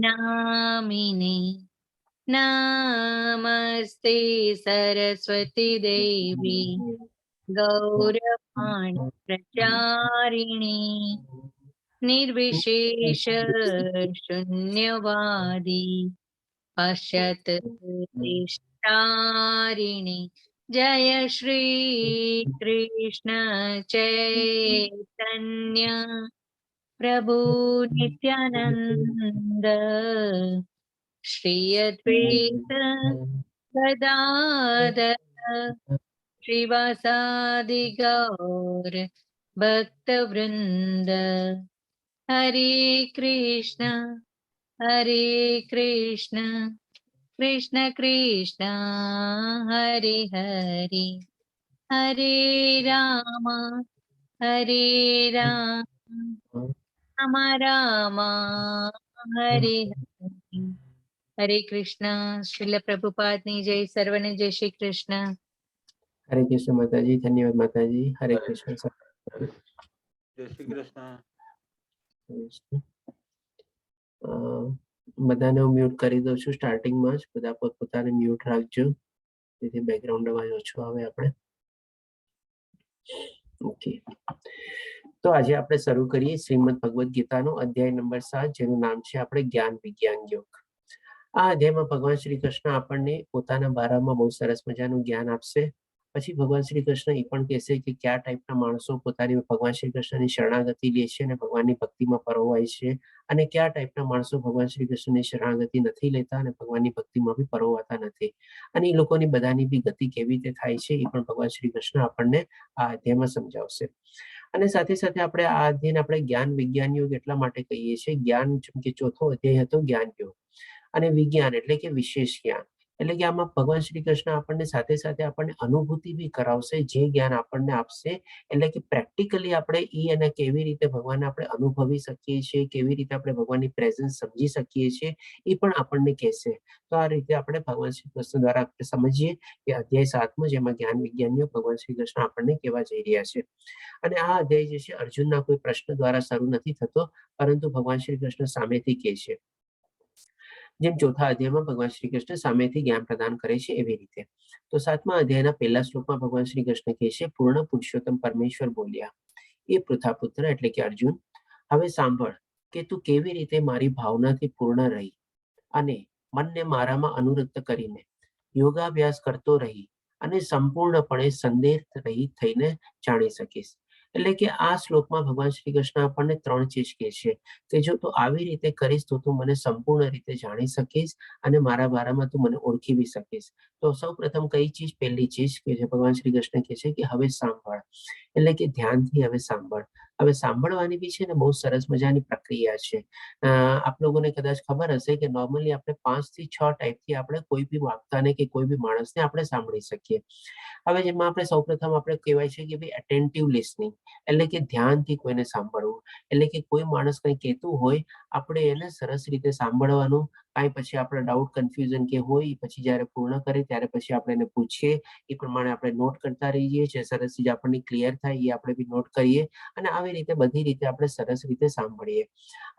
नामिने नमस्ते सरस्वती देवी गौरवाणी प्रचारिणी निर्विशेष शून्यवादी पश्यत देशतारिणी जय श्री कृष्ण चैतन्य प्रभु नित्यानंद श्री अद्वैत गदाधर श्रीवासादि गौर भक्तवृंद हरे कृष्ण कृष्ण कृष्ण हरे हरे हरे राम राम राम हरे हरे हरे कृष्ण। श्रील प्रभुपाद ની જય, સર્વને જય શ્રી કૃષ્ણ। हरे कृष्ण माताजी, धन्यवाद माताजी। हरे कृष्ण। जय श्री कृष्ण। બધાને હું મ્યુટ કરી દઉં છું સ્ટાર્ટિંગમાં જ, બધા પોતપોતાને મ્યુટ રાખજો જેથી બેકગ્રાઉન્ડ અવાજ ઓછો આવે આપણે। ઓકે, તો આજે આપણે શરૂ કરીએ શ્રીમદ ભગવદ ગીતાનો અધ્યાય નંબર 7, જેનું નામ છે આપણે જ્ઞાન વિજ્ઞાન યોગ। આ અધ્યાયમાં ભગવાન શ્રી કૃષ્ણ આપણને પોતાના બારામાં બહુ સરસ મજાનું જ્ઞાન આપશે। પછી ભગવાન શ્રી કૃષ્ણ એ પણ કહેશે કે કયા ટાઈપના માણસો પોતાની ભગવાન શ્રી કૃષ્ણની શરણાગતિ લે છે અને ભગવાનની ભક્તિમાં પરોવાય છે, અને કયા ટાઈપના માણસો ભગવાન શ્રી કૃષ્ણની શરણાગતિ નથી લેતા અને ભગવાનની ભક્તિમાં બી પરોવાતા નથી, અને એ લોકોની બધાની બી ગતિ કેવી રીતે થાય છે એ પણ ભગવાન શ્રી કૃષ્ણ આપણને આ અધ્યાયમાં સમજાવશે। અને સાથે સાથે આપણે આ અધ્યાયને આપણે જ્ઞાન વિજ્ઞાન યોગ એટલા માટે કહીએ છીએ। જ્ઞાન જેમ કે ચોથો અધ્યાય હતો જ્ઞાન યોગ, અને વિજ્ઞાન એટલે કે વિશેષ જ્ઞાન, એટલે કે આમાં ભગવાન શ્રી કૃષ્ણ આપણને સાથે સાથે આપણને અનુભૂતિ બી કરાવશે। જે જ્ઞાન આપણને આપશે એટલે કે પ્રેક્ટિકલી આપણે એ અને કેવી રીતે ભગવાનને આપણે અનુભવી શકીએ છીએ, કેવી રીતે આપણે ભગવાનની પ્રેઝન્સ સમજી શકીએ છીએ એ પણ આપણને કહેશે। તો આ રીતે આપણે ભગવાન શ્રી કૃષ્ણ દ્વારા આપણે સમજીએ કે અધ્યાય 7માં જેમાં જ્ઞાન વિજ્ઞાનીઓ ભગવાન શ્રી કૃષ્ણ આપણને કહેવા જઈ રહ્યા છે। અને આ અધ્યાય જે છે અર્જુનના કોઈ પ્રશ્ન દ્વારા શરૂ નથી થતો, પરંતુ ભગવાન શ્રી કૃષ્ણ સામેથી કહે છે। જેમ ચોથા અધ્યાયમાં ભગવાન શ્રી કૃષ્ણ સામેથી જ્ઞાન પ્રદાન કરે છે એવી રીતે। તો 7મા અધ્યાયના પહેલા શ્લોકમાં ભગવાન શ્રી કૃષ્ણ કહે છે, પૂર્ણ પુરુષોત્તમ પરમેશ્વર બોલ્યા, એ પૃથાપુત્ર એટલે કે અર્જુન, હવે સાંભળ કે તું કેવી રીતે મારી ભાવનાથી પૂર્ણ રહી અને મનને મારામાં અનુરક્ત કરીને યોગાભ્યાસ કરતો રહી અને સંપૂર્ણપણે સંદેહ રહિત થઈને જાણી શકીશ। એટલે કે આ શ્લોકમાં ભગવાન શ્રી કૃષ્ણ આપણને 3 ચીજ કહે છે કે જો તું આવી રીતે કરીશ તો તું મને સંપૂર્ણ રીતે જાણી શકીશ અને મારા બારામાં તું મને ઓળખી બી શકીશ। તો સૌ પ્રથમ કઈ ચીજ? પહેલી ચીજ કે જે ભગવાન શ્રી કૃષ્ણ કહે છે કે હવે સાંભળ, એટલે કે ધ્યાનથી હવે સાંભળ। હવે સાંભળવાની બી છે ને બહુ સરસ મજાની પ્રક્રિયા છે। આપ લોકોને કદાચ ખબર હશે કે નોર્મલી આપણે 5 થી 6 ટાઈપથી આપણે કોઈ બી વાર્તાને કે કોઈ બી માણસને આપણે સાંભળી શકીએ। હવે જેમાં આપણે સૌપ્રથમ આપણે કહેવાય છે કે ભાઈ એટેન્ટિવ લિસનિંગ, એટલે કે ધ્યાનથી કોઈને સાંભળવું, એટલે કે કોઈ માણસ કંઈ કહેતું હોય આપણે એને સરસ રીતે સાંભળવાનું। કાંઈ પછી આપણે ડાઉટ કન્ફ્યુઝન કે હોય પછી જ્યારે પૂર્ણ કરે ત્યારે પછી આપણે એને પૂછીએ, એ પ્રમાણે આપણે નોટ કરતા રહીએ છીએ, સરસ રીતે આપણને ક્લિયર થાય એ આપણે બી નોટ કરીએ, અને આવી રીતે બધી રીતે આપણે સરસ રીતે સાંભળીએ।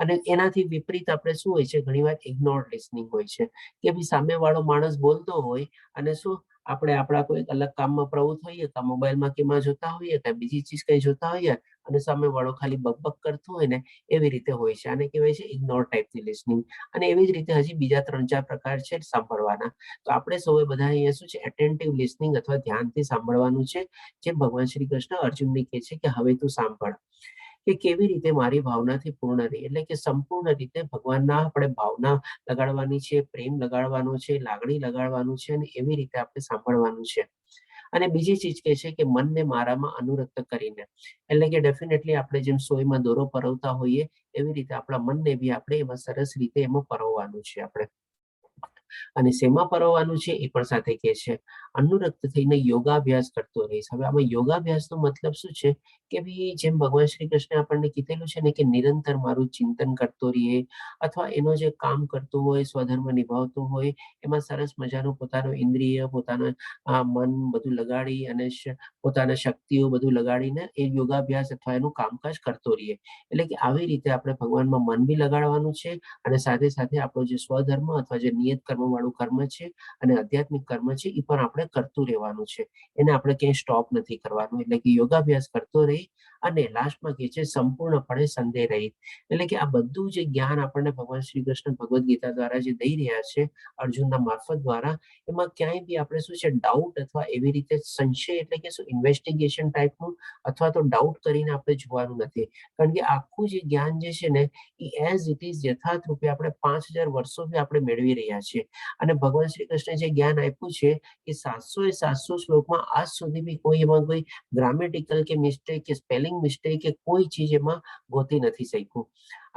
અને એનાથી વિપરીત આપણે શું હોય છે, ઘણીવાર ઇગ્નોર્ડ લિસનિંગ હોય છે કે ભાઈ સામેવાળો માણસ બોલતો હોય અને શું આપણે આપણા કોઈ અલગ કામમાં પ્રવૃત્ત હોઈએ, કાં મોબાઈલમાં કેમાં જોતા હોઈએ, કાં બીજી ચીજ કંઈ જોતા હોઈએ, અને સામેવાળો ખાલી બકબક કરતો હોય ને એવી રીતે હોય છે। આને કહેવાય છે ઇગ્નોર ટાઈપની લિસનિંગ। અને એવી જ રીતે હજી બીજા 3-4 પ્રકાર છે સાંભળવાના। તો આપણે સૌએ બધા અહીંયા શું છે એટેન્ટિવ લિસનિંગ અથવા ધ્યાનથી સાંભળવાનું છે। જે ભગવાન શ્રી કૃષ્ણ અર્જુનને કહે છે કે હવે તું સાંભળ કે કેવી રીતે મારી ભાવનાથી પૂર્ણ રહી, એટલે કે સંપૂર્ણ રીતે ભગવાનના આપણે ભાવના લગાડવાની છે, પ્રેમ લગાડવાનો છે, લાગણી લગાડવાનું છે, અને એવી રીતે આપણે સાંભળવાનું છે। અને બીજી ચીજ કે છે કે મનને મારામાં અનુરક્ત કરીને, એટલે કે ડેફિનેટલી આપણે જેમ સોયમાં દોરો પરોવતા હોઈએ એવી રીતે આપણા મનને બી આપણે એમાં સરસ રીતે એમાં પરોવવાનું છે આપણે। અને શેમાં પરોવાનું છે એ પણ સાથે કહે છે. અનુરક્ત થઈને યોગાભ્યાસ કરતો રહીશ. હવે આમાં યોગાભ્યાસનો મતલબ શું છે કે ભાઈ જેમ ભગવાન શ્રી કૃષ્ણે આપણને કીધેલું છે ને કે નિરંતર મારું ચિંતન કરતો રહીએ, અથવા એનો જે કામ કરતો હોય, સ્વધર્મ નિભાવતો હોય, એમાં સરસ મજાનું પોતાનું ઇન્દ્રિય, પોતાના મન બધું લગાડી અને પોતાના શક્તિઓ બધું લગાડીને એ યોગાભ્યાસ અથવા એનું કામકાજ કરતો રહીએ. એટલે કે આવી રીતે આપણે ભગવાનમાં મન બી લગાડવાનું છે, અને સાથે સાથે આપણો જે સ્વધર્મ અથવા જે નિયત કર્મ વાળું કર્મ છે અને આધ્યાત્મિક કર્મ છે એ પણ આપણે કરતું રહેવાનું છે. એને આપણે ક્યાંય સ્ટોપ નથી કરવાનું. એટલે કે યોગાભ્યાસ કરતો રહી અને લાસ્ટમાં કહે છે સંપૂર્ણપણે સંદેહ રહિત. એટલે કે આ બધું જે જ્ઞાન આપણને ભગવાન શ્રી કૃષ્ણ ભગવદ્ ગીતા દ્વારા જે દઈ રહ્યા છે અર્જુનના મારફત દ્વારા, એમાં ક્યાંય બી આપણે શું છે ડાઉટ અથવા એવી રીતે સંશય એટલે કે શું ઇન્વેસ્ટિગેશન ટાઈપનું અથવા તો ડાઉટ કરીને આપણે જોવાનું નથી. કારણ કે આખું જે જ્ઞાન જે છે ને એ એઝ ઇટ ઇઝ યથાર્થ રૂપે આપણે 5000 વર્ષોથી આપણે મેળવી રહ્યા છીએ. અને ભગવાન શ્રી કૃષ્ણે જે જ્ઞાન આપ્યું છે એ 700 એ 700 શ્લોકમાં આજ સુધી બી કોઈ એમાં કોઈ ગ્રામેટિકલ કે મિસ્ટેક કે સ્પેલિંગ મિસ્ટેક કે કોઈ ચીજ એમાં ગોતી નથી શક્યું.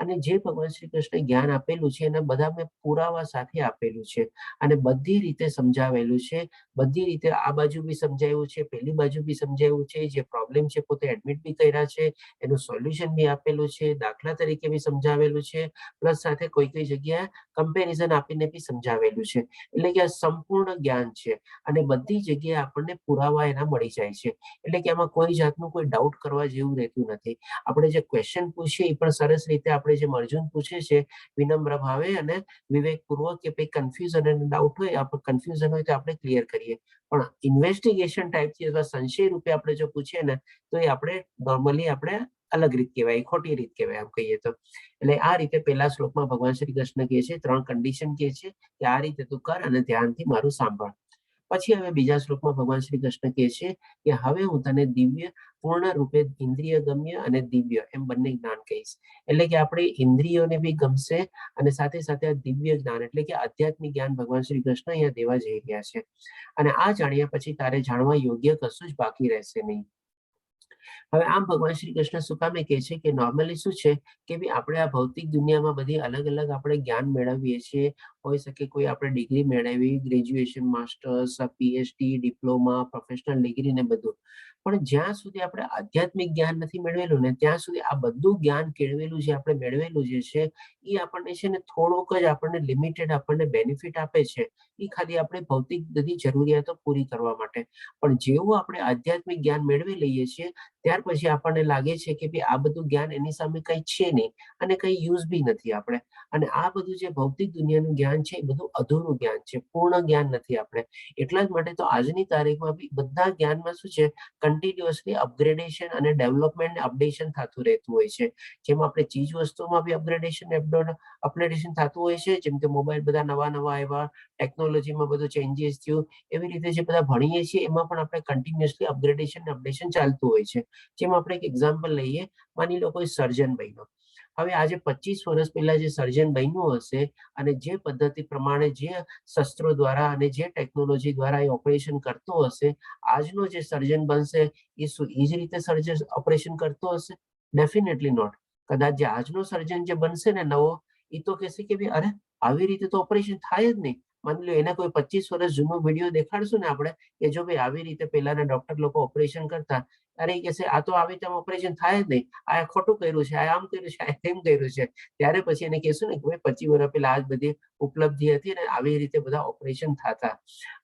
અને જે ભગવાન શ્રી કૃષ્ણે જ્ઞાન આપેલું છે એના બધા મેં પુરાવા સાથે આપેલું છે, અને બધી રીતે સમજાવેલું છે. બધી રીતે આ બાજુ બી સમજાવ્યું છે, પેલી બાજુ બી સમજાવ્યું છે, જે પ્રોબ્લેમ છે પોતે એડમિટ બી કર્યા છે, એનું સોલ્યુશન બી આપેલું છે, દાખલા તરીકે બી સમજાવેલું છે, પ્લસ સાથે કોઈ કોઈ જગ્યાએ કમ્પેરિઝન આપીને બી સમજાવેલું છે. એટલે કે આ સંપૂર્ણ જ્ઞાન છે અને બધી જગ્યાએ આપણને પુરાવા એના મળી જાય છે. એટલે કે આમાં કોઈ જાતનું કોઈ ડાઉટ કરવા જેવું રહેતું નથી. આપણે જે ક્વેશ્ચન પૂછીએ એ પણ સરસ રીતે આપણે જેમ અર્જુન પૂછે છે વિનમ્ર ભાવે અને વિવેકપૂર્વક, કે ભાઈ કન્ફ્યુઝન અને ડાઉટ હોય, આપણે કન્ફ્યુઝન હોય તો આપણે ક્લિયર કરીએ. પણ ઇન્વેસ્ટિગેશન ટાઈપથી અથવા સંશય રૂપે આપણે જો પૂછીએ ને તો એ આપણે નોર્મલી આપણે અલગ રીત કહેવાય, ખોટી રીત કહેવાય આમ કહીએ તો. એટલે આ રીતે પહેલા શ્લોકમાં ભગવાન શ્રી કૃષ્ણ કહે છે, 3 કન્ડિશન કહે છે કે આ રીતે તું કર અને ધ્યાનથી મારું સાંભળ. પછી હવે બીજા શ્લોકમાં ભગવાન શ્રી કૃષ્ણ કહે છે કે હવે હું તને દિવ્ય પૂર્ણ રૂપે ઇન્દ્રિય ગમ્ય અને દિવ્ય એમ બંને જ્ઞાન કહીશ. એટલે કે આપણે ઇન્દ્રિયોને બી ગમશે અને સાથે સાથે આ દિવ્ય જ્ઞાન એટલે કે આધ્યાત્મિક જ્ઞાન ભગવાન શ્રી કૃષ્ણ અહીંયા દેવા જઈ રહ્યા છે. અને આ જાણ્યા પછી તારે જાણવા યોગ્ય કશું જ બાકી રહેશે નહીં. હવે આમ ભગવાન શ્રી કૃષ્ણ શું કામે કહે છે કે નોર્મલી શું છે કે ભાઈ આપણે આ ભૌતિક દુનિયામાં બધી અલગ અલગ આપણે જ્ઞાન મેળવીએ છીએ. હોઈ શકે કોઈ આપણે ડિગ્રી મેળવી, graduation, masters, PhD, diploma, professional degree ને બધું. પણ જ્યાં સુધી આપણે આધ્યાત્મિક જ્ઞાન નથી મેળવેલું ને ત્યાં સુધી આ બધું જ્ઞાન કેળવેલું જે આપણે મેળવેલું જે છે એ આપણને છે ને થોડુંક જ આપણને લિમિટેડ આપણને બેનિફિટ આપે છે. એ ખાલી આપણે ભૌતિક બધી જરૂરિયાતો પૂરી કરવા માટે. પણ જેવું આપણે આધ્યાત્મિક જ્ઞાન મેળવી લઈએ છીએ ત્યાર પછી આપણને લાગે છે કે ભાઈ આ બધું જ્ઞાન એની સામે કઈ છે નહીં અને કઈ યુઝ બી નથી આપણે. અને આ બધું જે ભૌતિક દુનિયાનું જ્ઞાન છે એ બધું અધૂરું જ્ઞાન છે, પૂર્ણ જ્ઞાન નથી આપણે. એટલા જ માટે તો આજની તારીખમાં બી બધા જ્ઞાનમાં શું છે કન્ટિન્યુઅસલી અપગ્રેડેશન અને ડેવલપમેન્ટ અપડેશન થતું રહેતું હોય છે. જેમ આપણે ચીજ વસ્તુમાં બી અપગ્રેડેશન થતું હોય છે, જેમ કે મોબાઈલ બધા નવા નવા આવ્યા, ટેકનોલોજીમાં બધું ચેન્જીસ થયું, એવી રીતે જે બધા ભણીએ છીએ એમાં પણ આપણે કન્ટિન્યુઅસલી અપગ્રેડેશન અપડેશન ચાલતું હોય છે. જેમ આપણે એક એક્ઝામ્પલ લઈએ, માની લો કોઈ સર્જન બન્યો. હવે આજે 25 વર્ષ પહેલા જે સર્જન બન્યું હશે અને જે પદ્ધતિ પ્રમાણે જે શસ્ત્રો દ્વારા અને જે ટેકનોલોજી દ્વારા એ ઓપરેશન કરતો હશે, આજનો જે સર્જન બનશે એ શું એ જ રીતે સર્જન ઓપરેશન કરતો હશે? Definitely not. કદાચ જે આજનો સર્જન જે બનશે ને નવો, એ તો કહેશે કે ભાઈ અરે આવી રીતે તો ઓપરેશન થાય જ નહીં. માની લો એને કોઈ 25 વર્ષ જૂનો વિડીયો દેખાડશું ને આપણે કે જો ભાઈ આવી રીતે પહેલાના ડોક્ટર લોકો ઓપરેશન કરતા, અરે કહેશે આ તો આવી રીતે ઓપરેશન થાય જ નહીં, આ ખોટું કર્યું છે, આ આમ કર્યું છે, આ તેમ કર્યું છે. ત્યારે પછી એને કહેશું ને કે ભાઈ 25 વર્ષ પહેલા આ બધી ઉપલબ્ધિ હતી અને આવી રીતે બધા ઓપરેશન થતા,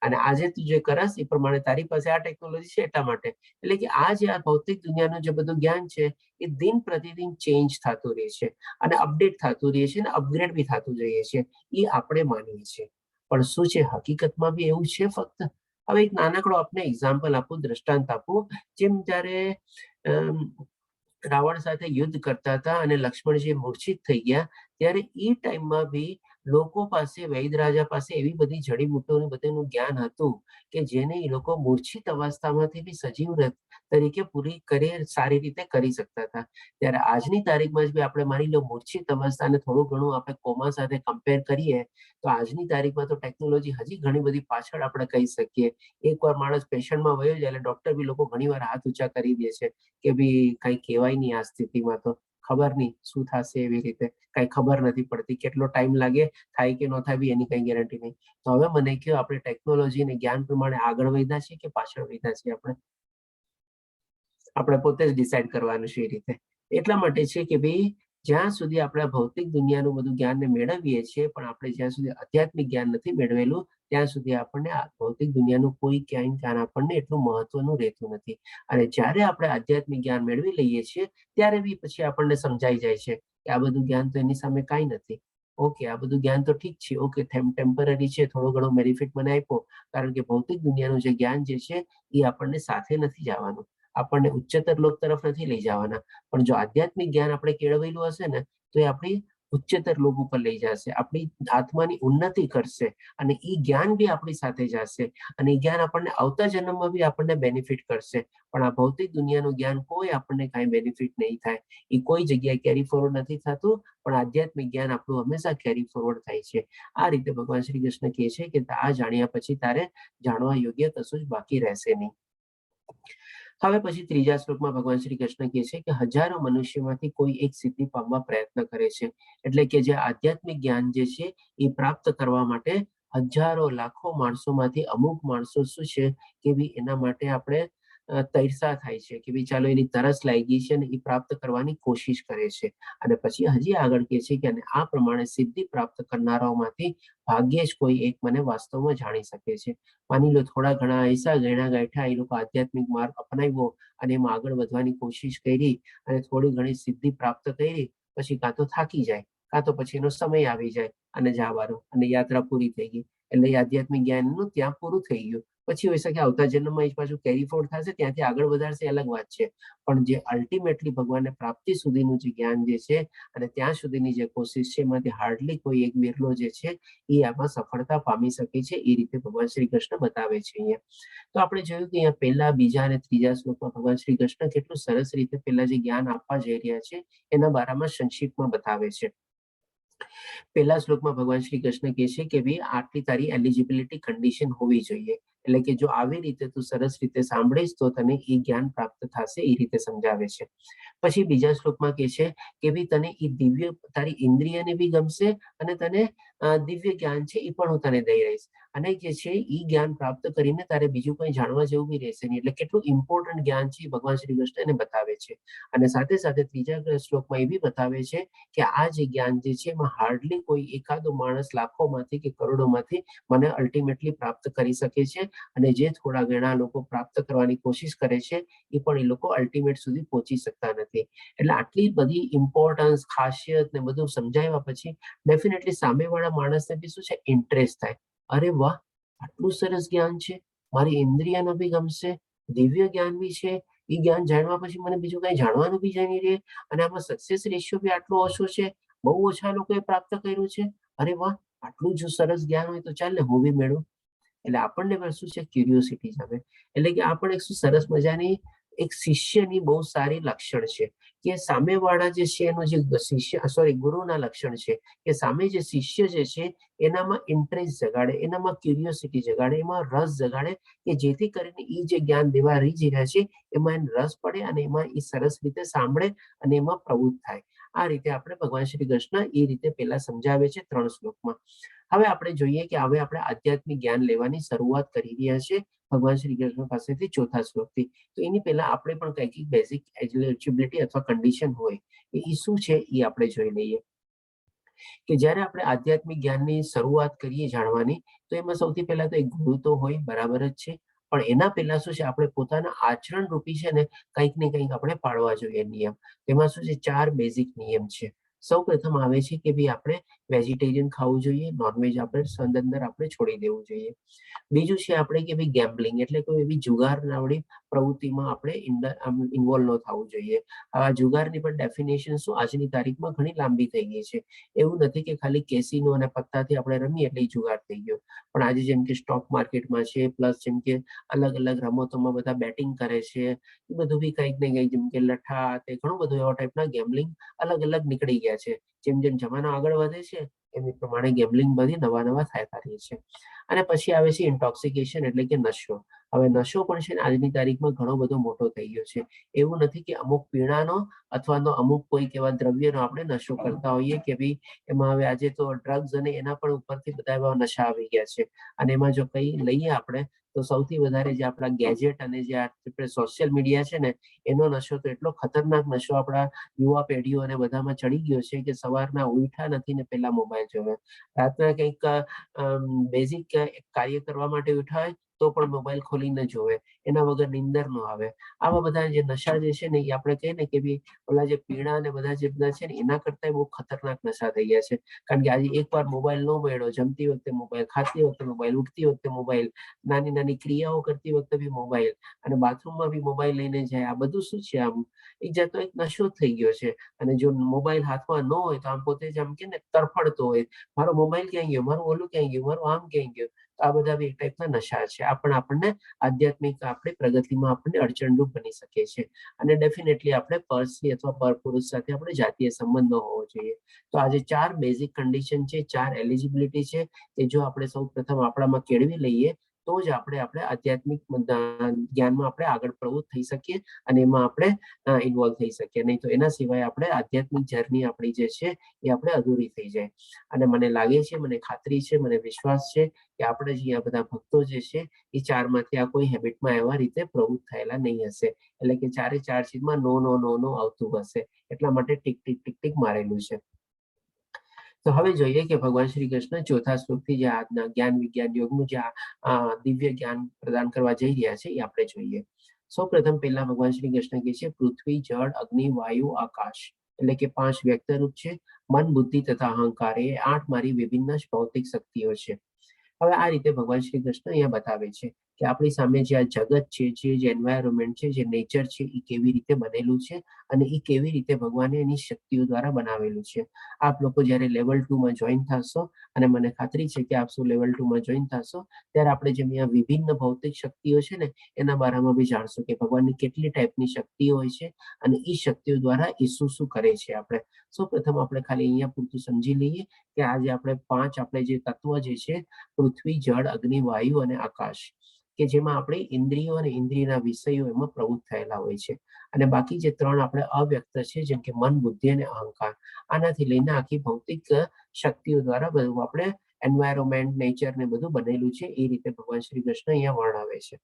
અને આજે તું જે કરસ એ પ્રમાણે તારી પાસે આ ટેકનોલોજી છે એટલા માટે. એટલે કે આ જે આ ભૌતિક દુનિયાનું જે બધું જ્ઞાન છે એ દિન પ્રતિદિન ચેન્જ થતું રહે છે અને અપડેટ થતું રહે છે અને અપગ્રેડ બી થતું જઈએ છે. એ આપણે માનીએ છીએ, પણ શું છે હકીકતમાં બી એવું છે ફક્ત? હવે એક નાનકડો આપને એક્ઝામ્પલ આપું, દ્રષ્ટાંત આપું. જેમ ત્યારે રાવણ સાથે યુદ્ધ કરતા હતા અને લક્ષ્મણજી મૂર્છિત થઈ ગયા, ત્યારે એ ટાઈમમાં બી લોકો પાસે, વૈદરાજા પાસે એવી બધી જડીબુટ્ટોનું બધું જ્ઞાન હતું કે જેને એ લોકો મૂર્છિત અવસ્થામાંથી બી સજીવ તરીકે પૂરી કરી સારી રીતે કરી શકતા હતા. ત્યારે આજની તારીખમાં જ બી આપણે માની લો મૂર્છિત અવસ્થાને થોડું ઘણું આપણે કોમા સાથે કમ્પેર કરીએ તો આજની તારીખમાં તો ટેકનોલોજી હજી ઘણી બધી પાછળ આપણે કહી શકીએ. એકવાર માણસ પેશન્ટમાં વયો જાય એટલે ડોક્ટર બી લોકો ઘણી વાર હાથ ઊંચા કરી દે છે કે ભાઈ કઈ કહેવાય નહીં આ સ્થિતિમાં તો. ખબર નહીં શું થશે, એવી રીતે કઈ ખબર નથી પડતી, કેટલો ટાઈમ લાગે, થાય કે ન થાય બી એની કઈ ગેરંટી નહીં. તો હવે મને કહો, આપણે ટેકનોલોજી અને જ્ઞાન પ્રમાણે આગળ વધ્યા છીએ કે પાછળ વધ્યા છીએ? આપણે પોતે જ ડિસાઈડ કરવાનું છે એ રીતે. એટલા માટે છે કે ભાઈ જ્યાં સુધી આપણે ભૌતિક દુનિયાનું બધું જ્ઞાનને મેળવીએ છીએ, પણ આપણે જ્યાં સુધી આધ્યાત્મિક જ્ઞાન નથી મેળવેલું ત્યાં સુધી આપણને આ ભૌતિક દુનિયાનું કોઈ ક્યાંય જ્ઞાન આપણને એટલું મહત્વનું રહેતું નથી. અને જ્યારે આપણે આધ્યાત્મિક જ્ઞાન મેળવી લઈએ છીએ ત્યારે બી પછી આપણને સમજાઈ જાય છે કે આ બધું જ્ઞાન તો એની સામે કાંઈ નથી. ઓકે, આ બધું જ્ઞાન તો ઠીક છે, ઓકે ટેમ્પરરી છે, થોડો ઘણો બેનિફિટ મને આપ્યો, કારણ કે ભૌતિક દુનિયાનું જે જ્ઞાન જે છે એ આપણને સાથે નથી જવાનું, આપણને ઉચ્ચતર લોક તરફ નથી લઈ જવાના. પણ જો આધ્યાત્મિક જ્ઞાન આપણે કેળવેલું હશે ને તો એ આપણી ઉચ્ચતર લોક ઉપર લઈ જશે, આપણી આત્માની ઉન્નતિ કરશે, અને એ જ્ઞાન બી આપણી સાથે જશે, અને એ જ્ઞાન આપણને આવતા જન્મમાં બી આપણને બેનિફિટ કરશે. પણ આ ભૌતિક દુનિયાનું જ્ઞાન કોઈ આપણને કાંઈ બેનિફિટ નહીં થાય, એ કોઈ જગ્યાએ કેરી ફોરવર્ડ નથી થતું, પણ આધ્યાત્મિક જ્ઞાન આપણું હંમેશા કેરી ફોરવર્ડ થાય છે. આ રીતે ભગવાન શ્રી કૃષ્ણ કહે છે કે આ જાણ્યા પછી તારે જાણવા યોગ્ય કશું જ બાકી રહેશે નહીં. હવે પછી ત્રીજા શ્લોકમાં ભગવાન શ્રી કૃષ્ણ કહે છે કે હજારો મનુષ્યમાંથી કોઈ એક સિદ્ધિ પામવા પ્રયત્ન કરે છે. એટલે કે જે આધ્યાત્મિક જ્ઞાન જે છે એ પ્રાપ્ત કરવા માટે હજારો લાખો માણસોમાંથી અમુક માણસો શું છે કે ભાઈ એના માટે આપણે તૈરસા થાય છે કે ભાઈ ચાલો એની તરસ લાગી છે અને એ પ્રાપ્ત કરવાની કોશિશ કરે છે. અને પછી હજી આગળ કહે છે કે અને આ પ્રમાણે સિદ્ધિ પ્રાપ્ત કરનારાઓમાંથી ભાગ્યે જ કોઈ એક મને વાસ્તવમાં જાણી શકે છે. માની લો થોડા ઘણા ऐसा ગણ્યા ગાંઠ્યા એ લોકો આધ્યાત્મિક માર્ગ અપનાવ્યો અને એમાં આગળ વધવાની કોશિશ કરી અને થોડી ઘણી સિદ્ધિ પ્રાપ્ત કરી, પછી કાં તો થાકી જાય, કાં તો પછી એનો સમય આવી જાય અને જવાનો, અને યાત્રા પૂરી થઈ ગઈ, એટલે આધ્યાત્મિક જ્ઞાનનું ત્યાં પૂરું થઈ ગયું. પછી હોય શકે આવતા જન્મમાં એ પાછું કેરી ફોરવર્ડ થશે, ત્યાંથી આગળ વધારશે, અલગ વાત છે. પણ જે અલ્ટિમેટલી ભગવાનને પ્રાપ્તિ સુધીનું જે જ્ઞાન જે છે અને ત્યાં સુધીની જે કોશિશ છે એમાંથી હાર્ડલી કોઈ એક બિરલો જે છે એ આમાં સફળતા પામી શકે છે. એ રીતે ભગવાન શ્રી કૃષ્ણ બતાવે છે અહીંયા. તો આપણે જોયું કે અહીંયા પહેલા, બીજા અને ત્રીજા શ્લોકમાં ભગવાન શ્રી કૃષ્ણ કેટલું સરસ રીતે પહેલા જે જ્ઞાન આપવા જઈ રહ્યા છે એના બારામાં સંક્ષિપ્તમાં બતાવે છે. પહેલા શ્લોકમાં ભગવાન શ્રી કૃષ્ણ કહે છે કે ભાઈ આટલી તારી એલિજિબિલિટી કન્ડિશન હોવી જોઈએ, એટલે કે જો આવી રીતે તું સરસ રીતે સાંભળીશ તો તને એ જ્ઞાન પ્રાપ્ત થશે, એ રીતે સમજાવે છે. પછી બીજા શ્લોકમાં કહે છે કે ભાઈ તને એ દિવ્ય, તારી ઇન્દ્રિયને બી ગમશે અને તને દિવ્ય જ્ઞાન છે એ પણ હું તને દઈ રહીશ, અને જે છે એ જ્ઞાન પ્રાપ્ત કરીને તારે બીજું કંઈ જાણવા જેવું બી રહેશે નહીં. એટલે કેટલું ઇમ્પોર્ટન્ટ જ્ઞાન છે ભગવાન શ્રી કૃષ્ણ એને બતાવે છે. અને સાથે સાથે ત્રીજા શ્લોકમાં એ બી બતાવે છે કે આ જે જ્ઞાન જે છે એમાં હાર્ડલી કોઈ એકાદો માણસ લાખોમાંથી કે કરોડોમાંથી મને અલ્ટિમેટલી પ્રાપ્ત કરી શકે છે, અને જે થોડા ઘણા લોકો પ્રાપ્ત કરવાની કોશિશ કરે છે એ પણ એ લોકો અલ્ટિમેટ સુધી પહોંચી શકતા નથી. એટલે આટલી બધી ઇમ્પોર્ટન્સ, ખાસિયત ને બધું સમજાવ્યા પછી ડેફિનેટલી સામેવાળા માણસને બી શું છે, ઇન્ટરેસ્ટ થાય. અરે વાહ, આટલું સરસ જ્ઞાન છે, મારી ઇન્દ્રિયનો બી ગમશે, દિવ્ય જ્ઞાન બી છે, એ જ્ઞાન જાણવા પછી મને બીજું કઈ જાણવાનું બી જાણી રહે, અને આમાં સક્સેસ રેશિયો બી આટલો ઓછો છે, બહુ ઓછા લોકોએ પ્રાપ્ત કર્યું છે. અરે વાહ, આટલું જો સરસ જ્ઞાન હોય તો ચાલ ને હું બી મેળવું. એટલે આપણને પણ શું છે, ક્યુરિયોસિટી જામે. એટલે કે આપણે શું સરસ મજાની એક શિષ્યની બહુ સારી લક્ષણ છે કે સામેવાળા જે છે એનો જે શિષ્ય ગુરુના લક્ષણ છે કે સામે જે શિષ્ય જે છે એનામાં ઇન્ટરેસ્ટ જગાડે, એનામાં ક્યુરિયોસિટી જગાડે, એમાં રસ જગાડે, કે જેથી કરીને એ જે જ્ઞાન દેવા રહી રહ્યા છે એમાં એને રસ પડે અને એમાં એ સરસ રીતે સાંભળે અને એમાં પ્રવૃત્ત થાય. આ રીતે આપણે ભગવાન શ્રી કૃષ્ણ એ રીતે પેલા સમજાવે છે 3 શ્લોકમાં. હવે આપણે જોઈએ કે હવે આપણે આધ્યાત્મિક જ્ઞાન લેવાની શરૂઆત કરી રહ્યા છે ભગવાન શ્રી કૃષ્ણ પાસેથી 4થા શ્લોકથી. તો એની પહેલા આપણે પણ કંઈક બેઝિક એલિજિબિલિટી અથવા કન્ડિશન હોય એ શું છે એ આપણે જોઈ લઈએ. કે જ્યારે આપણે આધ્યાત્મિક જ્ઞાનની શરૂઆત કરીએ જાણવાની, તો એમાં સૌથી પહેલા તો એક ગુરુ તો હોય, બરાબર જ છે, પણ એના પહેલા શું છે, આપણે પોતાના આચરણ રૂપી છે ને કંઈક ને કંઈક આપણે પાળવા જોઈએ નિયમ. તેમાં શું છે, 4 બેઝિક નિયમ છે. સૌ પ્રથમ આવે છે કે ભાઈ આપણે વેજીટેરિયન ખાવું જોઈએ, નોનવેજ આપણે સંદર આપણે છોડી દેવું જોઈએ. બીજું છે આપણે કે ભાઈ ગેમ્બલિંગ, એટલે કોઈ એવી જુગારનાવડી પ્રવૃત્તિમાં આપણે ઇન્વોલ્વ ન થવું જોઈએ. આ જુગારની પણ ડેફિનેશન શું આજની તારીખમાં ઘણી લાંબી થઈ ગઈ છે. એવું નથી કે ખાલી કેસીનો અને પત્તાથી આપણે રમીએ એટલે જુગાર થઈ ગયો, પણ આજે જેમ કે સ્ટોક માર્કેટમાં છે, પ્લસ જેમ કે અલગ અલગ રમતોમાં બધા બેટિંગ કરે છે, એ બધું બી કંઈક ને કંઈક, જેમ કે લઠ્ઠા, તે ઘણું બધું એવા ટાઈપના ગેમ્બલિંગ અલગ અલગ નીકળી ગયા છે. જેમ જેમ જમાનો આગળ વધે છે એમ એ પ્રમાણે ગેમ્બલિંગ બધી નવા થતા રહે છે. અને પછી આવે છે ઇન્ટોક્સિકેશન, એટલે કે નશો. હવે નશો પણ છે ને આજની તારીખમાં ઘણો બધો મોટો થઈ ગયો છે. એવું નથી કે અમુક પીણાનો અથવા તો અમુક કોઈક એવા દ્રવ્યનો આપણે નશો કરતા હોઈએ કે ભાઈ એમાં હવે આજે તો ડ્રગ્સ અને એના પણ ઉપરથી બધા એવા નશા આવી ગયા છે. અને એમાં જો કઈ લઈએ આપણે તો સૌથી વધારે જે આપણા ગેજેટ અને જે આપણે સોશિયલ મીડિયા છે ને એનો નશો તો એટલો ખતરનાક નશો આપણા યુવા પેઢીઓ અને બધામાં ચડી ગયો છે કે સવારના ઉઠ્યા નથી ને પહેલા મોબાઈલ જોવે. રાતના કંઈક બેઝિક કાર્ય કરવા માટે ઉઠ્યા હોય તો પણ મોબાઈલ ખોલીને જોવે, એના વગર નીંદર ન આવે. આવા બધા જે નશા જે છે ને એ આપણે કહીએ ને કે ભાઈ ઓલા જે પીણા અને બધા જે બધા છે ને એના કરતા બહુ ખતરનાક નશા થઈ ગયા છે. કારણ કે આજે એકવાર મોબાઈલ ન મળ્યો, જમતી વખતે મોબાઈલ, ખાતી વખતે મોબાઈલ, ઉઠતી વખતે મોબાઈલ, નાની નાની ક્રિયાઓ કરતી વખતે બી મોબાઈલ, અને બાથરૂમમાં બી મોબાઈલ લઈને જાય. આ બધું શું છે? આમ એક જાતનો એક નશો થઈ ગયો છે. અને જો મોબાઈલ હાથમાં ન હોય તો આમ પોતે જ આમ કે ને તરફડતો હોય, મારો મોબાઈલ ક્યાં ગયો, મારું ઓલું ક્યાં ગયું, મારું આમ ક્યાં ગયું. તો આ બધા બી એક ટાઈપના નશા છે. આ પણ આપણને આધ્યાત્મિક આપણી પ્રગતિમાં આપણને અડચણરૂપ બની શકે છે. અને ડેફિનેટલી આપણે પરસ્ત્રી અથવા પરપુરુષ સાથે આપણે જાતીય સંબંધ ન હોવો જોઈએ. તો આજે 4 બેઝિક કન્ડિશન છે, 4 એલિજિબિલિટી છે કે જો આપણે સૌ પ્રથમ આપણામાં કેળવી લઈએ તો જ આપણે આધ્યાત્મિક જ્ઞાનમાં આપણે આગળ પ્રવૃત્ત થઈ શકીએ અને એમાં આપણે ઇન્વોલ્વ થઈ શકીએ. નહીં તો એના સિવાય આપણે આધ્યાત્મિક જર્ની આપણી જે છે એ આપણે અધૂરી થઈ જાય. અને મને લાગે છે, મને ખાતરી છે, મને વિશ્વાસ છે કે આપણે જે આ બધા ભક્તો જે છે એ 4માંથી આ કોઈ હેબિટમાં એવા રીતે પ્રવૃત્ત થયેલા નહીં હશે. એટલે કે 4 ચીજમાં નો નો નો નો આવતું હશે. એટલા માટે ટીક ટીક ટીક ટીક મારેલું છે. તો હવે જોઈએ કે ભગવાન શ્રી કૃષ્ણ ચોથા શ્લોકથી જે આજના જ્ઞાન વિજ્ઞાન યોગનું જે દિવ્ય જ્ઞાન પ્રદાન કરવા જઈ રહ્યા છે એ આપણે જોઈએ. સૌપ્રથમ પહેલા ભગવાન શ્રી કૃષ્ણ કહે છે પૃથ્વી, જળ, અગ્નિ, વાયુ, આકાશ, એટલે કે 5 વ્યક્તરૂપ છે. મન, બુદ્ધિ તથા અહંકાર એ 8 મારી વિભિન્ન ભૌતિક શક્તિઓ છે. હવે આ રીતે ભગવાન શ્રી કૃષ્ણ અહીંયા બતાવે છે કે આપણી સામે જે આ જગત છે, જે એન્વાયરમેન્ટ છે, જે નેચર છે એ કેવી રીતે બનેલું છે અને એ કેવી રીતે ભગવાને એની શક્તિઓ દ્વારા બનાવેલું છે. આપ લોકો જ્યારે લેવલ 2માં જોઈન થશો, અને મને ખાતરી છે કે આપ શું લેવલ 2માં જોઈન થશો, ત્યારે આપણે જે અહીંયા વિભિન્ન ભૌતિક શક્તિઓ છે ને એના બારામાં બી જાણશું કે ભગવાનની કેટલી ટાઈપની શક્તિઓ હોય છે અને એ શક્તિઓ દ્વારા એ શું શું કરે છે. આપણે સૌપ્રથમ આપણે ખાલી અહીંયા પૂરતું સમજી લઈએ કે આજે આપણે 5 આપણે જે તત્વ જે છે પૃથ્વી, જળ, અગ્નિ, વાયુ અને આકાશ, કે જેમાં આપણે ઇન્દ્રિયો અને ઇન્દ્રિયના વિષયો એમાં પ્રવૃત્ત થયેલા હોય છે. અને બાકી જે 3 આપણે અવ્યક્ત છે, જેમ કે મન, બુદ્ધિ અને અહંકાર, આનાથી લઈને આખી ભૌતિક શક્તિઓ દ્વારા બધું આપણે એન્વાયરમેન્ટ, નેચર ને બધું બનેલું છે. એ રીતે ભગવાન શ્રી કૃષ્ણ અહીંયા વર્ણવે છે.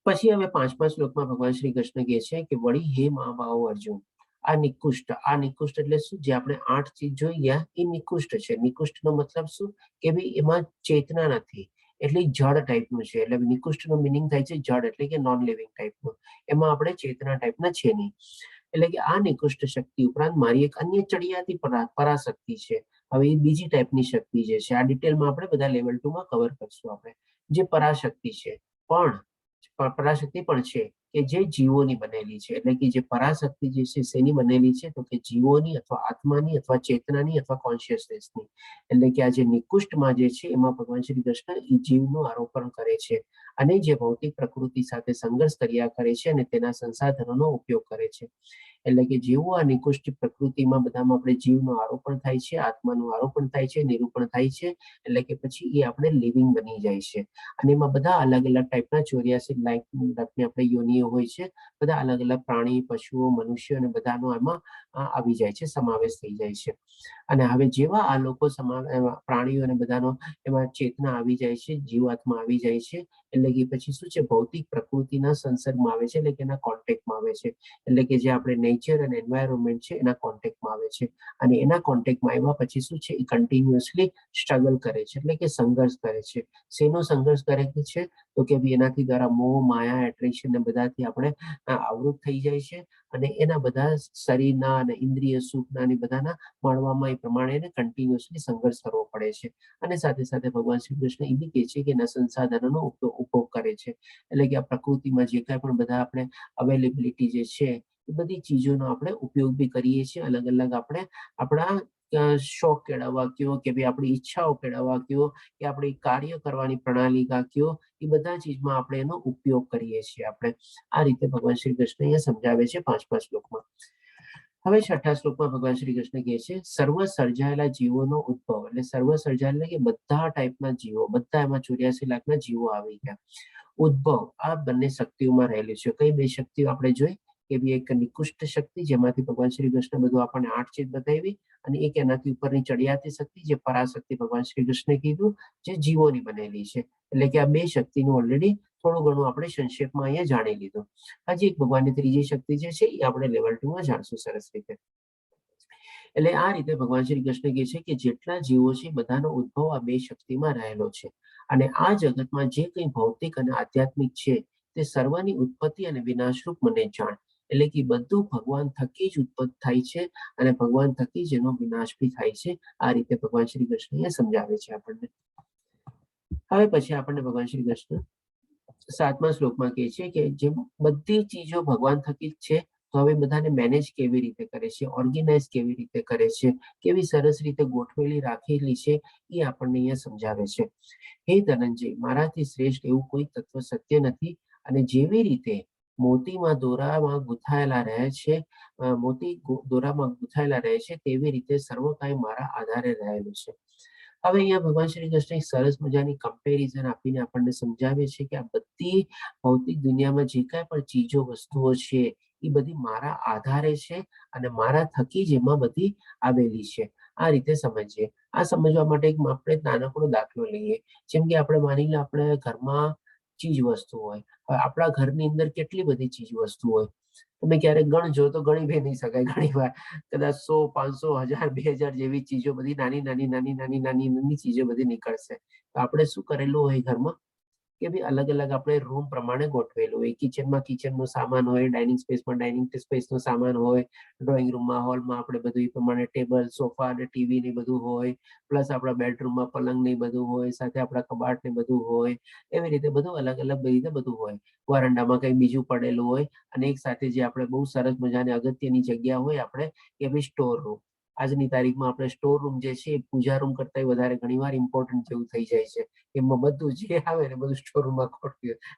પછી હવે 5મા શ્લોકમાં ભગવાન શ્રી કૃષ્ણ કહે છે કે વળી હે મહાબાહો અર્જુન, આ નિકુષ્ટ એટલે શું? જે આપણે 8 ચીજ જોઈ ગયા એ નિકુષ્ટ છે. નિકુષ્ટનો મતલબ શું? કે ભાઈ એમાં ચેતના નથી, એટલે જડ ટાઈપનું છે. એટલે નિકુષ્ટનો મિનિંગ થાય છે જડ, એટલે કે નોન લિવિંગ ટાઈપનું. એમાં આપણે ચેતના ટાઈપના છે નહીં. એટલે કે આ નિકુષ્ટ શક્તિ ઉપરાંત મારી એક અન્ય ચડિયાતી પરાશક્તિ છે. હવે એ બીજી ટાઈપની શક્તિ જે છે, આ ડિટેલમાં આપણે બધા લેવલ 2માં કવર કરશું આપણે. જે પરાશક્તિ છે, પણ પરાશક્તિ પણ છે કે જે જીવોની બનેલી છે. એટલે કે જે પરાશક્તિ જે છે શેની બનેલી છે? તો કે જીવોની અથવા આત્માની અથવા ચેતનાની અથવા કોન્શિયસનેસની. એટલે કે આ જે નિકુષ્ટમાં જે છે એમાં ભગવાન શ્રી કૃષ્ણ એ જીવનું આરોપણ કરે છે અને જે ભૌતિક પ્રકૃતિ સાથે સંઘર્ષ કર્યા કરે છે અને તેના સંસાધનોનો ઉપયોગ કરે છે. એટલે કે જેવું આ નિકુષ્ટ પ્રકૃતિમાં બધામાં આપણે જીવનું આરોપણ થાય છે, આત્માનું આરોપણ થાય છે, નિરૂપણ થાય છે, એટલે કે પછી એ આપણે લિવિંગ બની જાય છે. અને એમાં બધા અલગ અલગ ટાઈપના 84 લાખની આપણે યોનિઓ હોય છે. બધા અલગ અલગ પ્રાણી, પશુઓ, મનુષ્યો અને બધાનો એમાં આવી જાય છે, સમાવેશ થઈ જાય છે. અને હવે જેવા આ લોકો પ્રાણીઓ અને બધાનો એમાં ચેતના આવી જાય છે, જીવાત્મા આવી જાય છે, એટલે કે પછી શું છે? ભૌતિક પ્રકૃતિના સંસર્ગમાં આવે છે, એટલે કે એના કોન્ટેક્ટમાં આવે છે. એટલે કે જે આપણે નેચર અને એન્વાયરમેન્ટ છે એના કોન્ટેક્ટમાં આવે છે. અને એના કોન્ટેક્ટમાં આવ્યા પછી શું છે? એ કન્ટિન્યુઅસલી સ્ટ્રગલ કરે છે, એટલે કે સંઘર્ષ કરે છે. શેનો સંઘર્ષ કરે છે? તો કે એનાથી દ્વારા મોહ, માયા, એટ્રેક્શન ને બધાથી આપણે આવૃત થઈ જાય છે. અને એના બધા શરીરના અને ઇન્દ્રિય સુખના અને બધાના મળવામાં એ પ્રમાણે એને કન્ટિન્યુઅસલી સંઘર્ષ કરવો પડે છે. અને સાથે સાથે ભગવાન શ્રી કૃષ્ણ એ બી કહે છે કે એના સંસાધનોનો ઉપયોગ કરે છે. એટલે કે આ પ્રકૃતિમાં જે કાંઈ પણ બધા આપણે અવેલેબિલિટી જે છે એ બધી ચીજોનો આપણે ઉપયોગ બી કરીએ છીએ. અલગ અલગ આપણે આપણા શોખ કેળવવા કયો, કે ભાઈ આપણી ઈચ્છાઓ કેળવવા કયો, કે આપણી કાર્ય કરવાની પ્રણાલિકા કયો, એ બધા ચીજમાં આપણે એનો ઉપયોગ કરીએ છીએ. આપણે આ રીતે ભગવાન શ્રી કૃષ્ણ અહીંયા સમજાવે છે 5મા શ્લોકમાં. હવે છઠ્ઠા શ્લોકમાં ભગવાન શ્રી કૃષ્ણ કહે છે સર્વ સર્જાયેલા જીવોનો ઉદ્ભવ, એટલે સર્વ સર્જાયેલા કે બધા ટાઈપના જીવો, બધા એમાં 84 લાખના જીવો આવી ગયા. ઉદ્ભવ આ બંને શક્તિઓમાં રહેલી છે. કઈ બે શક્તિઓ આપણે જોઈ કે બી એક નિકુષ્ટ શક્તિ જેમાંથી ભગવાન શ્રી કૃષ્ણ બધું આપણને 8 ચીજ બતાવી, અને એક એનાથી ઉપરની ચડિયાતી શક્તિ જે પરાશક્તિ ભગવાન શ્રી કૃષ્ણે કીધું જે જીવોની બનેલી છે. એટલે કે આ બે શક્તિનું ઓલરેડી થોડું ઘણું આપણે સંક્ષેપમાં અહીંયા જાણી લીધું. હજી એક ભગવાનની ત્રીજી શક્તિ જે છે એ આપણે લેવલ 2 માં જાણશું સરસ રીતે. એટલે આ રીતે ભગવાન શ્રી કૃષ્ણ કહે છે કે જેટલા જીવો છે બધાનો ઉદ્ભવ આ બે શક્તિમાં રહેલો છે, અને આ જગતમાં જે કંઈ ભૌતિક અને આધ્યાત્મિક છે તે સર્વની ઉત્પત્તિ અને વિનાશરૂપ મને જાણ. એટલે કે બધું ભગવાન થકી જ ઉત્પન્ન થાય છે અને ભગવાન થકી જ એનો વિનાશ બી થાય છે. આ રીતે ભગવાન શ્રી કૃષ્ણ એ સમજાવે છે આપણને. હવે પછી આપણને ભગવાન શ્રી કૃષ્ણ 7મા શ્લોકમાં કહે છે કે જે બધી ચીજો ભગવાન થકી જ છે, તો હવે બધાને મેનેજ કેવી રીતે કરે છે, ઓર્ગેનાઇઝ કેવી રીતે કરે છે, કેવી સરસ રીતે ગોઠવેલી રાખેલી છે એ આપણને અહીંયા સમજાવે છે. હે ધનંજય, મારાથી શ્રેષ્ઠ એવું કોઈ તત્વ સત્ય નથી, અને જેવી રીતે મોતીમાં દોરામાં ગૂંથાયેલા રહે છે, મોતી દોરામાં ગૂંથાયેલા રહે છે તેવી રીતે સર્વ કાંઈ મારા આધારે રહેલું છે. હવે અહીંયા ભગવાન શ્રી કૃષ્ણ એક સરસ મજાની કમ્પેરિઝન આપીને આપણને સમજાવે છે કે આ બધી ભૌતિક દુનિયામાં જે કાંઈ પણ ચીજો વસ્તુઓ છે એ બધી મારા આધારે છે અને મારા થકી જ એમાં બધી આવેલી છે. આ રીતે સમજીએ. આ સમજવા માટે એક આપણે નાનકડો દાખલો લઈએ. જેમ કે આપણે માની લો આપણે ઘરમાં ચીજ વસ્તુ હોય. હવે આપણા ઘરની અંદર કેટલી બધી ચીજ વસ્તુ હોય, તમે ક્યારેક ગણજો તો ગણી બી નહીં શકાય. ઘણી વાર કદાચ 100, 500, 1000, 2000 જેવી ચીજો બધી નાની નાની ચીજો બધી નીકળશે. તો આપણે શું કરેલું હોય ઘરમાં કે ભાઈ અલગ અલગ આપણે રૂમ પ્રમાણે ગોઠવેલું હોય. કિચનમાં કિચનનો સામાન હોય, ડાઇનિંગ સ્પેસમાં ડાઇનિંગ સ્પેસનો સામાન હોય, ડ્રોઈંગ રૂમમાં હોલમાં આપણે બધું એ પ્રમાણે ટેબલ સોફા અને ટીવી ને બધું હોય, પ્લસ આપણા બેડરૂમમાં પલંગ ને બધું હોય, સાથે આપણા કબાટ ને બધું હોય. એવી રીતે બધું અલગ અલગ રીતે બધું હોય. વરાંડામાં કંઈ બીજું પડેલું હોય, અને એક સાથે જે આપણે બહુ સરસ મજાની અગત્યની જગ્યા હોય આપણે કે ભાઈ સ્ટોર રૂમ. આજની તારીખમાં આપણે સ્ટોર રૂમ જે છે એ પૂજા રૂમ કરતા વધારે ઘણીવાર ઇમ્પોર્ટન્ટ જેવું થઈ જાય છે. એમાં બધું જે આવે ને બધું સ્ટોર રૂમમાં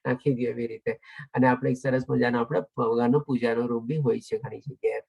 નાખી દે એવી રીતે. અને આપણે એક સરસ મજાનો આપણે ભગવાનનો પૂજાનો રૂમ બી હોય છે ઘણી જગ્યાએ.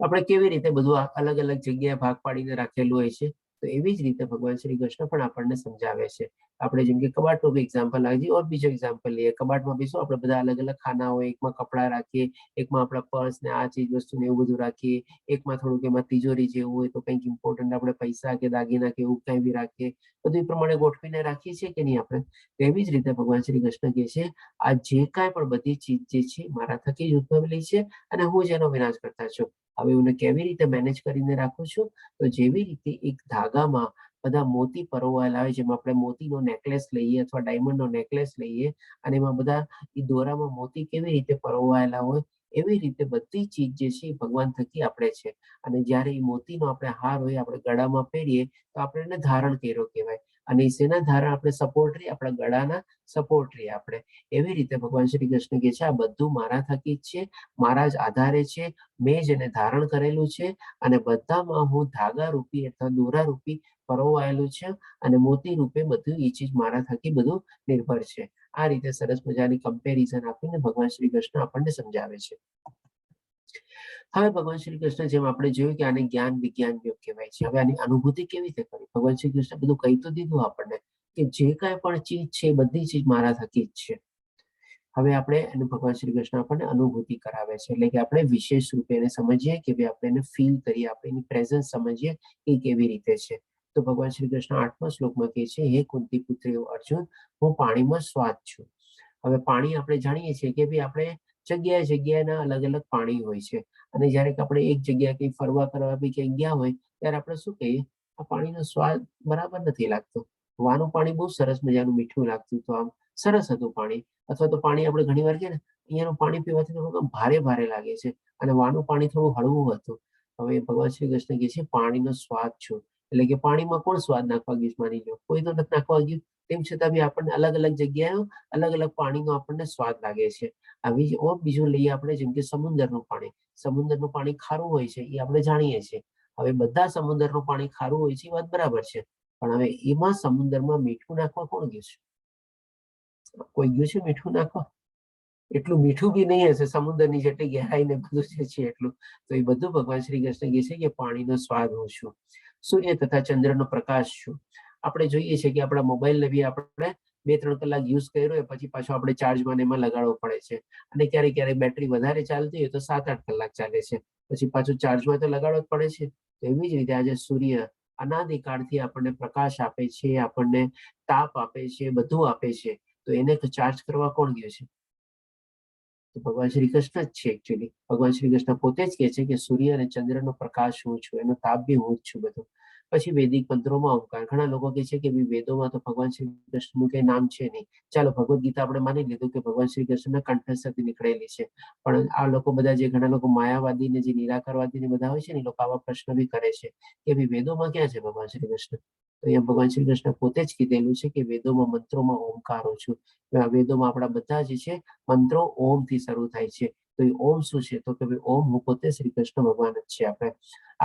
આપણે કેવી રીતે બધું અલગ અલગ જગ્યાએ ભાગ પાડીને રાખેલું હોય છે, તો એવી જ રીતે ભગવાન શ્રી કૃષ્ણ પણ આપણને સમજાવે છે. આપણે જેમ કે કબાટનું બી એક્ઝામ્પલ લાગીએ, ઓર બીજો એક્ઝામ્પલ લઈએ. કબાટમાં બી શું આપણે બધા અલગ અલગ ખાના હોય, એકમાં કપડાં રાખીએ, એકમાં આપણા પર્સ ને આ ચીજ વસ્તુ ને એવું બધું રાખીએ, એકમાં થોડુંક એમાં તિજોરી જેવું હોય તો કંઈક ઇમ્પોર્ટન્ટ આપણે પૈસા કે દાગીના કે એવું કંઈ બી રાખીએ. બધું એ પ્રમાણે ગોઠવીને રાખીએ છીએ કે નહીં આપણે. તેવી જ રીતે ભગવાન શ્રી કૃષ્ણ કહે છે આ જે કાંઈ પણ બધી ચીજ જે છે મારા થકી જ ઉદ્ભવેલી છે અને હું જ એનો વિનાશ કરતા છું. હવે હું કેવી રીતે મેનેજ કરીને રાખું છું, તો જેવી રીતે એક ધાગામાં બધા મોતી પરોવાયેલા હોય, જેમાં આપણે મોતીનો નેકલેસ લઈએ અથવા ડાયમંડનો નેકલેસ લઈએ, અને એમાં બધા એ દોરામાં મોતી કેવી રીતે પરોવાયેલા હોય, એવી રીતે બધી ચીજ જે છે એ ભગવાન થકી આપણે છે. અને જ્યારે એ મોતીનો આપણે હાર હોય આપણે ગળામાં પહેરીએ તો આપણે એને ધારણ કર્યો કહેવાય. અને શેના ધારણ આપણે સપોર્ટ રહીએ, આપણા ગળાના સપોર્ટ રહીએ આપણે. એવી રીતે ભગવાન શ્રી કૃષ્ણ કહે છે આ બધું મારા થકી જ છે, મારા જ આધારે છે, મેં જ એને ધારણ કરેલું છે, અને બધામાં હું ધાગા રૂપી અથવા દોરા રૂપી પરોવાયેલું છે, અને મોતી રૂપે બધું એ ચીજ મારા થકી બધું નિર્ભર છે. આ રીતે સરસ મજાની કમ્પેરિઝન આપીને ભગવાન શ્રી કૃષ્ણ આપણને સમજાવે છે. હવે ભગવાન શ્રી કૃષ્ણ જેમ આપણે જોયું કે આને જ્ઞાન વિજ્ઞાન યોગ કહેવાય છે. હવે આની અનુભૂતિ કેવી રીતે કરી? ભગવાન શ્રી કૃષ્ણ બધું કહી તો દીધું આપણને કે જે કાંઈ પણ ચીજ છે બધી ચીજ મારા થકી જ છે. હવે આપણે એનું ભગવાન શ્રી કૃષ્ણ આપણને અનુભૂતિ કરાવે છે. એટલે કે આપણે વિશેષ રૂપે એને સમજીએ કે ભાઈ આપણે એને ફીલ કરીએ, આપણે એની પ્રેઝન્સ સમજીએ એ કેવી રીતે છે. તો ભગવાન શ્રી કૃષ્ણ 8મા શ્લોકમાં કહે છે હે કુંતી પુત્રી અર્જુન, હું પાણીમાં સ્વાદ છું. હવે પાણી આપણે જાણીએ છીએ કે ભાઈ આપણે જગ્યાએ જગ્યાએના અલગ અલગ પાણી હોય છે. અને જ્યારે આપણે એક જગ્યાએ કંઈ ફરવા કરવા બી ક્યાંય ગયા હોય ત્યારે આપણે શું કહીએ, આ પાણીનો સ્વાદ બરાબર નથી લાગતો. વાનું પાણી બહુ સરસ મજાનું મીઠું લાગતું હતું, આમ સરસ હતું પાણી. અથવા તો પાણી આપણે ઘણી વાર કહીએ ને અહીંયાનું પાણી પીવાથી થોડુંક ભારે ભારે લાગે છે, અને વાનું પાણી થોડું હળવું હતું. હવે ભગવાન શ્રી કૃષ્ણ કહે છે પાણીનો સ્વાદ છું. એટલે કે પાણીમાં કોણ સ્વાદ નાખવા ગયું માની લો, કોઈ તો નથી નાખવા ગયું. તેમ છતાં બી આપણને અલગ અલગ જગ્યાએ અલગ અલગ પાણીનો આપણને સ્વાદ લાગે છે. આવી બીજું લઈએ આપણે જેમ કે સમુદ્રનું પાણી. સમુદ્રનું પાણી ખારું હોય છે એ આપણે જાણીએ છીએ. હવે બધા સમુદ્રનું પાણી ખારું હોય છે એ વાત બરાબર છે, પણ હવે એમાં સમુદ્રમાં મીઠું નાખવા કોણ ગયું છે? કોઈ ગયું છે મીઠું નાખવા? એટલું મીઠું બી નહીં હશે સમુદ્રની જેટલી ગહેરાઈ ને બધું જે છે એટલું. તો એ બધું ભગવાન શ્રી કૃષ્ણ કહે છે કે પાણીનો સ્વાદ હું છું, સૂર્ય તથા ચંદ્રનો પ્રકાશ છું. આપણે જોઈએ છીએ કે આપણા મોબાઈલને બી આપણે 2-3 કલાક યુઝ કર્યો હોય પછી પાછો આપણે ચાર્જમાં એમાં લગાડવો પડે છે. અને ક્યારેક ક્યારેક બેટરી વધારે ચાલતી હોય તો 7-8 કલાક ચાલે છે, પછી પાછું ચાર્જમાં તો લગાડવો જ પડે છે. તો એવી જ રીતે આજે સૂર્ય અનાદિકાળથી આપણને પ્રકાશ આપે છે, આપણને તાપ આપે છે, બધું આપે છે. તો એને ચાર્જ કરવા કોણ ગયું છે? તો ભગવાન શ્રી કૃષ્ણ જ છે એકચ્યુઅલી. ભગવાન શ્રી કૃષ્ણ પોતે જ કહે છે કે સૂર્ય અને ચંદ્રનો પ્રકાશ હું છું, એનો તાપ બી હું જ છું બધું. પછી વૈદિક મંત્રોમાં ઓમકાર. ઘણા લોકો કહે છે કે વેદોમાં તો ભગવાન શ્રી કૃષ્ણનું કઈ નામ છે નહીં. ચાલો ભગવદ્ ગીતા આપણે માની લીધું કે ભગવાન શ્રી કૃષ્ણના કંઠસ્થથી નીકળેલી છે, પણ આ લોકો બધા જે ઘણા લોકો માયાવાદી ને જે નિરાકારવાદી ને બધા હોય છે ને, એ લોકો આવા પ્રશ્ન બી કરે છે કે વેદોમાં ક્યાં છે ભગવાન શ્રી કૃષ્ણ? તો અહીંયા ભગવાન શ્રી કૃષ્ણ પોતે જ કીધેલું છે કે વેદોમાં મંત્રોમાં ઓમકારો છું. વેદોમાં આપણા બધા જે છે મંત્રો ઓમ થી શરૂ થાય છે. તો એ ઓમ શું છે? તો કે ઓમ હું પોતે શ્રી કૃષ્ણ ભગવાન જ છે. આપણે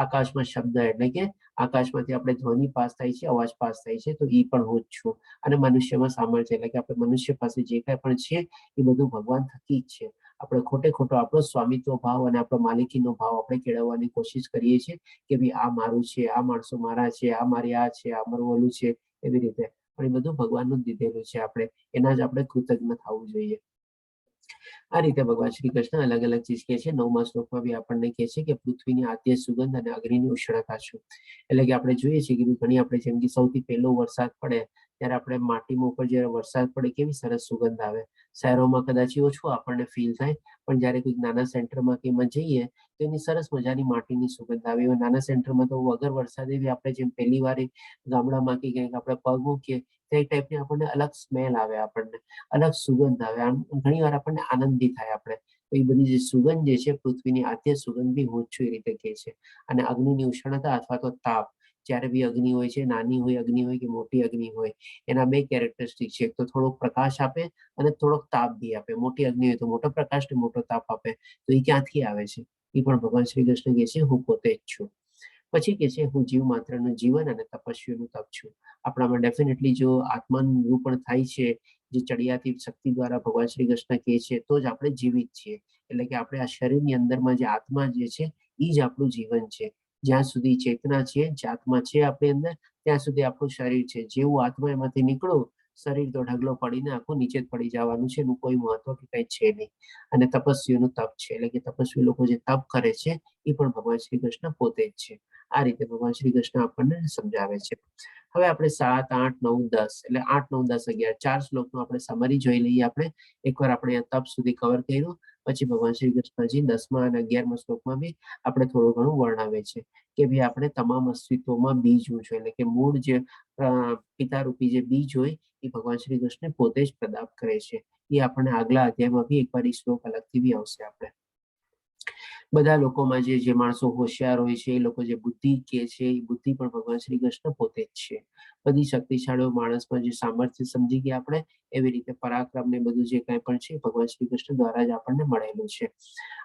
આકાશમાં શબ્દ એટલે કે આકાશમાંથી આપણે ધ્વનિ પાસ થાય છે, અવાજ પાસ થાય છે, તો એ પણ હું જ છું. અને મનુષ્યમાં સામર્થ્ય એટલે કે આપણે મનુષ્ય પાસે જે કાંઈ પણ છે એ બધું ભગવાન થકી જ છે. આપણે ખોટે ખોટો આપણો સ્વામિત્વ ભાવ અને આપણો માલિકીનો ભાવ આપણે કેળવવાની કોશિશ કરીએ છીએ કે ભાઈ આ મારું છે, આ માણસો મારા છે, આ મારી આ છે, આ મારું ઓલું છે, એવી રીતે. પણ એ બધું ભગવાનનું જ દીધેલું છે. આપણે એના જ આપણે કૃતજ્ઞ થવું જોઈએ. આ રીતે ભગવાન શ્રી કૃષ્ણ અલગ અલગ ચીજ કહે છે. 9મા શ્લોકમાં બી આપણને કહે છે કે પૃથ્વીની આદ્ય સુગંધ અને અગ્નિની ઉષ્ણતા છું. એટલે કે આપણે જોઈએ છીએ કે ઘણી આપણે જેમ કે સૌથી પહેલો વરસાદ પડે ત્યારે આપણે માટીમાં ઉપર જ્યારે વરસાદ પડે કેવી સરસ સુગંધ આવે. શહેરોમાં કદાચ ઓછું આપણને ફીલ થાય, પણ જ્યારે કોઈક નાના સેન્ટરમાં કે એમાં જઈએ તો એની સરસ મજાની માટીની સુગંધ આવે. એવા નાના સેન્ટરમાં તો વગર વરસાદે બી આપણે જેમ પહેલી વાર ગામડામાં કે ક્યાંક આપણે પગ મૂકીએ તે ટાઈપની આપણને અલગ સ્મેલ આવે, આપણને અલગ સુગંધ આવે. આમ ઘણી વાર આપણને આનંદ બી થાય. આપણે તો એ બધી જે સુગંધ જે છે પૃથ્વીની આદ્ય સુગંધ બી હું જ છું એ રીતે કહે છે. અને અગ્નિની ઉષ્ણતા અથવા તો તાપ, જ્યારે બી અગ્નિ હોય છે, નાની હોય અગ્નિ હોય કે મોટી અગ્નિ હોય, એના બે કેરેક્ટરિસ્ટિક છે. એક તો થોડોક પ્રકાશ આપે અને થોડોક તાપ બી આપે. મોટી અગ્નિ હોય તો મોટો પ્રકાશ ને મોટો તાપ આપે. તો એ ક્યાંથી આવે છે? એ પણ ભગવાન શ્રી કૃષ્ણ કહે છે હું પોતે જ છું. પછી કે છે હું જીવ માત્રનું જીવન અને તપસ્વીનું તપ છું. આપણામાં ડેફિનેટલી જો આત્માનું નિરૂપણ થાય છે, જે ચડિયાતી શક્તિ દ્વારા ભગવાન શ્રી કૃષ્ણ કહે છે, તો જ આપણે જીવિત છીએ. એટલે કે આપણે આ શરીરની અંદરમાં જે આત્મા જે છે એ જ આપણું જીવન છે. જ્યાં સુધી ચેતના છે, જે આત્મા છે આપણી અંદર, ત્યાં સુધી આપણું શરીર છે. જેવું આત્મા એમાંથી નીકળો, શરીર તો ઢગલો પડીને આખું નીચે જ પડી જવાનું છે. એનું કોઈ મહત્વ કે કઈ છે નહીં. અને તપસ્વીનું તપ છે, એટલે કે તપસ્વી લોકો જે તપ કરે છે એ પણ ભગવાન શ્રી કૃષ્ણ પોતે જ છે. આ રીતે ભગવાન શ્રી કૃષ્ણ આપણને સમજાવે છે. હવે આપણે 7, 8, 9, 10 એટલે 8, 9, 10, 11 4 શ્લોકનું આપણે સમરી જોઈ લઈએ. આપણે એકવાર આપણે તપ સુધી કવર કર્યું, પછી ભગવાન શ્રી કૃષ્ણજી 10મા અને 11મા શ્લોકમાં બી આપણે થોડું ઘણું વર્ણવે છે કે ભાઈ આપણે તમામ અસ્તિત્વમાં બીજ હું છું. એટલે કે મૂળ જે પિતારૂપી જે બીજ હોય એ ભગવાન શ્રી કૃષ્ણ પોતે જ પ્રદાન કરે છે. એ આપણે આગલા અધ્યાયમાં બી એકવાર એ શ્લોક અલગથી બી આવશે. આપણે બધા લોકોમાં જે માણસો હોશિયાર હોય છે, એ લોકો જે બુદ્ધિ કે છે, એ બુદ્ધિ પણ ભગવાન શ્રી કૃષ્ણ પોતે જ છે. બધી શક્તિશાળી માણસમાં જે સામર્થ્ય સમજી ગયા આપણે, એવી રીતે પરાક્રમ ને બધું જે કાંઈ પણ છે ભગવાન શ્રી કૃષ્ણ દ્વારા જ આપણને મળેલું છે.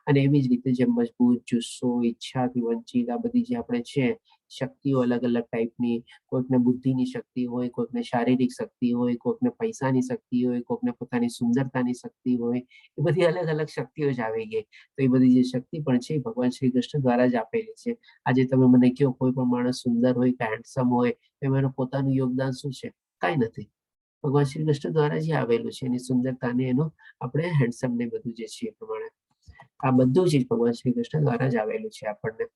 અને એવી જ રીતે જે મજબૂત, જુસ્સો, ઈચ્છાથી વંચિત આ બધી જે આપણે છે શક્તિઓ અલગ અલગ ટાઈપની, કોઈકને બુદ્ધિની શક્તિ હોય, કોઈકને શારીરિક શક્તિ હોય, કોઈકને પૈસાની શક્તિ હોય, કોઈકને પોતાની સુંદરતાની શક્તિ હોય, એ બધી અલગ અલગ શક્તિઓ જ આવી ગઈ. તો એ બધી જે શક્તિ પણ છે એ ભગવાન શ્રી કૃષ્ણ દ્વારા જ આપેલી છે. આજે તમે મને કહો કોઈ પણ માણસ સુંદર હોય કે હેન્ડસમ હોય, એમાં એનું પોતાનું યોગદાન શું છે? કાંઈ નથી. ભગવાન શ્રી કૃષ્ણ દ્વારા જે આવેલું છે એની સુંદરતાને એનું આપણે હેન્ડસમ ને બધું જે છે એ પ્રમાણે આ બધું જ ભગવાન શ્રી કૃષ્ણ દ્વારા જ આવેલું છે આપણને.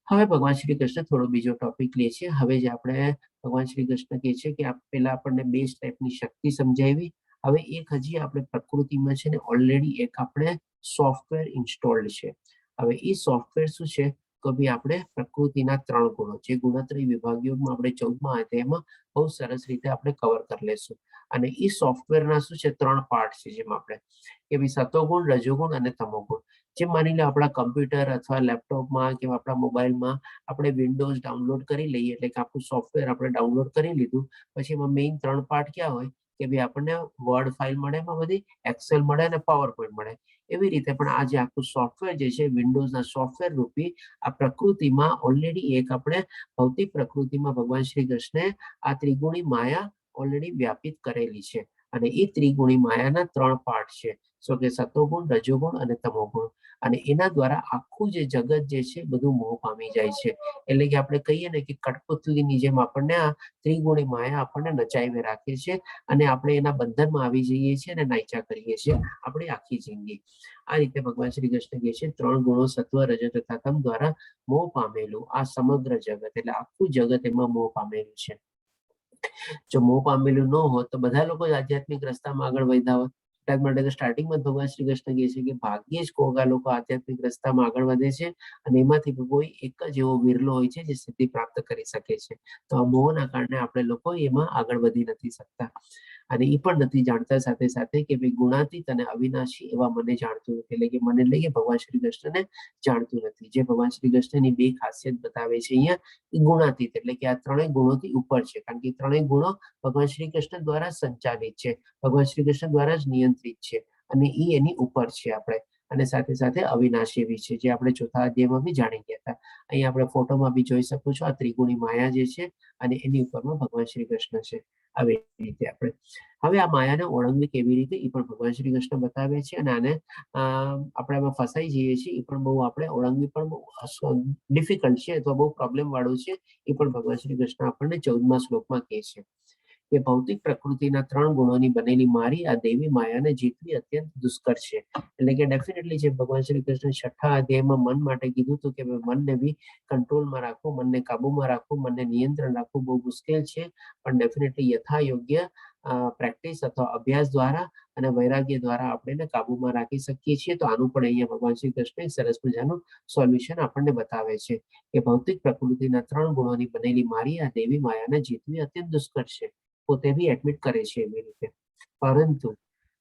હવે ભગવાન શ્રી કૃષ્ણ થોડો બીજો ટોપિક લે છે. હવે જે આપણે ભગવાન શ્રી કૃષ્ણ કહે છે કે પેલા આપણને 2 ટાઈપની શક્તિ સમજાવી. હવે એક હજી આપણે પ્રકૃતિમાં છે ને ઓલરેડી એક આપણે સોફ્ટવેર ઇન્સ્ટોલ્ડ છે. હવે એ સોફ્ટવેર શું છે કે ભાઈ આપણે પ્રકૃતિના 3 ગુણો, જે ગુણોત્તરી વિભાગયોગમાં આપણે 14મા અધ્યાયમાં બહુ સરસ રીતે આપણે કવર કરી લેશું. અને એ સોફ્ટવેરના શું છે 3 પાર્ટ છે. જેમ આપણે કે ભાઈ સતોગુણ, રજોગુણ અને તમોગુણ. જેમ માની લો આપણા કમ્પ્યુટર અથવા લેપટોપમાં કે આપણા મોબાઈલમાં આપણે વિન્ડોઝ ડાઉનલોડ કરી લઈએ, એટલે કે આપણું સોફ્ટવેર આપણે ડાઉનલોડ કરી લીધું, પછી એમાં મેઇન 3 પાર્ટ ક્યાં હોય કે ભાઈ આપણને વર્ડ ફાઇલ મળે, એમાં બધી એક્સેલ મળે અને પાવર પોઈન્ટ મળે. એવી રીતે પણ આ જે આખું સોફ્ટવેર જે છે વિન્ડોઝના સોફ્ટવેર રૂપી આ પ્રકૃતિમાં ઓલરેડી એક આપણે ભૌતિક પ્રકૃતિમાં ભગવાન શ્રી કૃષ્ણે આ ત્રિગુણી માયા ઓલરેડી વ્યાપિત કરેલી છે. અને એ ત્રિગુણી માયાના 3 પાર્ટ છે. કે સતોગુણ, રજોગુણ અને તમોગુણ. અને એના દ્વારા આખું જે જગત જે છે બધું મોહ પામી જાય છે. એટલે કે આપણે કહીએ ને કે કઠપુતલીની જેમ આપણને આ ત્રિગુણી માયા આપણને નચાવી રાખે છે અને આપણે એના બંધનમાં આવી જઈએ છીએ અને નાયચા કરીએ છીએ આપણી આખી જિંદગી. આ રીતે ભગવાન શ્રી કૃષ્ણ કહે છે 3 ગુણો સત્વ, રજ તથા તમ દ્વારા મોહ પામેલું આ સમગ્ર જગત, એટલે આખું જગત એમાં મોહ પામેલું છે. જો મોહ પામેલું ન હોત તો બધા લોકો જ આધ્યાત્મિક રસ્તામાં આગળ વધ્યા હોત. એટલા માટે તો સ્ટાર્ટિંગમાં ભગવાન શ્રી કૃષ્ણ કહે છે કે ભાગ્યે જ કોઈક લોકો આધ્યાત્મિક રસ્તામાં આગળ વધે છે અને એમાંથી કોઈ એક જ એવો વિરલો હોય છે જે સિદ્ધિ પ્રાપ્ત કરી શકે છે. તો આ મોહના કારણે આપણે લોકો એમાં આગળ વધી નથી શકતા અને એ પણ નથી જાણતા સાથે સાથે કે ભાઈ ગુણાતીત અને અવિનાશી એવા મને જાણતું નથી. એટલે કે મને એટલે કે ભગવાન શ્રી કૃષ્ણને જાણતું નથી. જે ભગવાન શ્રી કૃષ્ણની 2 ખાસિયત બતાવે છે અહીંયા, ગુણાતીત એટલે કે આ 3 ગુણોથી ઉપર છે. કારણ કે 3 ગુણો ભગવાન શ્રી કૃષ્ણ દ્વારા સંચાલિત છે, ભગવાન શ્રી કૃષ્ણ દ્વારા જ નિયંત્રિત છે અને એ એની ઉપર છે આપણે. અને સાથે સાથે અવિનાશી બી છે, જે આપણે ચોથા અધ્યાયમાં બી જાણી ગયા હતા. અહીંયા આપણે ફોટોમાં બી જોઈ શકો છો આ ત્રિગુણી માયા જે છે અને એની ઉપરમાં ભગવાન શ્રી કૃષ્ણ છે. આવી રીતે આપણે હવે આ માયાને ઓળંગવી કેવી રીતે એ પણ ભગવાન શ્રી કૃષ્ણ બતાવે છે અને આને આપણે એમાં ફસાઈ જઈએ છીએ એ પણ બહુ આપણે ઓળંગવી પણ બહુ ડિફિકલ્ટ છે અથવા બહુ પ્રોબ્લેમ વાળું છે. એ પણ ભગવાન શ્રી કૃષ્ણ આપણને 14મા શ્લોકમાં કહે છે કે ભૌતિક પ્રકૃતિના 3 ગુણોની બનેલી મારી આ દેવી માયાને જીતવી અત્યંત દુષ્કર છે. એટલે કે ડેફિનેટલી જે ભગવાન શ્રી કૃષ્ણ 6થા અધ્યાયમાં મન માટે કીધું હતું કે મનને બી કંટ્રોલમાં રાખવું, મનને કાબુમાં રાખવું, મનને નિયંત્રણ રાખવું બહુ મુશ્કેલ છે. પણ ડેફિનેટલી યથા યોગ્ય પ્રેક્ટિસ અથવા અભ્યાસ દ્વારા અને વૈરાગ્ય દ્વારા આપણે એને કાબુમાં રાખી શકીએ છીએ. તો આનું પણ અહીંયા ભગવાન શ્રી કૃષ્ણ એક સરસ મજાનું સોલ્યુશન આપણને બતાવે છે કે ભૌતિક પ્રકૃતિના 3 ગુણોની બનેલી મારી આ દેવી માયાને જીતવી અત્યંત દુષ્કર છે. પોતે બી એડમિટ કરે છે એવી રીતે. પરંતુ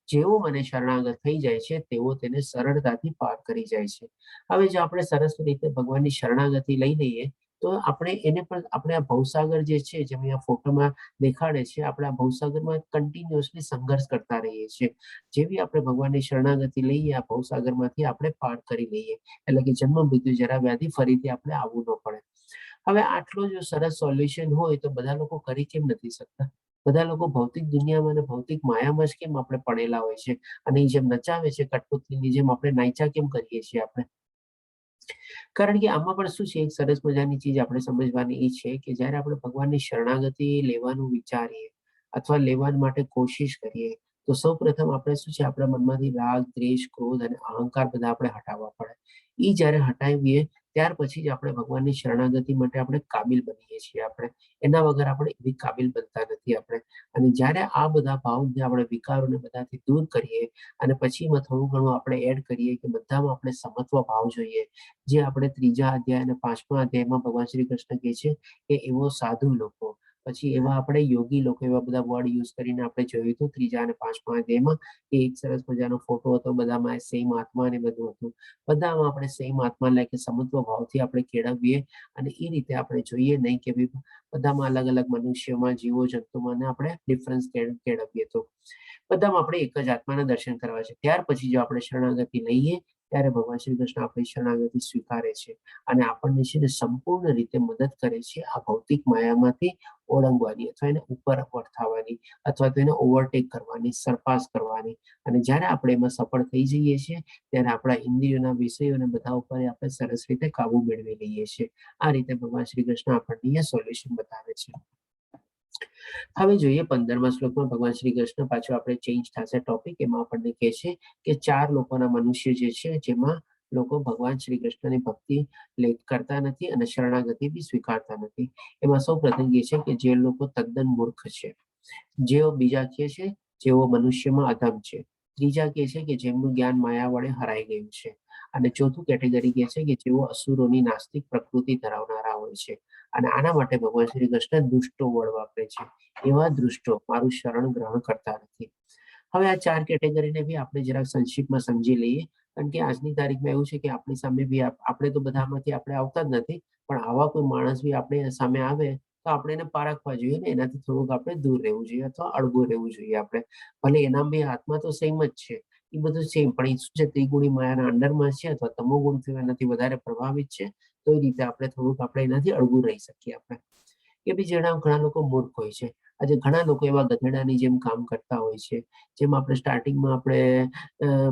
જેવો મને શરણાગત થઈ જાય છે તેવો તેને સરળતાથી પાર કરી જાય છે. હવે જો આપણે સરસ રીતે ભગવાનની શરણાગતિ લઈ લઈએ તો આપણે એને પણ આપણે આ ભવસાગર જે છે જેમ અહીંયા ફોટોમાં દેખાડે છે, આપણે આ ભવસાગરમાં કન્ટિન્યુઅસલી સંઘર્ષ કરતા રહીએ છીએ. જેવી આપણે ભગવાનની શરણાગતિ લઈએ આ ભવસાગરમાંથી આપણે પાર કરી લઈએ. એટલે કે જન્મ, મૃત્યુ, જરા, વ્યાધિ ફરીથી આપણે આવવું ન પડે. હવે આટલો જો સરસ સોલ્યુશન હોય તો બધા લોકો કરી કેમ નથી શકતા? બધા લોકો ભૌતિક દુનિયામાં અને ભૌતિક માયામાં જ કેમ આપણે પડેલા હોય છે અને એ જેમ નચાવે છે કઠપુતલીની જેમ આપણે નાયચા કેમ કરીએ છીએ આપણે? કારણ કે આમાં પણ શું છે, એક સરસ મજાની ચીજ આપણે સમજવાની એ છે કે જ્યારે આપણે ભગવાનની શરણાગતિ લેવાનું વિચારીએ અથવા લેવા માટે કોશિશ કરીએ તો સૌપ્રથમ આપણે શું છે આપણા મનમાંથી રાગ, દ્વેષ, ક્રોધ અને અહંકાર બધા આપણે હટાવવા પડે. એ જ્યારે હટાવીએ ત્યાર પછી જ આપણે ભગવાનની શરણાગતિ માટે આપણે કાબિલ બનીએ છીએ. આપણે એના વગર આપણે એવી કાબિલ બનતા નથી આપણે. અને જ્યારે આ બધા ભાવને આપણે વિકારોને બધાથી દૂર કરીએ અને પછીમાં થોડું ઘણું આપણે એડ કરીએ કે બધામાં આપણે સમત્વ ભાવ જોઈએ, જે આપણે 3જા અધ્યાય અને 5મા અધ્યાયમાં ભગવાન શ્રી કૃષ્ણ કહે છે કે એવો સાધુ લોકો, પછી એવા આપણે યોગી લોકો, એવા બધા વર્ડ યુઝ કરીને આપણે જોયું હતું 3જા અને 5મા અધ્યાયમાં કે એક સરસ મજાનો ફોટો હતો, બધામાં સેમ આત્મા ને બધું હતું. બધામાં આપણે સેમ આત્મા એટલે કે સમત્વ ભાવથી આપણે કેળવીએ અને એ રીતે આપણે જોઈએ નહીં કે બધામાં અલગ અલગ મનુષ્યમાં, જીવો જંતુમાં આપણે ડિફરન્સ કેળવીએ. તો બધામાં આપણે એક જ આત્માના દર્શન કરવા છે. ત્યાર પછી જો આપણે શરણાગતિ લઈએ ત્યારે ભગવાન શ્રી કૃષ્ણ આપણી શરણાગતિ સ્વીકારે છે અને આપણને છે ને સંપૂર્ણ રીતે મદદ કરે છે આ ભૌતિક માયામાંથી ઓળંગવાની અથવા એને ઉપર થવાની અથવા તો એને ઓવરટેક કરવાની, સરપાસ કરવાની. અને જ્યારે આપણે એમાં સફળ થઈ જઈએ છીએ ત્યારે આપણા ઇન્દ્રિયોના વિષયોને બધા ઉપર આપણે સરસ રીતે કાબુ મેળવી લઈએ છીએ. આ રીતે ભગવાન શ્રી કૃષ્ણ આપણને સોલ્યુશન બતાવે છે. હવે જોઈએ 15મા શ્લોકમાં ભગવાન શ્રી કૃષ્ણ પાછું આપણે ચેન્જ થશે ટોપિક. એમાં આપણને કહે છે કે 4 લોકોના મનુષ્ય જે છે જેમાં લોકો ભગવાન શ્રી કૃષ્ણની ભક્તિ કરતા નથી અને શરણાગતિ બી સ્વીકારતા નથી. એમાં સૌ પ્રથમ કહે છે કે જે લોકો તદ્દન મૂર્ખ છે, જેઓ બીજા કહે છે જેઓ મનુષ્યમાં અધમ છે, ત્રીજા કહે છે કે જેમનું જ્ઞાન માયા વડે હરાઈ ગયું છે અને ચોથું કેટેગરી કહે છે કે જેઓ અસુરોની નાસ્તિક પ્રકૃતિ ધરાવનારા હોય છે. અને આના માટે ભગવાન શ્રી કૃષ્ણ દુષ્ટો વડ વાપરે છે. એવા દુષ્ટો મારું શરણ ગ્રહણ કરતા નથી. હવે આ 4 કેટેગરીને બી આપણે જરાક સંક્ષિપ્તમાં સમજી લઈએ. કારણ કે આજની તારીખમાં એવું છે કે આપણી સામે બી આપણે તો બધામાંથી આપણે આવતા જ નથી, પણ આવા કોઈ માણસ બી આપણે સામે આવે તો આપણે એને પારખવા જોઈએ ને એનાથી થોડુંક આપણે દૂર રહેવું જોઈએ અથવા અળગું રહેવું જોઈએ. આપણે ભલે એના બી આત્મા તો સેમ જ છે, એ બધું સેમ, પણ એ શું છે ત્રિગુણી માયાના અંડરમાં છે અથવા તમોગુણથી એનાથી વધારે પ્રભાવિત છે. તો એ રીતે આપણે થોડુંક આપણે એનાથી અળગું રહી શકીએ. આપણે કે બી જેના ઘણા લોકો મૂર્ખ હોય છે. આજે ઘણા લોકો એવા ગધેડાની જેમ કામ કરતા હોય છે. જેમ આપણે સ્ટાર્ટિંગમાં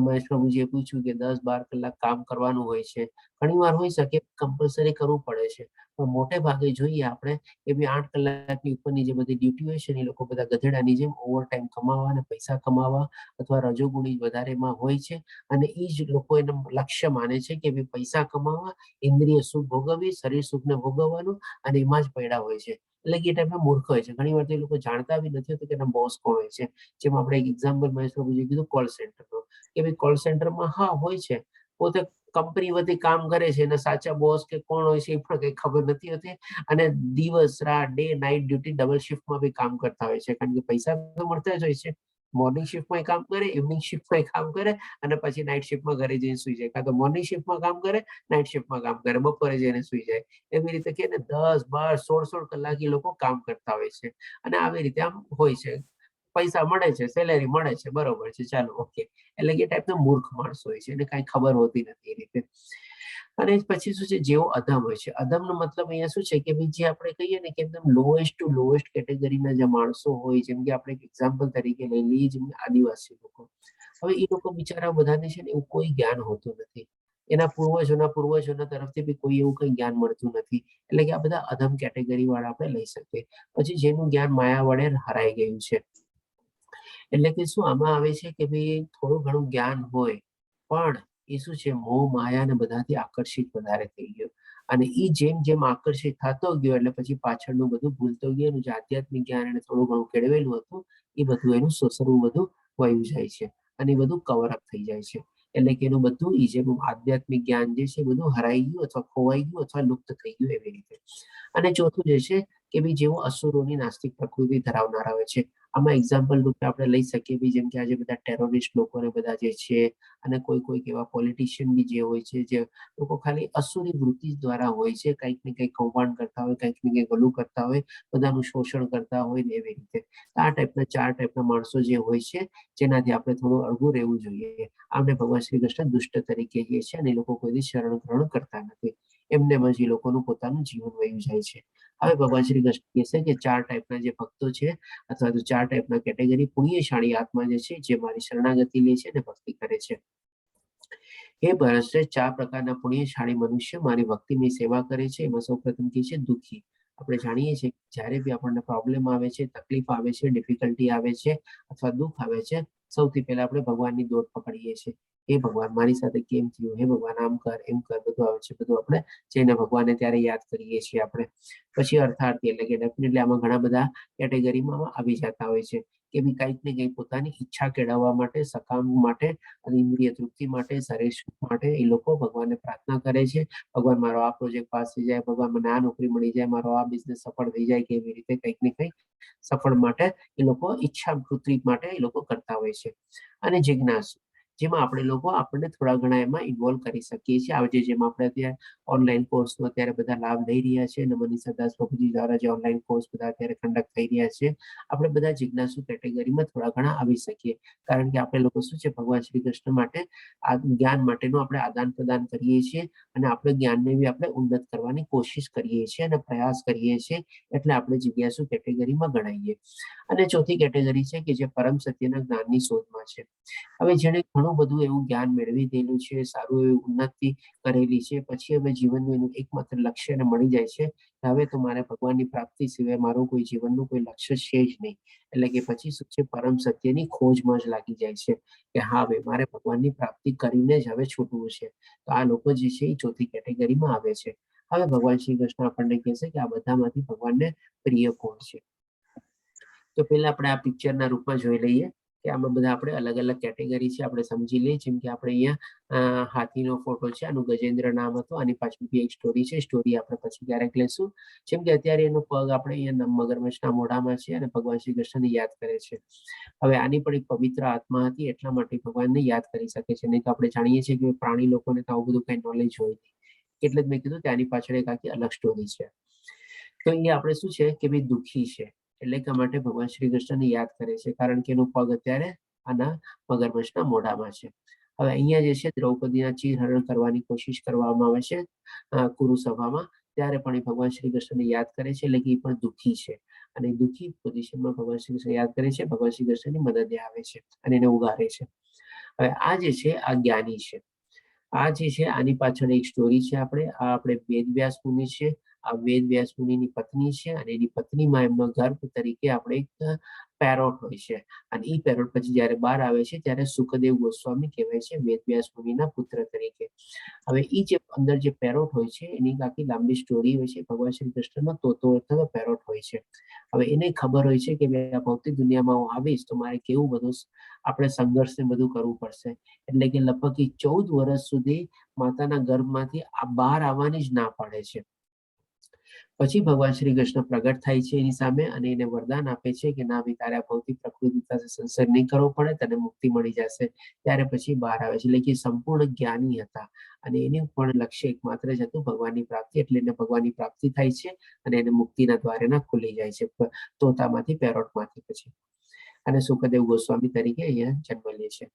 મહેશ પ્રભુજીએ પૂછ્યું કે 10-12 કલાક કામ કરવાનું હોય છે. ઘણીવાર હોઈ શકે કમ્પલ્સરી કરવું પડે છે. પણ મોટે ભાગે જોઈએ આપણે કે બી 8 કલાકની ઉપરની જે બધી ડ્યુટી હોય છે ને એ લોકો બધા ગધેડાની જેમ ઓવરટાઈમ કમાવા અને પૈસા કમાવા અથવા રજોગુણી વધારેમાં હોય છે. અને એ જ લોકો એનું લક્ષ્ય માને છે કે ભઈ પૈસા કમાવા, ઇન્દ્રિય સુખ ભોગવવી, શરીર સુખને ભોગવવાનું અને એમાં જ પયડા હોય છે. એટલે કે એ ટાઈપના મૂર્ખ હોય છે. ઘણીવાર તો એ લોકો જાણતા બી નથી હોતા કે એના બોસ કોણ હોય છે. જેમ આપણે એક એક્ઝામ્પલ મહેશ પ્રભુજીએ કીધું કોલ સેન્ટરનું કે ભાઈ કોલ સેન્ટરમાં હા હોય છે. પોતે કંપની વતી કામ કરે છે અને સાચા બોસ કે કોણ હોય છે એ પણ કઈ ખબર નથી હોતી. અને દિવસ રાત ડે નાઇટ ડ્યુટી ડબલ શિફ્ટમાં બી કામ કરતા હોય છે. કારણ કે પૈસા તો મળતા જ હોય છે. મોર્નિંગ શિફ્ટમાં કામ કરે, ઇવનિંગ શિફ્ટમાં કામ કરે અને પછી નાઇટ શિફ્ટમાં ઘરે જઈને સુઈ જાય. કાં તો મોર્નિંગ શિફ્ટમાં કામ કરે, નાઇટ શિફ્ટમાં કામ કરે, બપોરે જઈને સુઈ જાય. એવી રીતે કે ને 10, 12, 16 કલાક એ લોકો કામ કરતા હોય છે. અને આવી રીતે આમ હોય છે. પૈસા મળે છે, સેલેરી મળે છે, બરોબર છે, ચાલો ઓકે. એટલે કે એ ટાઈપના મૂર્ખ માણસો હોય છે. એને કાંઈ ખબર હોતી નથી એ રીતે. અને પછી શું છે, જેવો અધમ હોય છે. અધમનો મતલબ અહીંયા શું છે કે ભાઈ જે આપણે કહીએ ને કે એકદમ લોએસ્ટ ટુ લોએસ્ટ કેટેગરીના જે માણસો હોય, જેમ કે આપણે એક એક્ઝામ્પલ તરીકે લઈ લઈએ, જેમ કે આદિવાસી લોકો. હવે એ લોકો બિચારા બધાને છે ને એવું કોઈ જ્ઞાન હોતું નથી. એના પૂર્વજોના તરફથી બી કોઈ એવું કઈ જ્ઞાન મળતું નથી. એટલે કે આ બધા અધમ કેટેગરી વાળા આપણે લઈ શકીએ. પછી જેનું જ્ઞાન માયા વડે હરાઈ ગયું છે. એટલે કે શું આમાં આવે છે કે ભાઈ થોડું ઘણું જ્ઞાન હોય પણ એ શું છે, મોહ માયા ને બધાથી આકર્ષિત વધારે થઈ ગયો. અને એ જેમ જેમ આકર્ષિત થતો ગયો એટલે પછી પાછળનું બધું ભૂલતો ગયો. એનું જે આધ્યાત્મિક જ્ઞાન એને થોડું ઘણું કેળવેલું હતું એ બધું એનું સોસરવું બધું વયું જાય છે. અને એ બધું કવર અપ થઈ જાય છે. એટલે કે એનું બધું એ જે આધ્યાત્મિક જ્ઞાન જે છે એ બધું હરાઈ ગયું અથવા ખોવાઈ ગયું અથવા લુપ્ત થઈ ગયું એવી રીતે. અને ચોથું જે છે કે ભાઈ જેવો અસુરોની નાસ્તિક પ્રકૃતિ ધરાવનારા હોય છે. આમાં એક્ઝામ્પલ રૂપે આપણે લઈ શકીએ બી, જેમ કે આજે બધા ટેરોરિસ્ટ લોકોને બધા જે છે, અને કોઈક એવા પોલિટિશિયન બી જે હોય છે, જે લોકો ખાલી અસુરી વૃત્તિ દ્વારા હોય છે, કંઈક ને કંઈક કૌભાંડ કરતા હોય, કંઈક ને કંઈક ભલું કરતા હોય, બધાનું શોષણ કરતા હોય ને એવી રીતે. આ ટાઈપના 4 ટાઈપના માણસો જે હોય છે, જેનાથી આપણે થોડું અળગું રહેવું જોઈએ. આમને ભગવાન શ્રી કૃષ્ણ દુષ્ટ તરીકે જે છે અને એ લોકો કોઈ શરણ ગ્રહણ કરતા નથી. એમને જ એ લોકોનું પોતાનું જીવન વયું જાય છે. હવે ભગવાન શ્રી કૃષ્ણ કહે છે કે 4 ટાઈપના જે ભક્તો છે અથવા તો 4 ટાઈપના કેટેગરી પુણ્યશાળી આત્મા જે છે, જે મારી શરણાગતિ લે છે અને ભક્તિ કરે છે. હે ભરતશ્રેષ્ઠ, 4 પ્રકારના પુણ્યશાળી મનુષ્ય મારી ભક્તિની સેવા કરે છે. એમાં સૌપ્રથમ કહે છે દુઃખી. આપણે જાણીએ છીએ જ્યારે બી આપણને પ્રોબ્લેમ આવે છે, તકલીફ આવે છે, ડિફિકલ્ટી આવે છે અથવા દુઃખ આવે છે, સૌથી પહેલા આપણે ભગવાનની દોડ પકડીએ છીએ. હે ભગવાન, મારી સાથે કેમ થયું? હે ભગવાન, આમ કર, એમ કર, બધું આવે છે. બધું આપણે જઈને ભગવાનને ત્યારે યાદ કરીએ છીએ આપણે. પછી અર્થાર્થી, એટલે કે ડેફિનેટલી આમાં ઘણા બધા કેટેગરીમાં આવી જતા હોય છે કે બી કંઈક ને કંઈક પોતાની ઈચ્છા કેળવવા માટે, સકામ માટે અને ઇન્દ્રિય તૃપ્તિ માટે, શરીર સુખ માટે એ લોકો ભગવાનને પ્રાર્થના કરે છે. ભગવાન, મારો આ પ્રોજેક્ટ પાસ થઈ જાય, ભગવાન મને આ નોકરી મળી જાય, મારો આ બિઝનેસ સફળ થઈ જાય, કે એવી રીતે કંઈક ને કંઈક સફળ માટે એ લોકો ઈચ્છા તૃપ્તિ માટે એ લોકો કરતા હોય છે. અને જિજ્ઞાસુ, જેમાં આપણે લોકો આપણને થોડા ઘણા એમાં ઇન્વોલ્વ કરી શકીએ છીએ. આજે જેમ આપણે અત્યારે ઓનલાઈન કોર્સનો અત્યારે બધા લાભ લઈ રહ્યા છે, અને મનીષા દાસ પ્રભુજી દ્વારા જે ઓનલાઈન કોર્સ બધા અત્યારે કન્ડક્ટ થઈ રહ્યા છે, આપણે બધા જિજ્ઞાસુ કેટેગરીમાં થોડા ઘણા આવી શકીએ. કારણ કે આપણે લોકો શું છે, ભગવાન શ્રી કૃષ્ણ માટે આ જ્ઞાન માટેનું આપણે આદાન પ્રદાન કરીએ છીએ અને આપણે જ્ઞાનને બી આપણે ઉન્નત કરવાની કોશિશ કરીએ છીએ અને પ્રયાસ કરીએ છીએ. એટલે આપણે જિજ્ઞાસુ કેટેગરીમાં ગણાઈએ. અને ચોથી કેટેગરી છે કે જે પરમ સત્યના જ્ઞાનની શોધમાં છે. હવે જેણે ઘણું બધું એવું જ્ઞાન મેળવી દેલું છે, સારું એવું ઉન્નતિ કરેલી છે, પછી હવે જીવનનું એનું એકમાત્ર લક્ષ્ય એને મળી જાય છે કે હવે તો મારે ભગવાનની પ્રાપ્તિ સિવાય મારું કોઈ જીવનનું કોઈ લક્ષ્ય છે જ નહીં. એટલે કે પછી શું છે, પરમ સત્યની ખોજમાં જ લાગી જાય છે કે હા ભાઈ, મારે ભગવાનની પ્રાપ્તિ કરીને જ હવે છૂટવું છે. તો આ લોકો જે છે એ ચોથી કેટેગરીમાં આવે છે. હવે ભગવાન શ્રી કૃષ્ણ આપણને કહે છે કે આ બધામાંથી ભગવાનને પ્રિય કોણ છે. તો પહેલા આપણે આ પિક્ચરના રૂપમાં જોઈ લઈએ કે આમાં બધા આપણે અલગ અલગ કેટેગરી છે, આપણે સમજી લઈએ. જેમ કે આપણે અહીંયા હાથીનો ફોટો છે, આનું ગજેન્દ્ર નામ હતું. આની પાછળ બી એક સ્ટોરી છે, સ્ટોરી આપણે પછી ક્યારેક લેશું. જેમ કે અત્યારે એનો પગ આપણે અહીંયા મગરમચ્છના મોઢામાં છે અને ભગવાન શ્રી કૃષ્ણને યાદ કરે છે. હવે આની પણ એક પવિત્ર આત્મા હતી, એટલા માટે ભગવાનને યાદ કરી શકે છે. નહીં તો આપણે જાણીએ છીએ કે પ્રાણી લોકોને તો આવું બધું કઈ નોલેજ હોય નહીં. એટલે જ મેં કીધું કે આની પાછળ એક આખી અલગ સ્ટોરી છે. તો અહીંયા આપણે શું છે કે ભાઈ દુઃખી છે, એટલે કે માટે ભગવાન શ્રી કૃષ્ણને યાદ કરે છે, કારણ કે એનો પગ અત્યારે આના મગરમચ્છના મોઢામાં છે. હવે અહીંયા જે છે દ્રૌપદીના ચીરહરણ કરવાની કોશિશ કરવામાં આવે છે કુરુ સભામાં. ત્યારે પણ એ ભગવાન શ્રી કૃષ્ણને યાદ કરે છે, એટલે કે એ પણ દુઃખી છે અને દુઃખી પોઝિશનમાં ભગવાન શ્રી કૃષ્ણ યાદ કરે છે, ભગવાન શ્રી કૃષ્ણની મદદે આવે છે અને એને ઉગારે છે. હવે આ જે છે આ જ્ઞાની છે. આ જે છે આની પાછળ એક સ્ટોરી છે. આપણે વેદવ્યાસ મુનિ છે. આ વેદવ્યાસ મુનિની પત્ની છે અને એની પત્નીમાં એમનો ગર્ભ તરીકે આપણે એક પેરોટ હોય છે અને એ પેરોટ પછી જયારે બહાર આવે છે ત્યારે સુખદેવ ગોસ્વામી કહેવાય છે વેદવ્યાસ મુનિના પુત્ર તરીકે. હવે એ જે અંદર જે પેરોટ હોય છે એની આખી લાંબી સ્ટોરી હોય છે. ભગવાન શ્રી કૃષ્ણનો તોતો અથવા પેરોટ હોય છે. હવે એને ખબર હોય છે કે આ ભૌતિક દુનિયામાં હું આવીશ તો મારે કેવું બધું આપણે સંઘર્ષ ને બધું કરવું પડશે. એટલે કે લગભગ 14 વર્ષ સુધી માતાના ગર્ભમાંથી આ બહાર આવવાની જ ના પાડે છે. પછી ભગવાન શ્રી કૃષ્ણ પ્રગટ થાય છે એની સામે અને એને વરદાન આપે છે કે ના ભાઈ તારે આ ભૌતિક પ્રકૃતિ સાથે સંસર્ગ નહીં કરવો પડે, તને મુક્તિ મળી જશે. ત્યારે પછી બહાર આવે છે. એટલે કે સંપૂર્ણ જ્ઞાની હતા અને એનું પણ લક્ષ્ય એકમાત્ર જ હતું ભગવાનની પ્રાપ્તિ. એટલે એને ભગવાનની પ્રાપ્તિ થાય છે અને એને મુક્તિના દ્વારેના ખુલી જાય છે તોતામાંથી પેરોટમાંથી પછી. અને સુખદેવ ગોસ્વામી તરીકે અહીંયા જન્મ લે છે.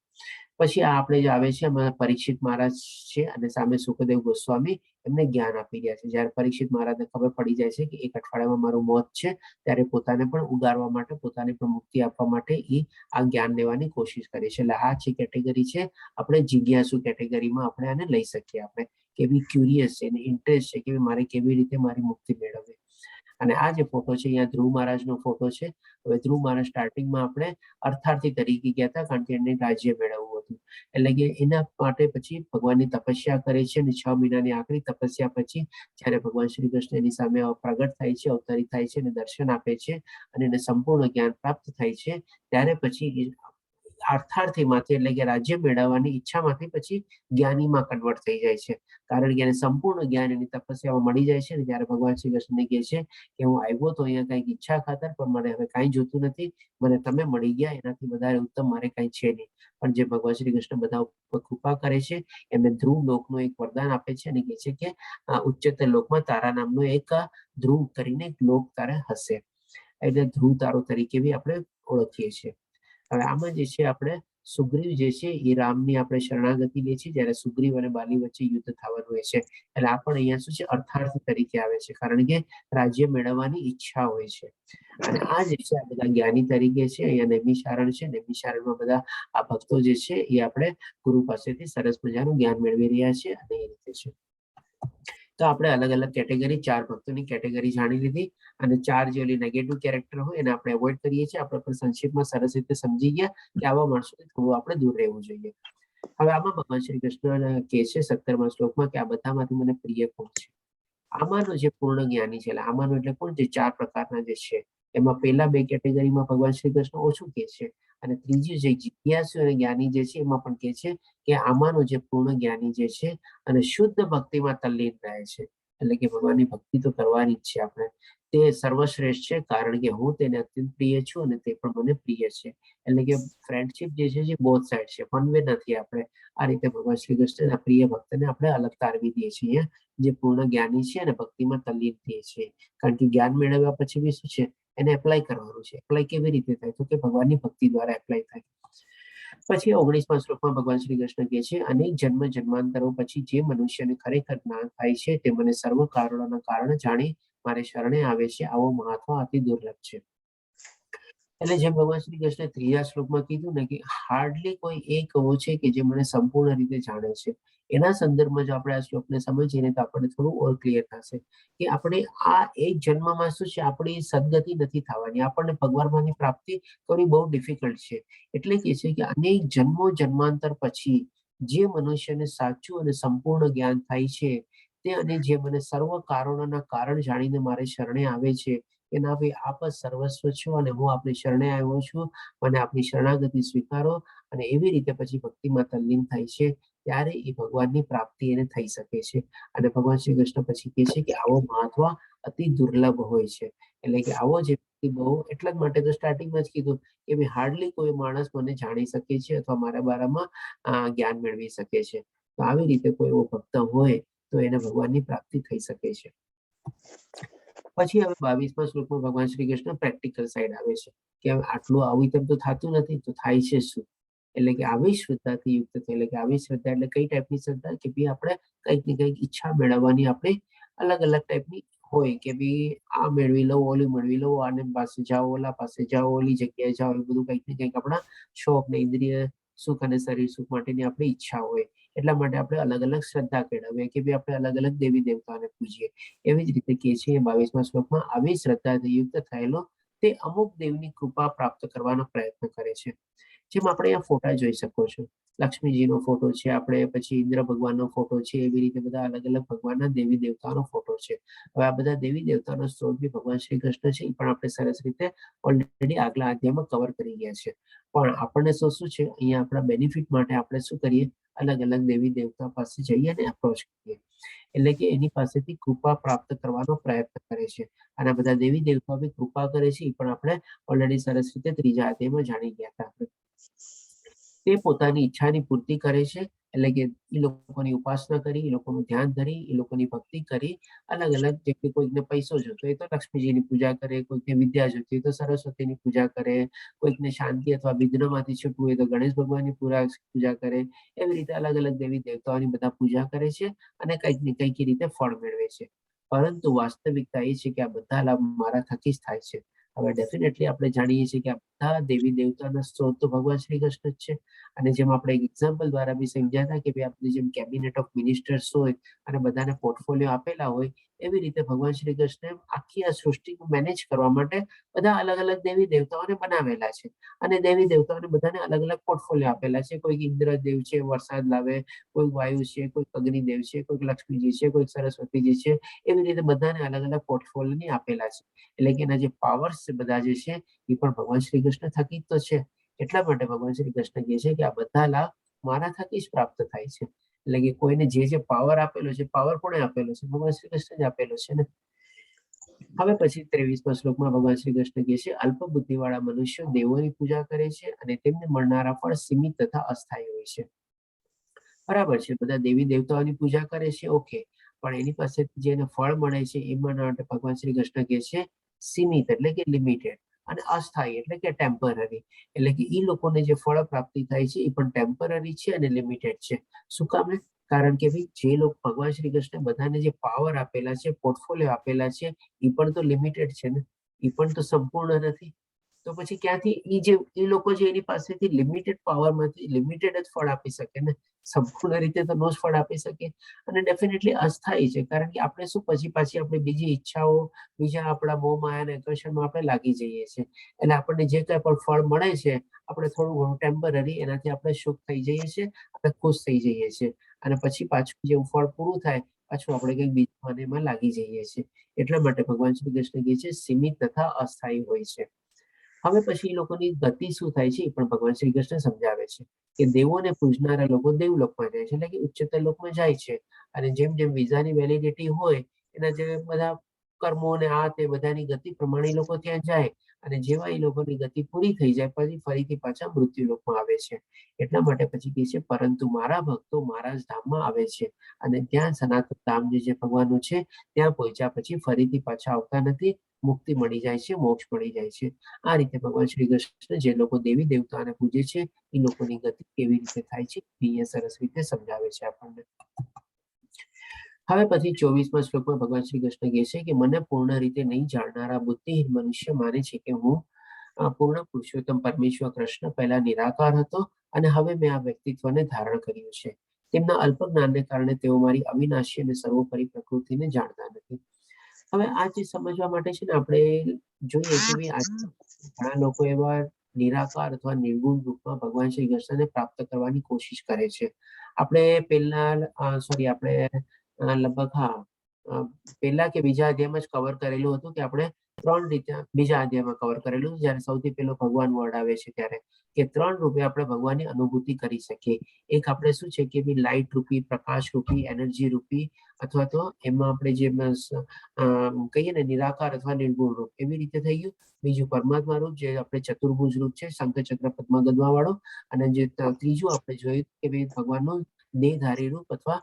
પછી આ આપણે જે આવે છે એમાં પરીક્ષિત મહારાજ છે અને સામે સુખદેવ ગોસ્વામી એમને જ્ઞાન આપી રહ્યા છે. જ્યારે પરીક્ષિત મહારાજને ખબર પડી જાય છે કે એક અઠવાડિયામાં મારું મોત છે, ત્યારે પોતાને પણ ઉગારવા માટે, પોતાને પણ મુક્તિ આપવા માટે એ આ જ્ઞાન લેવાની કોશિશ કરે છે. એટલે આ જે કેટેગરી છે આપણે જિજ્ઞાસુ કેટેગરીમાં આપણે આને લઈ શકીએ. આપણે કેવી ક્યુરિયસ છે, ઇન્ટરેસ્ટ છે કે મારે કેવી રીતે મારી મુક્તિ મેળવવી. અને આ જે ફોટો છે અહીંયા ધ્રુવ મહારાજનો ફોટો છે. હવે ધ્રુવ મહારાજ સ્ટાર્ટિંગમાં આપણે અર્થાર્થી તરીકે ગયા હતા કારણ કે એને રાજ્ય મેળવવું હતું. એટલે કે એના માટે પછી ભગવાનની તપસ્યા કરે છે અને 6 મહિનાની આખરી તપસ્યા પછી જ્યારે ભગવાન શ્રી કૃષ્ણ એની સામે પ્રગટ થાય છે, અવતરિત થાય છે અને દર્શન આપે છે અને એને સંપૂર્ણ જ્ઞાન પ્રાપ્ત થાય છે, ત્યારે પછી અર્થાર્થીમાંથી એટલે કે રાજ્ય મેળવવાની ઈચ્છામાંથી પછી જ્ઞાનીમાં કન્વર્ટ થઈ જાય છે. કારણ કે એને સંપૂર્ણ જ્ઞાન એની તપસ્યામાં મળી જાય છે. અને ત્યારે ભગવાન શ્રી કૃષ્ણને કહે છે કે હું આવ્યો તો અહીંયા કંઈક ઈચ્છા ખાતર, પણ મને હવે કાંઈ જોતું નથી, મને તમે મળી ગયા, એનાથી વધારે ઉત્તમ મારે કાંઈ છે નહીં. પણ જે ભગવાન શ્રી કૃષ્ણ બધા ઉપર કૃપા કરે છે એમને ધ્રુવ લોકનું એક વરદાન આપે છે અને કહે છે કે ઉચ્ચતર લોકમાં તારા નામનો એક ધ્રુવ કરીને એક લોક તારે હશે. એટલે ધ્રુવ તારો તરીકે બી આપણે ઓળખીએ છીએ. હવે આમાં જે છે આપણે સુગ્રીવ જે છે એ રામની આપણે શરણાગતિ લે છે જ્યારે સુગ્રીવ અને બાલી વચ્ચે યુદ્ધ થવાનું હોય છે. એટલે આ પણ અહીંયા શું છે અર્થાર્થ તરીકે આવે છે કારણ કે રાજ્ય મેળવવાની ઈચ્છા હોય છે. અને આ જે છે આ બધા જ્ઞાની તરીકે છે. અહીંયા નૈમિષારણ છે. નૈમિષારણમાં બધા આ ભક્તો જે છે એ આપણે ગુરુ પાસેથી સરસ મજાનું જ્ઞાન મેળવી રહ્યા છે અને એ રીતે છે. તો આપણે અલગ અલગ કેટેગરી 4 ભક્તોની કેટેગરી જાણી લીધી અને 4 જે ઓલી નેગેટિવ કેરેક્ટર હોય એને આપણે અવોઇડ કરીએ છીએ. આપણે પણ સંક્ષિપ્તમાં સરસ રીતે સમજી ગયા કે આવા માણસોથી થોડું આપણે દૂર રહેવું જોઈએ. હવે આમાં ભગવાન શ્રી કૃષ્ણ કહે છે 17મા શ્લોકમાં કે આ બધામાંથી મને પ્રિય કોણ છે. આમાંનો જે પૂર્ણ જ્ઞાની છે, એટલે આમાંનો એટલે કોણ, જે 4 પ્રકારના જે છે એમાં પહેલા 2 કેટેગરીમાં ભગવાન શ્રી કૃષ્ણ ઓછું કહે છે અને ત્રીજી જે જિજ્ઞાસુ અને જ્ઞાની જે છે એમાં પણ કહે છે કે આમાંનો જે પૂર્ણ જ્ઞાની જે છે અને શુદ્ધ ભક્તિમાં તલ્લીન રહે છે. એટલે કે ભગવાનની ભક્તિ તો કરવાની જ છે આપણે. તે સર્વશ્રેષ્ઠ છે કારણ કે હું તેને અત્યંત પ્રિય છું અને તે પણ મને પ્રિય છે. એટલે કે ફ્રેન્ડશિપ જે છે જે બોથ સાઈડ છે, વન વે નથી. આપણે આ રીતે ભગવાન શ્રી કૃષ્ણના પ્રિય ભક્તને આપણે અલગ તારવી દઈએ છીએ જે પૂર્ણ જ્ઞાની છે અને ભક્તિમાં તલ્લીન થઈએ છીએ. કારણ કે જ્ઞાન મેળવ્યા પછી બી શું છે એને એપ્લાય કરવાનું છે. એપ્લાય કેવી રીતે થાય તો કે ભગવાનની ભક્તિ દ્વારા એપ્લાય થાય. પછી 19મા શ્લોકમાં ભગવાન શ્રી કૃષ્ણ કહે છે અનેક જન્મ જન્માંતરો પછી જે મનુષ્યને ખરેખર જ્ઞાન થાય છે તે મને સર્વ કારણોના કારણ જાણી મારે શરણે આવે છે, આવો મહાત્મા અતિ દુર્લભ છે. એટલે જેમ ભગવાન શ્રી કૃષ્ણે 3જા શ્લોકમાં કીધું ને કે હાર્ડલી કોઈ એક એવો છે કે જે મને સંપૂર્ણ રીતે જાણે છે. એના સંદર્ભમાં જો આપણે આ શ્લોકને સમજીએ તો આપણને થોડું ઓર ક્લિયર થશે કે આપણે આ એક જન્મમાં શું છે આપણી સદગતિ નથી થવાની. આપણને ભગવાનની પ્રાપ્તિ કરવી બહુ ડિફિકલ્ટ છે. એટલે કે છે કે અનેક જન્મો જન્માંતર પછી જે મનુષ્યને સાચું અને સંપૂર્ણ જ્ઞાન થાય છે તે અને જે મને સર્વ કારણોના કારણ જાણીને મારે શરણે આવે છે કે ના ભાઈ આપ જ સર્વસ્વ છો અને હું આપની શરણે આવ્યો છું, મને આપની શરણાગતિ સ્વીકારો, અને એવી રીતે પછી ભક્તિમાં તલ્લીન થાય છે ત્યારે એ ભગવાનની પ્રાપ્તિ એને થઈ શકે છે. અને ભગવાન શ્રી કૃષ્ણ પછી કહે છે કે આવો મહાત્મા અતિ દુર્લભ હોય છે. એટલે કે આવો જે વ્યક્તિ બહુ, એટલા જ માટે તો સ્ટાર્ટિંગમાં જ કીધું કે ભાઈ હાર્ડલી કોઈ માણસ મને જાણી શકે છે અથવા મારા બારામાં જ્ઞાન મેળવી શકે છે. તો આવી રીતે કોઈ એવો ભક્ત હોય તો એને ભગવાનની પ્રાપ્તિ થઈ શકે છે. પછી હવે 22મા શ્લોકમાં ભગવાન શ્રી કૃષ્ણ પ્રેક્ટિકલ સાઈડ આવે છે કે આટલું આવી તેમ તો થતું નથી તો થાય છે શું. એટલે કે આવી શ્રદ્ધાથી યુક્ત થાય. એટલે કે આવી શ્રદ્ધા એટલે કઈ ટાઈપની શ્રદ્ધા કે ભાઈ આપણે કંઈક ને કંઈક ઈચ્છા મેળવવાની આપણે અલગ અલગ ટાઈપની હોય કે ભાઈ આ મેળવી લઉં, ઓલું મેળવી લઉં, આને પાસે જાઓ, ઓલા પાસે જાઓ, ઓલી જગ્યાએ જાઓ, એ બધું કંઈક ને કંઈક આપણા શોખ ને ઇન્દ્રિય સુખ અને શરીર સુખ માટેની આપણી ઈચ્છા હોય. એટલા માટે આપણે અલગ અલગ શ્રદ્ધા કેળવીએ કે ભાઈ આપણે અલગ અલગ દેવી દેવતાને પૂજીએ. એવી જ રીતે કહે છે 22મા શ્લોકમાં, આવી શ્રદ્ધાથી યુક્ત થયેલો તે અમુક દેવની કૃપા પ્રાપ્ત કરવાનો પ્રયત્ન કરે છે. જેમ આપણે અહીંયા ફોટા જોઈ શકો છો, લક્ષ્મીજીનો ફોટો છે, આપણે પછી ઇન્દ્ર ભગવાનનો ફોટો છે, એવી રીતે બધા અલગ અલગ ભગવાનના દેવી દેવતાનો ફોટો છે. હવે આ બધા દેવી દેવતાનો સ્ત્રોત બી ભગવાન શ્રી કૃષ્ણ છે, એ પણ આપણે સરસ રીતે ઓલરેડી આગલા અધ્યાયમાં કવર કરી ગયા છે. પણ આપણને શું છે, અહીંયા આપણા બેનિફિટ માટે આપણે શું કરીએ, અલગ અલગ દેવી દેવતા પાસે જઈએ અને એપ્રોચ કરીએ, એટલે કે એની પાસેથી કૃપા પ્રાપ્ત કરવાનો પ્રયત્ન કરે છે. અને બધા દેવી દેવતા બી કૃપા કરે છે, એ પણ આપણે ઓલરેડી સરસ રીતે ત્રીજા અધ્યાયમાં જાણી ગયા હતા. તે પોતાની ઈચ્છાની પૂર્તિ કરે છે, એટલે કે એ લોકોની ઉપાસના કરી, એ લોકોનું ધ્યાન ધરી, એ લોકોની ભક્તિ કરી, અલગ અલગ, જેમ કે કોઈકને પૈસો જોતો હોય તો લક્ષ્મીજીની પૂજા કરે, કોઈકને વિદ્યા જોતી હોય તો સરસ્વતીની પૂજા કરે, કોઈકને શાંતિ અથવા વિઘ્નમાંથી છૂટવું હોય તો ગણેશ ભગવાનની પૂજા કરે. એવી રીતે અલગ અલગ દેવી દેવતાઓની બધા પૂજા કરે છે અને કંઈક ને કંઈક રીતે ફળ મેળવે છે. પરંતુ વાસ્તવિકતા એ છે કે આ બધા લાભ મારા થકી જ થાય છે. હવે ડેફિનેટલી આપણે જાણીએ છીએ કે આ બધા દેવી દેવતાના સ્ત્રોત તો ભગવાન શ્રી કૃષ્ણ જ છે. અને જેમ આપણે એક એક્ઝામ્પલ દ્વારા બી સમજ્યા હતા કે ભાઈ આપણે જેમ કેબિનેટ ઓફ મિનિસ્ટર્સ હોય અને બધાને પોર્ટફોલિયો આપેલા હોય, એવી રીતે ભગવાન શ્રી કૃષ્ણ આખી આ સૃષ્ટિનું મેનેજ કરવા માટે બધા અલગ અલગ દેવી દેવતાઓને બનાવેલા છે. અને દેવી દેવતાઓને બધાને અલગ અલગ પોર્ટફોલિયો આપેલા છે. કોઈક ઇન્દ્રદેવ છે, વરસાદ લાવે, કોઈ વાયુ છે, કોઈ અગ્નિદેવ છે, કોઈ લક્ષ્મીજી છે, કોઈ સરસ્વતીજી છે. એવી રીતે બધાને અલગ અલગ પોર્ટફોલિયો આપેલા છે. એટલે કે એના જે પાવર્સ છે બધા જે છે એ પણ ભગવાન શ્રી કૃષ્ણ થકી જ તો છે. એટલા માટે ભગવાન શ્રી કૃષ્ણ કહે છે કે આ બધા લાભ મારા થકી જ પ્રાપ્ત થાય છે. એટલે કે કોઈને જે પાવર આપેલો છે, પાવર કોણે આપેલો છે? ભગવાન શ્રી કૃષ્ણ જ આપેલો છે ને. હવે પછી 23મા શ્લોકમાં ભગવાન શ્રી કૃષ્ણ કહે છે, અલ્પ બુદ્ધિવાળા મનુષ્યો દેવોની પૂજા કરે છે અને તેમને મળનારા ફળ સીમિત તથા અસ્થાયી હોય છે. બરાબર છે, બધા દેવી દેવતાઓની પૂજા કરે છે, ઓકે, પણ એની પાસે જેને ફળ મળે છે એમાં માટે ભગવાન શ્રી કૃષ્ણ કહે છે સીમિત, એટલે કે લિમિટેડ, અને અસ્થાયી એટલે કે ટેમ્પરરી. એટલે કે એ લોકોને જે ફળ પ્રાપ્તિ થાય છે એ પણ ટેમ્પરરી છે અને લિમિટેડ છે. શું કામ? કારણ કે ભાઈ જે લોકો ભગવાન શ્રી કૃષ્ણ બધાને જે પાવર આપેલા છે, પોર્ટફોલિયો આપેલા છે, એ પણ તો લિમિટેડ છે ને, એ પણ તો સંપૂર્ણ નથી. તો પછી ક્યાંથી એ લોકો જે એની પાસેથી લિમિટેડ પાવરમાંથી લિમિટેડ જ ફળ આપી શકે ને, સંપૂર્ણ રીતે તો નો જ ફળ આપી શકે. અને ડેફિનેટલી અસ્થાયી છે, કારણ કે આપણે શું પછી પાછી આપણી બીજી ઈચ્છાઓ, બીજા આપણા મોહ માયા અને આકર્ષણમાં આપણે લાગી જઈએ છીએ. એટલે આપણને જે કઈ પણ ફળ મળે છે, આપણે થોડું ઘણું ટેમ્પરરી, એનાથી આપણે સુખ થઈ જઈએ છીએ, આપણે ખુશ થઈ જઈએ છીએ. અને પછી પાછું જેવું ફળ પૂરું થાય, પાછું આપણે કંઈક બીજું એમાં લાગી જઈએ છીએ. એટલા માટે ભગવાન શ્રી કૃષ્ણ કહે છે સીમિત તથા અસ્થાયી હોય છે. હવે પછી એ લોકોની ગતિ શું થાય છે એ પણ ભગવાન શ્રી કૃષ્ણ સમજાવે છે કે દેવોને પૂજનારા લોકો દેવલોકમાં જાય છે, એટલે કે ઉચ્ચતર લોકમાં જાય છે. અને જેમ જેમ વિઝાની વેલિડિટી હોય, એના જે બધા કર્મો અને આ તે બધાની ગતિ પ્રમાણે એ લોકો ત્યાં જાય. અને જેવા એ લોકોની ગતિ પૂરી થઈ જાય પછી ફરીથી પાછા મૃત્યુ લોકમાં આવે છે. એટલા માટે પછી કહે છે, પરંતુ મારા ભક્તો મારા જ ધામમાં આવે છે અને ત્યાં સનાતન ધામ જે ભગવાનનું છે ત્યાં પહોંચ્યા પછી ફરીથી પાછા આવતા નથી, મુક્તિ મળી જાય છે, મોક્ષ મળી જાય છે. આ રીતે ભગવાન શ્રી કૃષ્ણ જે લોકો દેવી દેવતાને પૂજે છે એ લોકોની ગતિ કેવી રીતે થાય છે એ સરસ રીતે સમજાવે છે આપણને. હવે પછી 24મા શ્લોકમાં ભગવાન શ્રી કૃષ્ણ કહે છે કે મને પૂર્ણ રીતે નહીં જાણનારા બુદ્ધિહીન મનુષ્ય માને છે કે હું પૂર્ણ પુરુષોત્તમ પરમેશ્વર કૃષ્ણ પહેલા નિરાકાર હતો અને હવે મેં આ વ્યક્તિત્વને ધારણ કર્યું છે. તેમના અલ્પ જ્ઞાનને કારણે તેઓ મારી અવિનાશી અને સર્વોપરી પ્રકૃતિને જાણતા નથી. હવે આ ચીજ સમજવા માટે છે ને આપણે જોઈએ કે ઘણા લોકો એવા નિરાકાર અથવા નિર્ગુણ રૂપમાં ભગવાન શ્રી કૃષ્ણને પ્રાપ્ત કરવાની કોશિશ કરે છે. આપણે લગભગ પહેલા કે બીજા અધ્યાયમાં જ કવર કરેલું હતું કે આપણે 3 રીતે બીજા અધ્યાયમાં કવર કરેલું, જ્યારે સૌથી પહેલો ભગવાન વર્ડ આવે છે ત્યારે, કે 3 રૂપે આપણે ભગવાનની અનુભૂતિ કરી શકીએ. એક આપણે શું છે કે લાઇટ રૂપી, પ્રકાશ રૂપી, એનર્જી રૂપી, અથવા તો એમાં આપણે જે કહીએ ને નિરાકાર અથવા નિર્ગુણ રૂપ, એવી રીતે થઈ ગયું. બીજું પરમાત્મા રૂપ, જે આપણે ચતુર્ભુજ રૂપ છે, શંખ ચક્ર પદ્મ ગદા વાળો. અને જે ત્રીજું આપણે જોયું કે ભગવાનનું દેહધારી રૂપ અથવા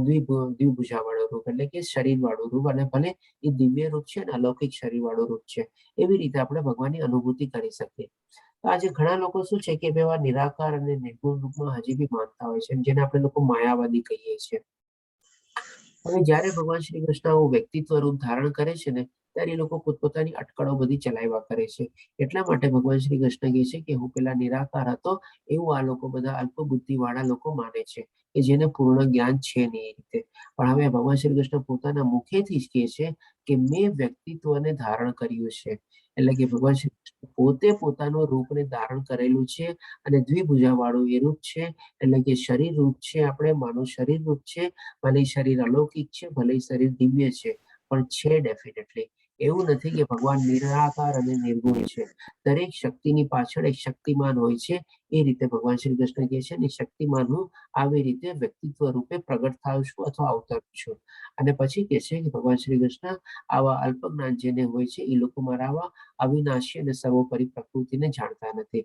દ્વિભુજા વાળું રૂપ, એટલે કે શરીર વાળું રૂપ, અને ભલે એ દિવ્ય રૂપ છે અને અલૌકિક શરીર વાળું રૂપ છે. એવી રીતે આપણે ભગવાનની અનુભૂતિ કરી શકીએ. આજે ઘણા લોકો શું છે કે એવા નિરાકાર અને નિર્ગુણ રૂપમાં હજી બી માનતા હોય છે, જેને આપણે લોકો માયાવાદી કહીએ છીએ. હવે જ્યારે ભગવાન શ્રી કૃષ્ણ આવું વ્યક્તિત્વ રૂપ ધારણ કરે છે ને, ત્યારે એ લોકો પોતપોતાની અટકળો બધી ચલાવ્યા કરે છે. એટલા માટે ભગવાન શ્રી કૃષ્ણ કહે છે કે હું પેલા નિરાકાર હતો એવું આ લોકો બધા અલ્પ બુદ્ધિ વાળા લોકો માને છે, કે જેને પૂર્ણ જ્ઞાન છે નહીં એ રીતે. પણ હવે ભગવાન શ્રી કૃષ્ણ પોતાના મુખેથી જ કહે છે કે મેં વ્યક્તિત્વને ધારણ કર્યું છે. એટલે કે ભગવાન શ્રી કૃષ્ણ પોતે પોતાનું રૂપને ધારણ કરેલું છે, અને દ્વિભુજા વાળું એ રૂપ છે. એટલે કે શરીર રૂપ છે, આપણે માનવ શરીર રૂપ છે. ભલે શરીર અલૌકિક છે, ભલે શરીર દિવ્ય છે, પણ છે ડેફિનેટલી. એવું નથી કે ભગવાન નિરાકાર અને નિર્ગુણ છે. દરેક શક્તિની પાછળ એક શક્તિમાન હોય છે. એ રીતે ભગવાન શ્રી કૃષ્ણ કહે છે, શક્તિમાન હું આવી રીતે વ્યક્તિત્વ રૂપે પ્રગટ થાઉં છું અથવા અવતરું છું. અને પછી કહે છે કે ભગવાન શ્રી કૃષ્ણ આવા અલ્પજ્ઞાન જેને હોય છે એ લોકો મારા આવા અવિનાશી અને સર્વોપરી પ્રકૃતિને જાણતા નથી.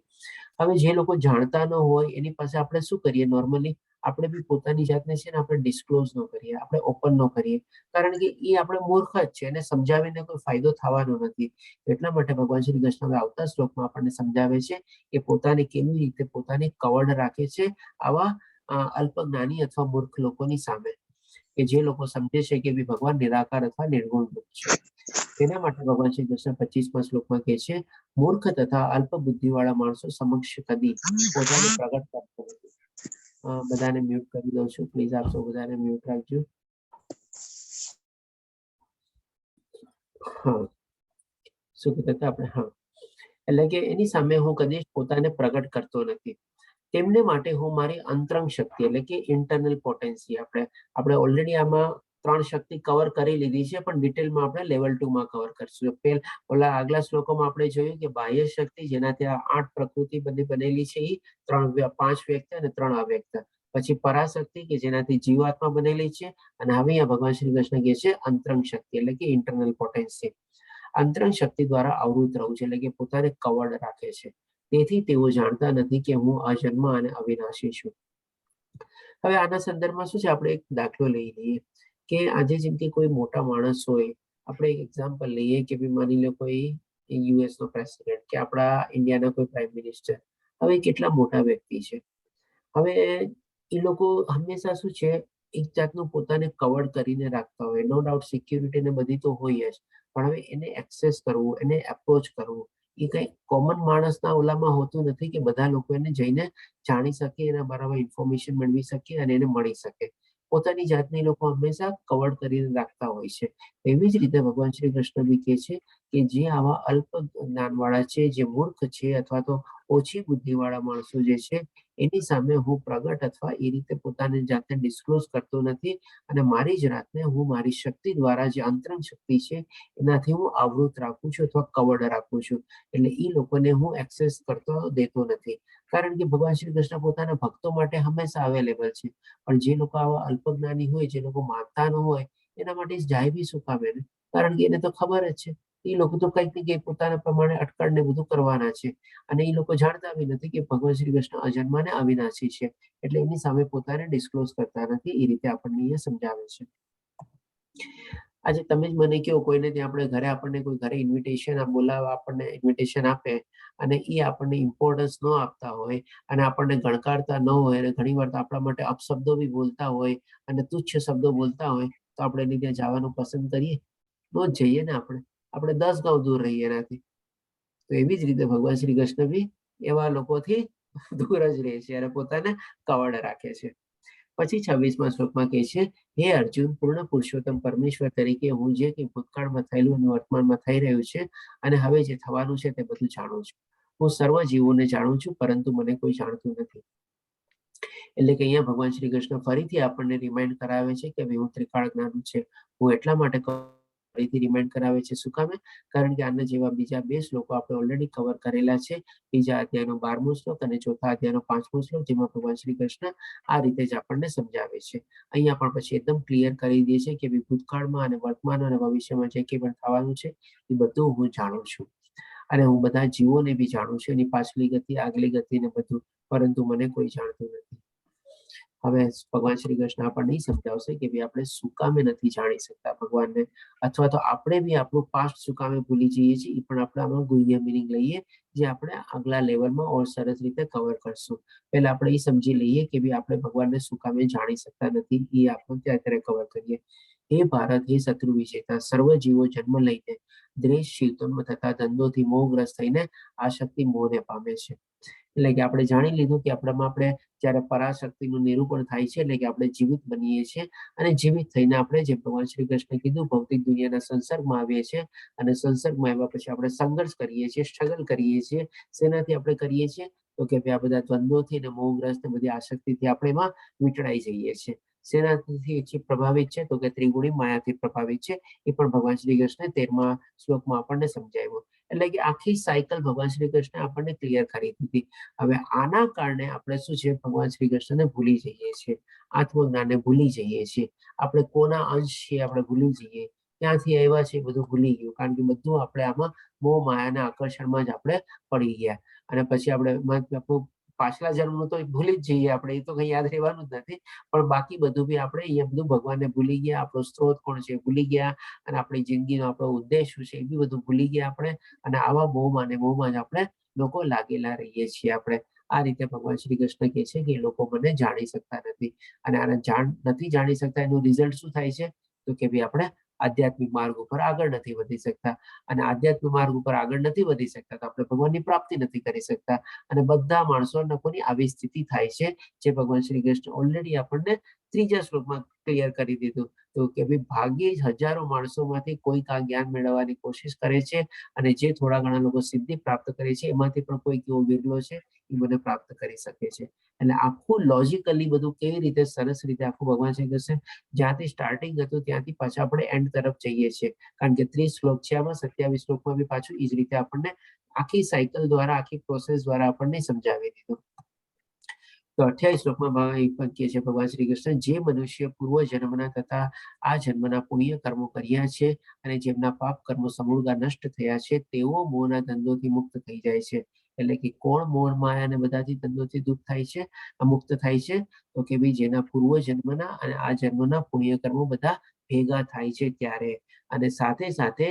હવે જે લોકો જાણતા ન હોય એની પાસે આપણે શું કરીએ? નોર્મલી આપણે બી પોતાની જાતને છે ને આપણે ડિસ્ક્લોઝ ન કરીએ, આપણે ઓપન ન કરીએ, કારણ કે એ આપણે મૂર્ખ જ છે, એને સમજાવીને કોઈ ફાયદો થવાનો નથી. એટલા માટે ભગવાન શ્રી કૃષ્ણ આવતા શ્લોકમાં આપણને સમજાવે છે કે પોતાને કેવી રીતે પોતાની કવડ રાખે છે આવા અલ્પજ્ઞાની અથવા મૂર્ખ લોકોની સામે, કે જે લોકો સમજે છે કે ભગવાન નિરાકાર અથવા નિર્ગુણ રૂપ છે. તેના માટે ભગવાન શ્રી કૃષ્ણ 25મા શ્લોકમાં કહે છે, મૂર્ખ તથા અલ્પ બુદ્ધિ વાળા માણસો સમક્ષ કદી પોતાને પ્રગટ કરતો નથી. બધાને મ્યુટ કરી દઉં છું, પ્લીઝ આપ સૌ બધાને મ્યુટ રાખજો. હા, શું કહેતા હતા આપણે? હા, એટલે કે એની સામે હું કદી પોતાને પ્રગટ કરતો નથી. તેમને માટે હું મારી અંતરંગ શક્તિ એટલે કે ઇન્ટરનલ પોટેન્સી, આપણે ઓલરેડી આમાં 3 શક્તિ કવર કરી લીધી છે, પણ ડિટેલમાં આપણે લેવલ 2 માં કવર કરશું. ઓલા આગલા શ્લોકોમાં આપણે જોયું કે બાહ્ય શક્તિ જેનાથી આ 8 પ્રકૃતિ બધી બનેલી છે, એ 5 વ્યક્ત અને 3 અવ્યક્ત. પછી પરાશક્તિ કે જેનાથી જીવાત્મા બનેલી છે, અને હવે અહીંયા ભગવાન શ્રી કૃષ્ણ કહે છે અંતરંગ શક્તિ એટલે કે ઇન્ટરનલ પોટેન્સી. અંતરંગ શક્તિ દ્વારા આવૃત રહું છે, એટલે કે પોતાને કવર્ડ રાખે છે. તેથી તેઓ જાણતા નથી કે હું અજન્મ અને અવિનાશી છું. હવે આના સંદર્ભમાં શું છે, આપણે એક દાખલો લઈ લઈએ કે આજે જેમ કે કોઈ મોટા માણસ હોય, આપણે એક એક્ઝામ્પલ લઈએ કે માની લો કોઈ યુએસ નો પ્રેસિડેન્ટ કે આપણા ઇન્ડિયાના કોઈ પ્રાઇમ મિનિસ્ટર. હવે કેટલા મોટા વ્યક્તિ છે. હવે એ લોકો હંમેશા શું છે, એક જાતનું પોતાને કવર્ડ કરીને રાખતા હોય. નો ડાઉટ સિક્યુરિટી ને બધી તો હોય જ, પણ હવે એને એક્સેસ કરવું, એને એપ્રોચ કરવું, એ કઈ કોમન માણસના ઓલામાં હોતું નથી કે બધા લોકો એને જઈને જાણી શકે, એના બરાબર ઇન્ફોર્મેશન મેળવી શકે અને એને મળી શકે. પોતાની જાતને લોકો હંમેશા કવર્ડ કરીને રાખતા હોય છે. એવી જ રીતે ભગવાન શ્રી કૃષ્ણ બી કહે છે કે જે આવા અલ્પ જ્ઞાનવાળા છે, જે મૂર્ખ છે અથવા તો ઓછી બુદ્ધિવાળા માણસો જે છે, એની સામે હું પ્રગટ અથવા એ રીતે પોતાની જાતને ડિસ્ક્લોઝ કરતો નથી, અને મારી જ જાતને હું મારી શક્તિ દ્વારા જે અંતરંગ શક્તિ છે એનાથી હું આવૃત રાખું છું અથવા કવર્ડ રાખું છું. એટલે એ લોકોને હું એક્સેસ કરતો દેતો નથી, કારણ કે ભગવાન શ્રી કૃષ્ણ પોતાના ભક્તો માટે હંમેશા અવેલેબલ છે. પણ જે લોકો આવા અલ્પજ્ઞાની હોય, જે લોકો માનતા ન હોય, એના માટે જાય બી શું કામ એને? કારણ કે એને તો ખબર જ છે એ લોકો તો કંઈક ને કંઈક પોતાના પ્રમાણે અટકળને બધું કરવાના છે, અને એ લોકો જાણતા બી નથી કે ભગવાન શ્રી કૃષ્ણ અજન્મ અને અવિનાશી છે. એટલે એની સામે પોતાને ડિસ્ક્લોઝ કરતા નથી. એ રીતે આપણને એ સમજાવે છે. આજે તમે જ મને કહો, કોઈને ત્યાં આપણે ઘરે આપણને કોઈ ઘરે ઇન્વિટેશન બોલાવવા આપણને ઇન્વિટેશન આપે, અને એ આપણને ઇમ્પોર્ટન્સ ન આપતા હોય, અને આપણને ગણકારતા ન હોય, અને ઘણી વાર તો આપણા માટે અપશબ્દો બી બોલતા હોય અને તુચ્છ શબ્દો બોલતા હોય, તો આપણે એની ત્યાં જવાનું પસંદ કરીએ? ન જ જઈએ ને. આપણે 10 ગાંવ દૂર રહીએ એનાથી. તો એવી જ રીતે ભગવાન શ્રી કૃષ્ણ બી એવા લોકોથી દૂર જ રહે છે અને પોતાને કવર્ડ રાખે છે. પછી 26મા શ્લોકમાં કહે છે, હે અર્જુન, પૂર્ણ પુરુષોત્તમ પરમેશ્વર તરીકે હું જે કંઈ ભૂતકાળમાં થયેલું અને વર્તમાનમાં થઈ રહ્યું છે અને હવે જે થવાનું છે તે બધું જાણું છું. હું સર્વ જીવોને જાણું છું, પરંતુ મને કોઈ જાણતું નથી. એટલે કે અહીંયા ભગવાન શ્રી કૃષ્ણ ફરીથી આપણને રિમાઇન્ડ કરાવે છે કે હું ત્રિકાળ જ્ઞાની છે. હું એટલા માટે ફરીથી રિમાઇન્ડ કરાવે છે. શું કામે? કારણ કે આના જેવા બીજા 2 શ્લોકો આપણે ઓલરેડી કવર કરેલા છે. બીજા અધ્યાયનો 12મો શ્લોક અને ચોથા અધ્યાયનો 5મો શ્લોક, જેમાં ભગવાન શ્રી કૃષ્ણ આ રીતે જ આપણને સમજાવે છે. અહીંયા પણ પછી એકદમ ક્લિયર કરી દે છે કે ભૂતકાળમાં અને વર્તમાન અને ભવિષ્યમાં જે કંઈ પણ થવાનું છે એ બધું હું જાણું છું, અને હું બધા જીવોને બી જાણું છું, એની પાછલી ગતિ, આગલી ગતિ ને બધું, પરંતુ મને કોઈ જાણતું નથી. હવે ભગવાન શ્રી કૃષ્ણ આપણને ઈ સમજાવશે કે ભાઈ આપણે શું કામે નથી જાણી શકતા ભગવાનને, અથવા તો આપણે બી આપણું પાસ્ટ શું કામે ભૂલી જઈએ છીએ, એ પણ આપણે આમાં ગુહ્ય મિનિંગ લઈએ, જે આપણે આગલા લેવલમાં ઓર સરસ રીતે કવર કરશું. પહેલા આપણે એ સમજી લઈએ કે ભાઈ આપણે ભગવાનને શું કામે જાણી શકતા નથી, એ આપણે અત્યારે કવર કરીએ. હે ભારત, હે શત્રુ વિજેતા, સર્વ જીવો જન્મ લઈને દ્વેષ શીતોન્મ થતા ધંધોથી મોહગ્રસ્ત થઈને આશક્તિ મોહને પામે છે. એટલે કે આપણે જાણી લીધું કે આપણામાં આપણે જ્યારે પરાશક્તિનું નિરૂપણ થાય છે, એટલે કે આપણે જીવિત બનીએ છીએ, અને જીવિત થઈને આપણે જે ભગવાન શ્રી કૃષ્ણ કીધું ભૌતિક દુનિયાના સંસર્ગમાં આવીએ છીએ, અને સંસર્ગમાં આવ્યા પછી આપણે સંઘર્ષ કરીએ છીએ, સ્ટ્રગલ કરીએ છીએ. શેનાથી આપણે કરીએ છીએ? તો કે ભાઈ આ બધા દ્વંદ્વોથી અને મોહગ્રસ્ત બધી આશક્તિથી આપણે એમાં વીંટળાઈ જઈએ છીએ. શેનાથી પ્રભાવિત છે? તો કે ત્રિગુણી માયાથી પ્રભાવિત છે. એ પણ ભગવાન શ્રી કૃષ્ણે 13મા શ્લોકમાં આપણને સમજાવ્યું. એટલે કે આખી સાયકલ ભગવાન શ્રી કૃષ્ણે આપણને ક્લિયર કરી દીધી. હવે આના કારણે આપણે શું છે, ભગવાન શ્રી કૃષ્ણને ભૂલી જઈએ છીએ, આત્મજ્ઞાનને ભૂલી જઈએ છીએ, આપણે કોના અંશ છીએ આપણે ભૂલી જઈએ, ક્યાંથી આવ્યા છે બધું ભૂલી ગયું, કારણ કે બધું આપણે આમાં મોહ માયાના આકર્ષણમાં જ આપણે પડી ગયા. અને પછી આપણે પાછલા જન્મનું તો ભૂલી જ જઈએ આપણે, એ તો કઈ યાદ રહેવાનું જ નથી, પણ બાકી બધું બી આપણે અહીંયા બધું ભગવાનને ભૂલી ગયા, આપણો સ્ત્રોત કોણ છે ભૂલી ગયા, અને આપણી જિંદગીનો આપણો ઉદ્દેશ શું છે એ બી બધું ભૂલી ગયા આપણે. અને આવા મોહમાં ને મોહમાં જ આપણે લોકો લાગેલા રહીએ છીએ. આપણે આ રીતે ભગવાન શ્રી કૃષ્ણ કહે છે કે એ લોકો મને જાણી શકતા નથી, અને આને નથી જાણી શકતા એનું રિઝલ્ટ શું થાય છે? તો કે ભાઈ આપણે આધ્યાત્મિક માર્ગ ઉપર આગળ નથી વધી શકતા, અને આધ્યાત્મિક માર્ગ ઉપર આગળ નથી વધી શકતા તો આપણે ભગવાનની પ્રાપ્તિ નથી કરી શકતા. અને બધા માણસો લોકોની આવી સ્થિતિ થાય છે, જે ભગવાન શ્રી કૃષ્ણ ઓલરેડી આપણને 3જા શ્લોકમાં ક્લિયર કરી દીધું. તો કે ભાઈ ભાગ્યે જ હજારો માણસોમાંથી કોઈક આ જ્ઞાન મેળવવાની કોશિશ કરે છે, અને જે થોડા ઘણા લોકો સિદ્ધિ પ્રાપ્ત કરે છે એમાંથી પણ કોઈક એવો વિરલો છે એ મને પ્રાપ્ત કરી શકે છે. એટલે આખું લોજિકલી બધું કેવી રીતે સરસ રીતે આખું ભગવાન શ્રી કૃષ્ણ જ્યાંથી સ્ટાર્ટિંગ હતું ત્યાંથી પાછા આપણે એન્ડ તરફ જઈએ છીએ, કારણ કે 30 શ્લોક છે આમાં, 27 શ્લોકમાં બી પાછું એ જ રીતે આપણને આખી સાયકલ દ્વારા, આખી પ્રોસેસ દ્વારા આપણને સમજાવી દીધું. તો 28 શ્લોકમાં કહે છે ભગવાન શ્રી કૃષ્ણ, જે મનુષ્ય પૂર્વ જન્મના તથા આ જન્મના પુણ્ય કર્મો કર્યા છે, અને જેમના પાપ કર્મો સમૂળગા નષ્ટ થયા છે, તેઓ મોહના ધંધોથી મુક્ત થઈ જાય છે. એટલે કે કોણ મોહ માયા અને બધાથી ધંધોથી દુઃખ થાય છે, મુક્ત થાય છે? તો કે ભાઈ જેના પૂર્વ જન્મના અને આ જન્મના પુણ્ય કર્મો બધા ભેગા થાય છે ત્યારે, અને સાથે સાથે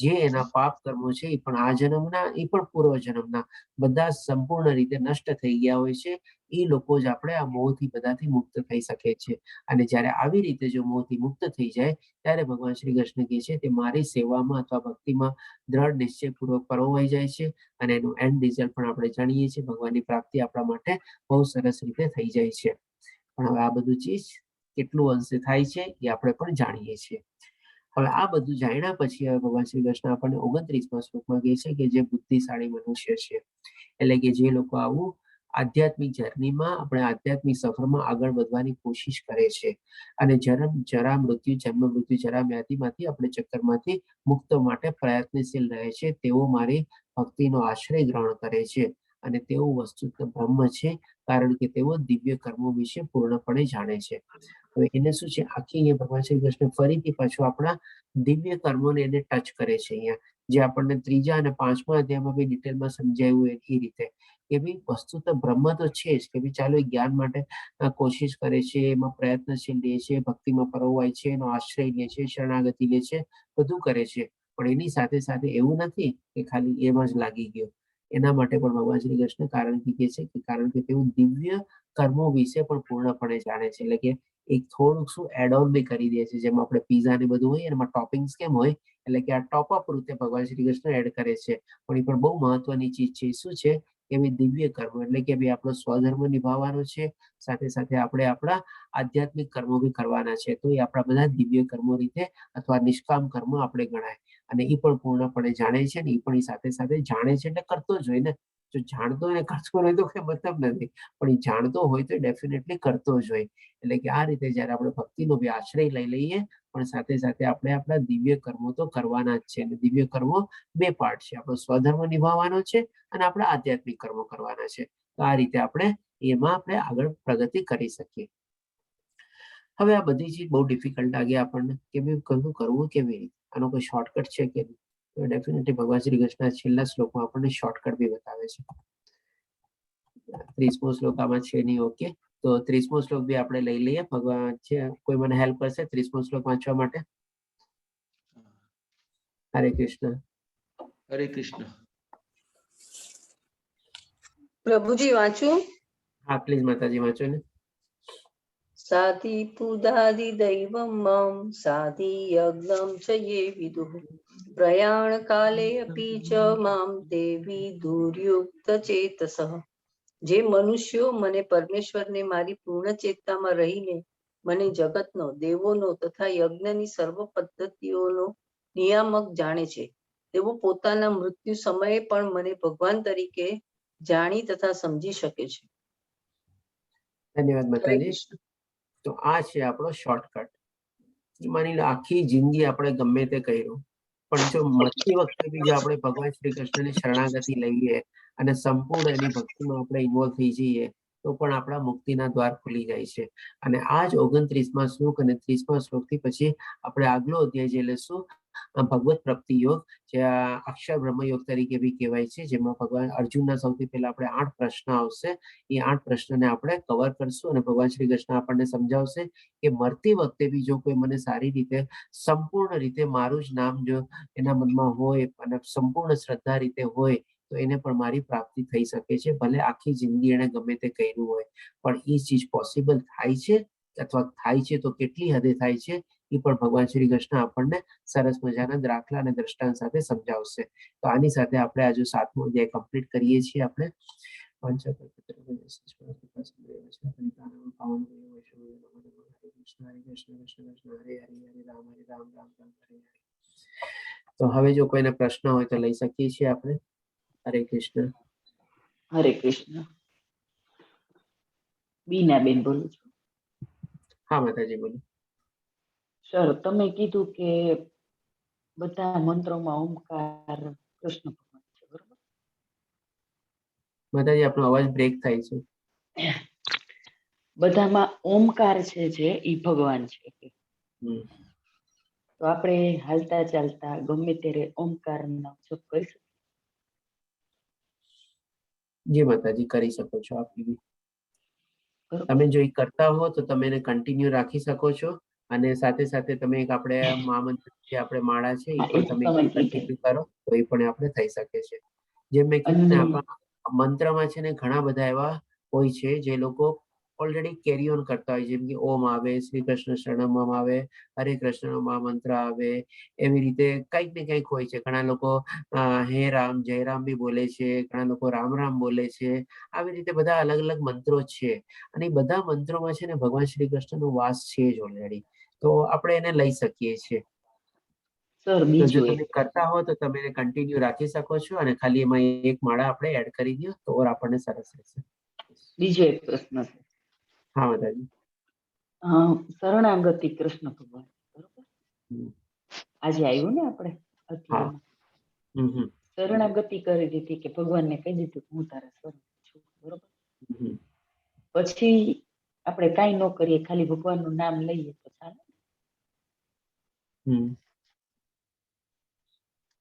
જે એના પાપ કર્મો છે એ પણ આ જન્મના, એ પણ પૂર્વ જન્મના બધા સંપૂર્ણ રીતે નષ્ટ થઈ ગયા હોય છે. એ લોકો જ આપણે આ મોહથી બધાથી મુક્ત થઈ શકે છે. અને જ્યારે આવી રીતે જો મોહથી મુક્ત થઈ જાય ત્યારે ભગવાન શ્રી કૃષ્ણ કહે છે કે મારી સેવામાં અથવા ભક્તિમાં દ્રઢ નિશ્ચયપૂર્વક પરોવાઈ જાય છે, અને એનું એન્ડ રિઝલ્ટ પણ આપણે જાણીએ છીએ, ભગવાનની પ્રાપ્તિ આપણા માટે બહુ સરસ રીતે થઈ જાય છે. પણ હવે આ બધું ચીજ કેટલું અંશે થાય છે એ આપણે પણ જાણીએ છીએ. હવે આ બધું જાણ્યા પછી હવે ભગવાન શ્રી કૃષ્ણ આપણને 29મા શ્લોકમાં કહે છે કે જે બુદ્ધિશાળી મનુષ્ય છે, એટલે કે જે લોકો આવું આધ્યાત્મિક જર્નીમાં, આપણે આધ્યાત્મિક સફરમાં આગળ વધવાની કોશિશ કરે છે, અને જરા મૃત્યુ, જન્મ મૃત્યુ, જરા વ્યાધિમાંથી આપણે ચક્કરમાંથી મુક્ત માટે પ્રયત્નશીલ રહે છે, તેઓ મારી ભક્તિનો આશ્રય ગ્રહણ કરે છે, અને તેઓ વસ્તુત બ્રહ્મ છે, કારણ કે તેઓ દિવ્ય કર્મો વિશે પૂર્ણપણે જાણે છે. હવે એને શું છે, આખી અહીંયા ભગવાન શ્રી કૃષ્ણ ફરીથી પાછું આપણા દિવ્ય કર્મોને એને ટચ કરે છે અહીંયા, જે આપણને 3જા અને 5મા અધ્યાયમાં બી ડિટેલમાં સમજાવ્યું એ રીતે કે ભાઈ વસ્તુ તો બ્રહ્મ તો છે જ, કે ભાઈ ચાલો એ જ્ઞાન માટે કોશિશ કરે છે, એમાં પ્રયત્નશીલ રહે છે, ભક્તિમાં પરોવાય છે, એનો આશ્રય લે છે, શરણાગતિ લે છે, બધું કરે છે. પણ એની સાથે સાથે એવું નથી કે ખાલી એમાં જ લાગી ગયો. એના માટે પણ ભગવાન શ્રી કૃષ્ણ કારણ કહે છે કે કારણ કે તેઓ દિવ્ય કર્મો વિશે પણ પૂર્ણપણે જાણે છે. એટલે કે એક થોડુંક શું એડ ઓન બી કરી દે છે, જેમ આપણે પીઝા ને બધું હોય એમાં ટોપિંગ્સ કેમ હોય, એટલે કે આ ટોપઅપ રૂપે ભગવાન શ્રી કૃષ્ણ એડ કરે છે. પણ એ પણ બહુ મહત્વની ચીજ છે. શું છે કે ભાઈ દિવ્ય કર્મ, એટલે કે ભાઈ આપણો સ્વધર્મ નિભાવવાનો છે, સાથે સાથે આપણે આપણા આધ્યાત્મિક કર્મો બી કરવાના છે. તો એ આપણા બધા દિવ્ય કર્મો રીતે અથવા નિષ્કામ કર્મ આપણે ગણાય, અને એ પણ પૂર્ણપણે જાણે છે, ને એ પણ સાથે સાથે જાણે છે એટલે કરતો જ હોય ને. જો જાણતો હોય ને કરતો હોય તો કઈ મતલબ નથી, પણ એ જાણતો હોય તો ડેફિનેટલી કરતો જ હોય. એટલે કે આ રીતે જયારે આપણે ભક્તિનો બી આશ્રય લઈ લઈએ, પણ સાથે સાથે આપણે આપણા દિવ્ય કર્મો તો કરવાના જ છે. અને દિવ્ય કર્મો 2 પાર્ટ છે, આપણો સ્વધર્મ નિભાવવાનો છે, અને આપણા આધ્યાત્મિક કર્મો કરવાના છે. તો આ રીતે આપણે એમાં આપણે આગળ પ્રગતિ કરી શકીએ. હવે આ બધી ચીજ બહુ ડિફિકલ્ટ લાગે આપણને કે ભાઈ કરવું કેવી રીતે, આનો કોઈ શોર્ટકટ છે કે નહીં? તો ડેફિનેટલી ભગવાન શ્રી કૃષ્ણ છેલ્લા શ્લોકમાં આપણને શોર્ટકટ બી બતાવે છે. 30મો શ્લોક આમાં છે નહીં, ઓકે. તો 30મો શ્લોક બી આપણે લઈ લઈએ. ભગવાન છે, કોઈ મને હેલ્પ કરશે 30મો શ્લોક વાંચવા માટે? હરે કૃષ્ણ. હરે કૃષ્ણ. પ્રભુજી વાંચું? હા પ્લીઝ માતાજી વાંચો ને. સાધિ પુદાદિ દૈવમ મમ સાધિ યજ્ઞમ ચ યે વિદુઃ પ્રયાણ કાલે અપી ચ મામ દેવી દુર્યુક્ત ચેતસઃ. જે મનુષ્યો મને પરમેશ્વરને મારી પૂર્ણ ચેતનામાં રહીને મને જગતનો, દેવોનો તથા યજ્ઞની સર્વ પદ્ધતિઓનો નિયામક જાણે છે, તેઓ પોતાના મૃત્યુ સમયે પણ મને ભગવાન તરીકે જાણી તથા સમજી શકે છે. ધન્યવાદ હરે માતાજી. કૃષ્ણ. તો આ છે આપણો શોર્ટકટ. માની લો આખી જિંદગી આપણે ગમે તે કર્યું, પણ જો મરતી વખતે બી જો આપણે ભગવાન શ્રી કૃષ્ણની શરણાગતિ લઈએ અને સંપૂર્ણ એની ભક્તિમાં આપણે ઇન્વોલ્વ થઈ જઈએ તો પણ આપણા મુક્તિના દ્વાર ખુલી જાય છે. અને આ જ 29મા શ્લોક અને 30મા શ્લોકથી પછી આપણે આગલો અધ્યાય જે લેશું ભગવત પ્રાપ્તિ યોગ, જે અક્ષર બ્રહ્મ યોગ તરીકે બી કહેવાય છે, જેમાં ભગવાન અર્જુનના સૌથી પહેલા આપણે 8 પ્રશ્ન આવશે. એ 8 પ્રશ્નને આપણે કવર કરશું અને ભગવાન શ્રી કૃષ્ણ આપણને સમજાવશે કે મરતી વખતે બી જો કોઈ મને સારી રીતે સંપૂર્ણ રીતે મારું જ નામ જો એના મનમાં હોય અને સંપૂર્ણ શ્રદ્ધા રીતે હોય તો એને પણ મારી પ્રાપ્તિ થઈ શકે છે. ભલે આખી જિંદગી એને ગમે તે કર્યું હોય, પણ એ ચીજ પોસિબલ થાય છે અથવા થાય છે તો કેટલી હદે થાય છે એ પણ ભગવાન શ્રી કૃષ્ણ આપણને સરસ મજાના દાખલા અને દ્રષ્ટાંત સાથે સમજાવશે. તો આની સાથે આપણે આજે 7મો અધ્યાય કમ્પ્લીટ કરીએ છીએ. આપણે તો હવે જો કોઈને પ્રશ્ન હોય તો લઈ શકીએ છીએ આપણે. હરે કૃષ્ણ. હરે કૃષ્ણ. બીનાબેન બોલું છું. હા માતાજી બોલો. સર, તમે કીધું કે બધા મંત્રોમાં ઓમકાર કૃષ્ણ ભગવાન છે, બરોબર? માતાજી આપનો અવાજ બ્રેક થાય છે. બધામાં ઓમકાર છે જે ઈ ભગવાન છે. તો આપણે હાલતા ચાલતા ગમે ત્યારે ઓમકારનો જપ કરી શકીએ? જી માતાજી કરી શકો છો. આપ બી બરોબર? તમે જો એ કરતા હો તો તમે એને કન્ટિન્યુ રાખી શકો છો અને સાથે સાથે તમે એક આપણે મહામંત્ર જે આપણે માળા છે એ હા, પણ એ તો તમે તમે કીધું. કન્ટિન્યુ કરો તો એ પણ આપણે થઈ શકે છે. જેમ મેં કીધું ને, અને આપણા મંત્રમાં છે ને ઘણા બધા એવા હોય છે જે લોકો ઓલરેડી કેરી ઓન કરતા હોય, જેમ કે ઓમ આવે, શ્રી કૃષ્ણ શરણમ આવે, હરે કૃષ્ણ મહામંત્ર આવે, એવી રીતે કંઈક ને કંઈક હોય છે. ઘણા લોકો હે રામ જય રામ બી બોલે છે, ઘણા લોકો રામ રામ બોલે છે. આવી રીતે બધા અલગ અલગ મંત્રો છે અને એ બધા મંત્રોમાં છે ને ભગવાન શ્રી કૃષ્ણનો વાસ છે જ ઓલરેડી. તો આપણે એને લઈ શકીએ છીએ. સર, તો જો બીજું એક તમે કરતા હો તો તમે એને કન્ટિન્યુ રાખી શકો છો અને ખાલી એમાં એક માળા આપણે એડ કરી દો તો આપણને સરસ રહેશે. પ્રશ્ન છે. હા માતાજી. શરણાગતિ કૃષ્ણ ભગવાન, બરોબર? આજે આવ્યું ને આપણે હા. અધ્યાયમાં શરણાગતિ કરી દીધી કે ભગવાનને કહી દીધું હું તારા શરણ છું, બરોબર? પછી આપણે કાંઈ ન કરીએ, ખાલી ભગવાનનું નામ લઈએ તો ચાલે?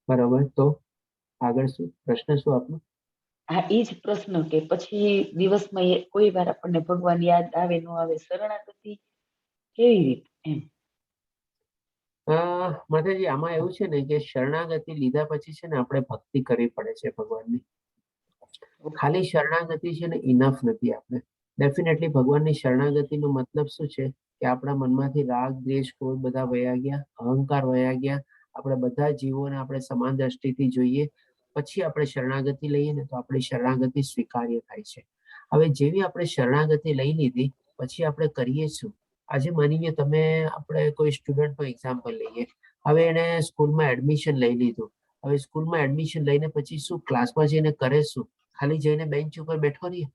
બરાબર. તો આગળ શું પ્રશ્ન શું આપનો? હા, એ જ પ્રશ્ન કે પછી દિવસમાં કોઈ વાર આપણને ભગવાન યાદ આવે ન આવે, શરણાગતિ કેવી રીતે એમ? માતાજી આમાં એવું છે ને કે શરણાગતિ લીધા પછી છે ને આપણે ભક્તિ કરવી પડે છે ભગવાનની. ખાલી શરણાગતિ છે ને ઇનફ નથી. આપણે ડેફિનેટલી ભગવાનની શરણાગતિનો મતલબ શું છે કે આપણા મનમાંથી રાગ દ્વેષ ક્રોધ બધા વયા ગયા, અહંકાર વયા ગયા. આપણે બધા જીવોને આપણે સમાન દ્રષ્ટિથી જોઈએ પછી આપણે શરણાગતિ લઈએ ને તો આપણી શરણાગતિ સ્વીકાર્ય થાય છે. હવે જેવી આપણે શરણાગતિ લઈ લીધી પછી આપણે કરીએ શું? આજે માની લો તમે આપણે કોઈ સ્ટુડન્ટનું એક્ઝામ્પલ લઈએ. હવે એને સ્કૂલમાં એડમિશન લઈ લીધું. હવે સ્કૂલમાં એડમિશન લઈને પછી શું ક્લાસમાં જઈને કરે શું? ખાલી જઈને બેન્ચ ઉપર બેઠો રહે?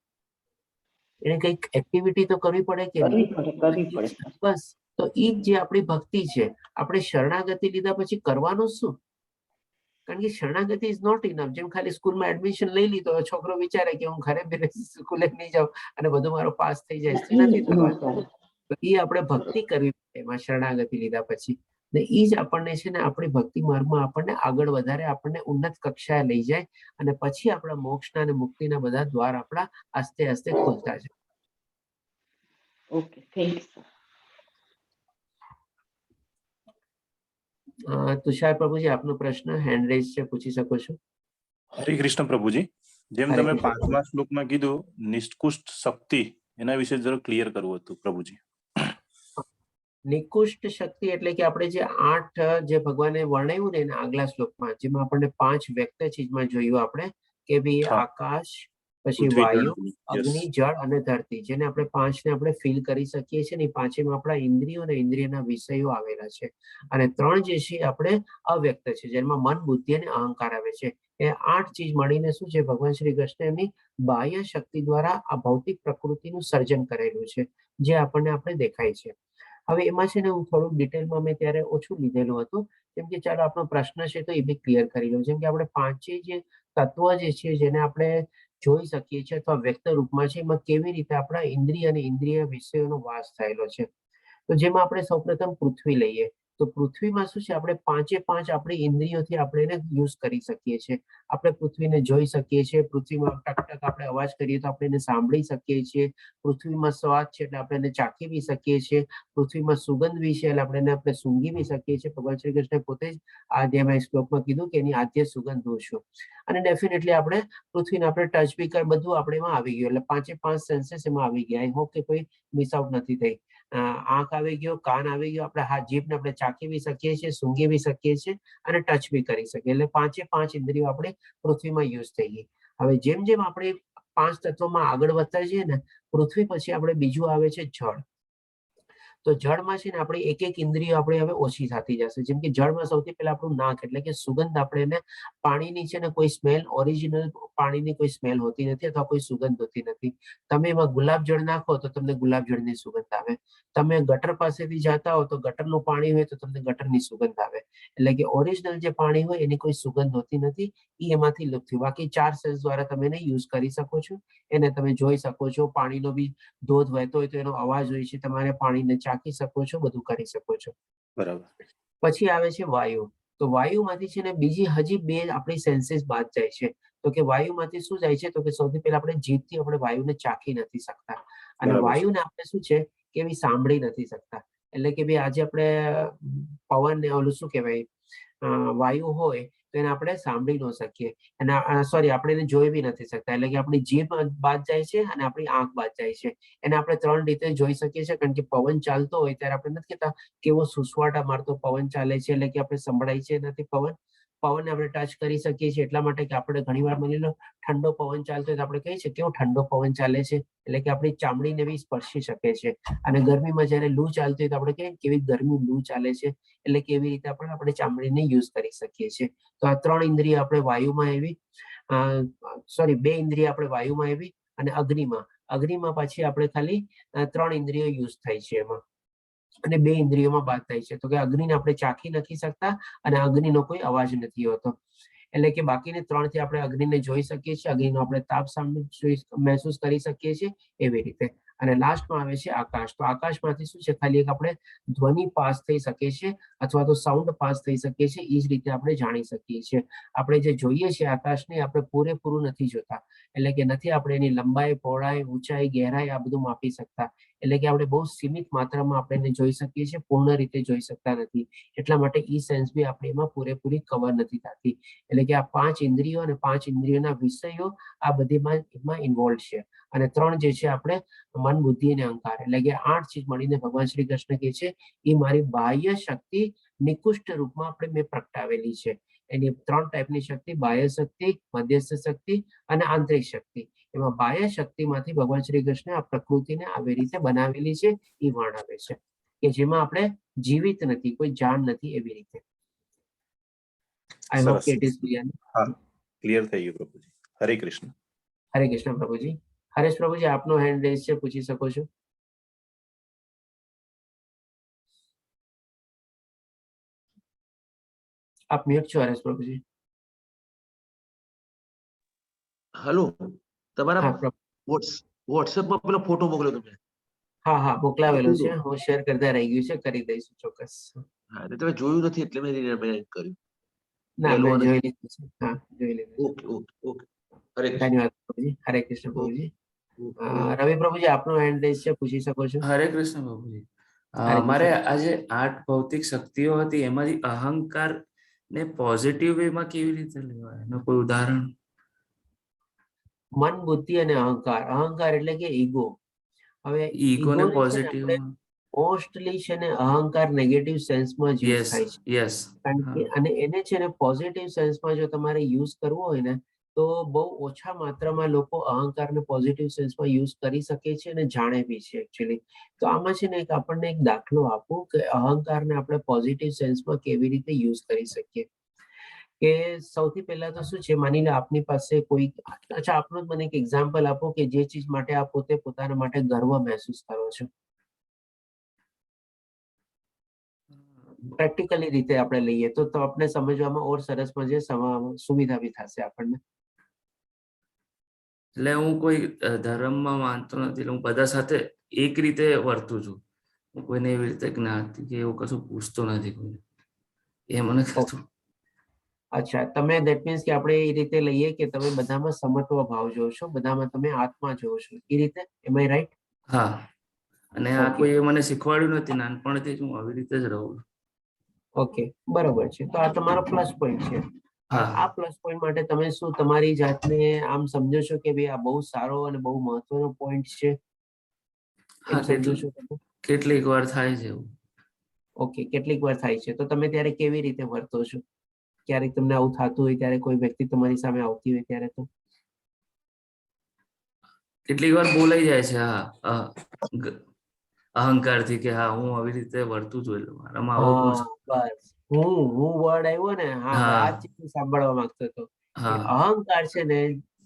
એને કંઈક એક્ટિવિટી તો કરવી પડે કે નહીં? કરવી પડે સર. બસ. તો એ જ જે આપણી ભક્તિ છે. આપણે શરણાગતિ લીધા પછી કરવાનું શું? કારણ કે શરણાગતિ ઇઝ નોટ ઇનફ. જેમ ખાલી સ્કૂલમાં એડમિશન લઈ લીધો, છોકરો વિચારે કે હું ઘરે સ્કૂલે નહીં જાઉં અને બધું મારું પાસ થઈ જાય, નથી થવાનું. તો એ આપણે ભક્તિ કરવી પડે એમાં શરણાગતિ લીધા પછી. ને એ જ આપણને છે ને આપણી ભક્તિ માર્ગમાં આપણને આગળ વધારે, આપણને ઉન્નત કક્ષાએ લઈ જાય અને પછી આપણા મોક્ષના અને મુક્તિના બધા દ્વાર આપણા આસ્તે આસ્તે ખોલતા જાય. Okay, thank you. તુષાર પ્રભુજી, આપનો પ્રશ્ન હેન્ડ રેઝ છે, પૂછી શકો છો. હરે કૃષ્ણ પ્રભુજી, જેમ હરે તમે કૃષ્ણ. 5મા શ્લોકમાં કીધું નિષ્કુષ્ટ શક્તિ, એના વિશે જરા ક્લિયર કરવું હતું પ્રભુજી. નિકુષ્ટ શક્તિ એટલે કે આપણે જે 8 જે ભગવાને વર્ણવ્યું ને એના આગલા શ્લોકમાં, જેમાં આપણને 5 વ્યક્ત ચીજમાં જોયું આપણે કે ભાઈ હા. આકાશ, પછી પૃથ્વી, જળ, વાયુ, ભૂમિ. અગ્નિ, Yes. જળ અને ધરતી, જેને આપણે 5ને આપણે ફીલ કરી શકીએ છીએ ને. 5 આપણા ઇન્દ્રિયો અને ઇન્દ્રિયના વિષયો આવેલા છે, અને 3 જે છે આપણે અવ્યક્ત છે, જેમાં મન, બુદ્ધિ અને અહંકાર આવે છે. એ 8 ચીજ મળીને શું છે, ભગવાન શ્રી કૃષ્ણ એમની બાહ્ય શક્તિ દ્વારા આ ભૌતિક પ્રકૃતિનું સર્જન કરેલું છે, જે આપણે દેખાય છે. હવે એમાં છે ને હું થોડુંક ડિટેલમાં મેં ત્યારે ઓછું લીધેલું હતું, કેમ કે ચાલો આપણો પ્રશ્ન છે તો એ બી ક્લિયર કરી લઉં. જેમ કે આપણે 5 જે તત્વ જે છે જેને આપણે જોઈ શકીએ છીએ અથવા વ્યક્ત રૂપમાં છે, એમાં કેવી રીતે આપણા ઇન્દ્રિય અને ઇન્દ્રિય વિષયોનો વાસ થયેલો છે. તો જેમાં આપણે સૌપ્રથમ પૃથ્વી લઈએ, તો પૃથ્વીમાં શું છે, આપણે 5 આપણી ઇન્દ્રિયોથી આપણે એને યુઝ કરી શકીએ છીએ. આપણે પૃથ્વીને જોઈ શકીએ છીએ, પૃથ્વીમાં ટક ટક આપણે અવાજ કરીએ તો આપણે એને સાંભળી શકીએ છીએ, પૃથ્વીમાં સ્વાદ છે એટલે આપણે એને ચાખી બી શકીએ છીએ, પૃથ્વીમાં સુગંધ બી છે એટલે આપણે સૂંઘી બી શકીએ છીએ. ભગવાન શ્રી કૃષ્ણ પોતે જ આ અધ્યાયમાં શ્લોકમાં કીધું કે એની આદ્ય સુગંધ હું છું. અને ડેફિનેટલી આપણે પૃથ્વીને આપણે ટચ બી કરી, બધું આપણે એમાં આવી ગયું, એટલે 5 સેન્સીસ એમાં આવી ગયા. આઈ હોપ કે કોઈ મિસ આઉટ નથી થઈ. આંખ આવી ગયો, કાન આવી ગયો, આપણે હાથ, જીભને આપણે ચાખી બી શકીએ છીએ, સૂંઘી બી શકીએ છીએ અને ટચ બી કરી શકીએ. એટલે 5 ઇન્દ્રિયો આપણે પૃથ્વીમાં યુઝ થઈ ગઈ. હવે જેમ જેમ આપણે 5 તત્વોમાં આગળ વધતા જઈએ ને, પૃથ્વી પછી આપણે બીજું આવે છે જળ. તો જળમાં છે ને આપણી એક ઇન્દ્રિય આપણે હવે ઓછી થતી જશે. જેમ કે જળમાં સૌથી પહેલા આપણું નાક, એટલે કે સુગંધ, આપણે એને પાણીની છે ને કોઈ સ્મેલ, ઓરિજિનલ પાણીની કોઈ સ્મેલ હોતી નથી અથવા કોઈ સુગંધ હોતી નથી. તમે એમાં ગુલાબ જળ નાખો તો તમને ગુલાબ જળની સુગંધ આવે. તમે ગટર પાસેથી જતા હો તો ગટરનું પાણી હોય તો તમને ગટરની સુગંધ આવે. એટલે કે ઓરિજિનલ જે પાણી હોય એની કોઈ સુગંધ હોતી નથી, એ એમાંથી લુપ્ત થયું. બાકી 4 સેન્સ દ્વારા તમે એને યુઝ કરી શકો છો, એને તમે જોઈ શકો છો, પાણીનો બી ધોધ વહેતો હોય તો એનો અવાજ હોય છે, તમારે પાણીને ચાખી શકો છો, બધું કરી શકો છો. બરાબર. પછી આવે છે વાયુ. તો વાયુમાંથી છે ને બીજી હજી 2 આપણી સેન્સીસ બાદ જાય છે. તો કે વાયુમાંથી શું જાય છે, તો કે સૌથી પહેલા આપણે જીભથી આપણે વાયુને ચાખી નથી શકતા, અને બરાબર છે. વાયુને આપણે શું છે કે એવી સાંભળી નથી શકતા. એટલે કે ભાઈ આજે આપણે પવન ને ઓલું શું કહેવાય, વાયુ હોય તો એને આપણે સાંભળી ન શકીએ, અને સોરી, આપણે એને જોઈ બી નથી શકતા. એટલે કે આપણી જીભ બાદ જાય છે અને આપણી આંખ બાદ જાય છે. એને આપણે 3 રીતે જોઈ શકીએ છીએ, કારણ કે પવન ચાલતો હોય ત્યારે આપણે નથી કહેતા કેવો સુસવાટા મારતો પવન ચાલે છે, એટલે કે આપણે સંભળાય છે નથી પવનને આપણે ટચ કરી શકીએ છીએ. એટલા માટે કે આપણે ઘણીવાર માની લો ઠંડો પવન ચાલતો હોય તો આપણે કહીએ છીએ કેવો ઠંડો પવન ચાલે છે, એટલે કે આપણી ચામડીને બી સ્પર્શી શકે છે. અને ગરમીમાં જ્યારે લૂ ચાલતી હોય તો આપણે કહીએ કેવી ગરમી લૂ ચાલે છે, એટલે કે એવી રીતે આપણે ચામડીને યુઝ કરી શકીએ છીએ. તો આ 3 ઇન્દ્રિય આપણે વાયુમાં આવી, સોરી 2 ઇન્દ્રિય આપણે વાયુમાં આવી, અને અગ્નિમાં પછી આપણે ખાલી 3 ઇન્દ્રિયો યુઝ થાય છે એમાં, અને 2 ઇન્દ્રિયોમાં બાદ થાય છે. તો કે અગ્નિને આપણે ચાખી નથી શકતા અને અગ્નિનો કોઈ અવાજ નથી હોતો. એટલે કે બાકીની 3 થી આપણે અગ્નિને જોઈ શકીએ છીએ, અગ્નિનો આપણે તાપ મહેસૂસ કરી શકીએ છીએ, એવી રીતે. અને લાસ્ટમાં આવે છે આકાશ. તો આકાશમાંથી શું છે, ખાલી એક આપણે ધ્વનિ પાસ થઈ શકે છે અથવા તો સાઉન્ડ પાસ થઈ શકે છે, એ જ રીતે આપણે જાણી શકીએ છીએ. આપણે જે જોઈએ છીએ આકાશને, આપણે પૂરેપૂરું નથી જોતા, એટલે કે નથી આપણે એની લંબાઈ, પહોળાઈ, ઊંચાઈ, ગહેરાઈ આ બધું માપી શકતા. એટલે કે આપણે બહુ સીમિત માત્રામાં આપણે એને જોઈ શકીએ છીએ, પૂર્ણ રીતે જોઈ શકતા નથી. એટલા માટે ઈ સેન્સ બી આપણે એમાં પૂરેપૂરી કવર નથી થતી. એટલે કે આ 5 ઇન્દ્રિયો અને 5 ઇન્દ્રિયોના વિષયો આ બધીમાં એમાં ઇન્વોલ્વ છે. અને 3 જે છે આપણે મન, બુદ્ધિ અને અહંકાર, એટલે કે 8 ચીજ મળીને ભગવાન શ્રી કૃષ્ણ કહે છે એ મારી બાહ્ય શક્તિ નિકુષ્ટ રૂપમાં આપણે મેં પ્રગટાવેલી છે. એની 3 ટાઈપની શક્તિ, બાહ્ય શક્તિ, મધ્યસ્થ શક્તિ અને આંતરિક શક્તિ. એમાં બાહ્ય શક્તિમાંથી ભગવાન શ્રી કૃષ્ણ આ પ્રકૃતિને આવી રીતે બનાવેલી છે, એ વર્ણવે છે, કે જેમાં આપણે જીવિત નથી, કોઈ જાન નથી, એવી રીતે. આઈ હોપ કે ઇટ ઇઝ ક્લિયર. હા, ક્લિયર થઈ ગયું પ્રભુજી. હરે કૃષ્ણ. હરે કૃષ્ણ પ્રભુજી. હરેશ પ્રભુજી, આપનો હેન્ડ રેઝ છે, પૂછી શકો છો. આપ મ્યુટ છો હરેશ પ્રભુજી. હેલો, તમારા હા પ્રભુ. વોટ્સએપમાં પેલો ફોટો મોકલ્યો તમે. હા, મોકલાવેલો છે, હું શેર કરતા રહી ગયું છે, કરી દઈશું ચોક્કસ. હા, તમે જોયું નથી એટલે મેં કર્યું. ના, મેં જોઈ લીધું છે. હા, જોઈ લીધું છે. Okay okay okay. હરે કૃષ્ણ. ધન્યવાદ પ્રભુજી. હરે કૃષ્ણ પ્રભુજી. રવિ પ્રભુજી આપનો હેન્ડ રેઝ છે, પૂછી શકો છો. હરે કૃષ્ણ બાબુજી. હરે મારે કૃષ્ણ. આજે 8 ભૌતિક શક્તિઓ હતી એમાંથી અહંકાર ને પોઝિટિવ વે માં કેવી રીતે લેવાય એનું કોઈ ઉદાહરણ? મન, બુદ્ધિ અને અહંકાર. અહંકાર એટલે કે ઈગો. હવે ઈગો ને ઈગો છે ને પોઝિટિવ આપણે મોસ્ટલી છે ને અહંકાર નેગેટિવ સેન્સમાં જ યુઝ યસ થાય છે. યસ કારણ કે અને એને છે ને પોઝિટિવ સેન્સમાં જો તમારે યુઝ કરવો હોય ને તો બહુ ઓછા માત્રામાં લોકો અહંકારને પોઝિટિવ સેન્સમાં યુઝ કરી શકે છે અને જાણે બી છે એકચ્યુઅલી. તો આમાં છે ને આપણને એક દાખલો આપું કે અહંકારને આપણે પોઝિટિવ સેન્સમાં કેવી રીતે યુઝ કરી શકીએ. કે સૌથી પહેલા તો શું છે, માની લો આપની પાસે કોઈ, અચ્છા આપનું જ મને એક એક્ઝામ્પલ આપો કે જે ચીજ માટે આપ પોતે પોતાના માટે ગર્વ મહેસૂસ કરો છો. પ્રેક્ટિકલી રીતે આપણે લઈએ તો આપણે સમજવામાં ઓર સરસ મજે સુવિધા બી થશે આપણને. એટલે હું કોઈ ધર્મમાં માનતો નથી એટલે હું બધા સાથે એક રીતે વર્તું છું. હું કોઈને એવી રીતે જ્ઞાતિ કે એવું કશું પૂછતો નથી કોઈને. એ મને કશું. અચ્છા, તમે ધેટ મીન્સ કે આપણે એ રીતે લઈએ કે તમે બધામાં સમત્વ ભાવ જોવો છો, બધામાં તમે આત્મા જોવો છો, એ રીતે. એમ આઈ રાઈટ? હા, અને આ Okay. કોઈ મને શીખવાડ્યું નથી, નાનપણથી જ હું આવી રીતે જ રહું છું. ઓકે, બરોબર છે. તો આ તમારો પ્લસ પોઈન્ટ છે. હા. આ પ્લસ પોઈન્ટ માટે તમે શું તમારી જાતને આમ સમજો છો કે ભાઈ આ બહુ સારો અને બહુ મહત્વનો પોઈન્ટ છે, એમ હા, સમજો છો તમે? કેટલીક વાર થાય છે એવું. ઓકે, કેટલીક વાર થાય છે. તો તમે ત્યારે કેવી રીતે વર્તો છો? ક્યારેક તમને આવું થતું હોય ત્યારે, કોઈ વ્યક્તિ તમારી સામે આવતી હોય ત્યારે? તો કેટલીક વાર બોલાઈ જાય છે. હા, અહંકારથી કે હા હું આવી રીતે વર્તું છું એટલે મારામાં આવો ગુણ છે. બસ હું વર્ડ આવ્યો ને, હા ભાઈ, આ જ ચીજ સાંભળવા માંગતો હતો કે હા અહંકાર છે ને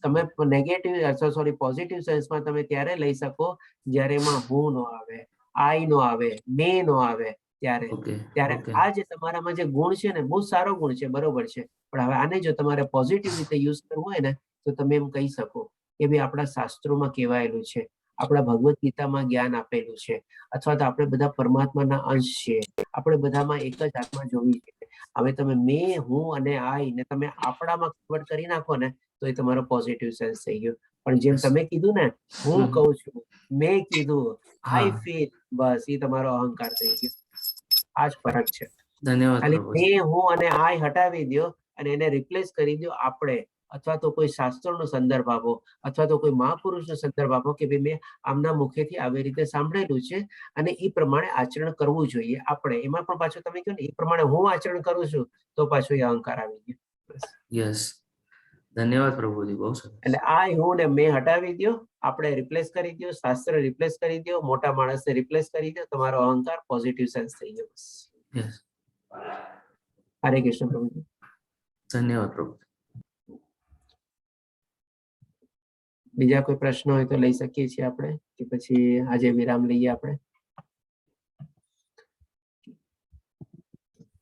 તમે નેગેટિવ સોરી પોઝિટિવ સેન્સમાં તમે ત્યારે લઈ શકો જ્યારે એમાં હું નો આવે, આઈ નો આવે, મે નો આવે. ત્યારે ઓકે ત્યારે ઓકે આ જે તમારામાં જે ગુણ છે ને, બહુ સારો ગુણ છે, બરોબર છે. પણ હવે આને જો તમારે પોઝિટિવ રીતે યુઝ કરવું હોય ને તો તમે એમ કહી શકો કે ભાઈ આપણા શાસ્ત્રોમાં કહેવાયેલું છે, આપણા ભગવદ્ ગીતામાં જ્ઞાન આપેલું છે, અથવા તો આપણે બધા પરમાત્માના અંશ છીએ, આપણે બધામાં એક જ આત્મા જોવી છે. હવે તમે મેં, હું અને આઈ ને તમે આપણામાં કન્વર્ટ કરી નાખો ને તો એ તમારો પોઝિટિવ સેન્સ થઈ ગયો. પણ જેમ તમે કીધું ને, હું કહું છું, મેં કીધું, આઈ હા, ફીલ, બસ એ તમારો અહંકાર થઈ ગયો. આ જ ફરક છે. ધન્યવાદ ખાલી પ્રભુજી. મેં, હું અને આઈ હટાવી દો અને એને રિપ્લેસ કરી દો આપણે, અથવા તો કોઈ શાસ્ત્રનો સંદર્ભ આપો, અથવા તો કોઈ મહાપુરુષનો સંદર્ભ આપો કે ભાઈ મેં આમના મુખેથી આવી રીતે સાંભળેલું છે અને એ પ્રમાણે આચરણ કરવું જોઈએ આપણે. એમાં પણ પાછું તમે કહો ને એ પ્રમાણે હું આચરણ કરું છું તો પાછો એ અહંકાર આવી ગયો. યસ, ધન્યવાદ પ્રભુજી, બહુ સરસ. એટલે આ હું ને મેં હટાવી દો, આપણે રિપ્લેસ કરી દો, શાસ્ત્ર રિપ્લેસ કરી દો, મોટા માણસને રિપ્લેસ કરી દો, તમારો અહંકાર પોઝિટિવ સેન્સ થઈ ગયો. બસ. યસ, હરે કૃષ્ણ પ્રભુજી. ધન્યવાદ પ્રભુ. બીજા કોઈ પ્રશ્ન હોય તો લઈ શકીએ છીએ આપણે, કે પછી આજે વિરામ લઈએ આપણે?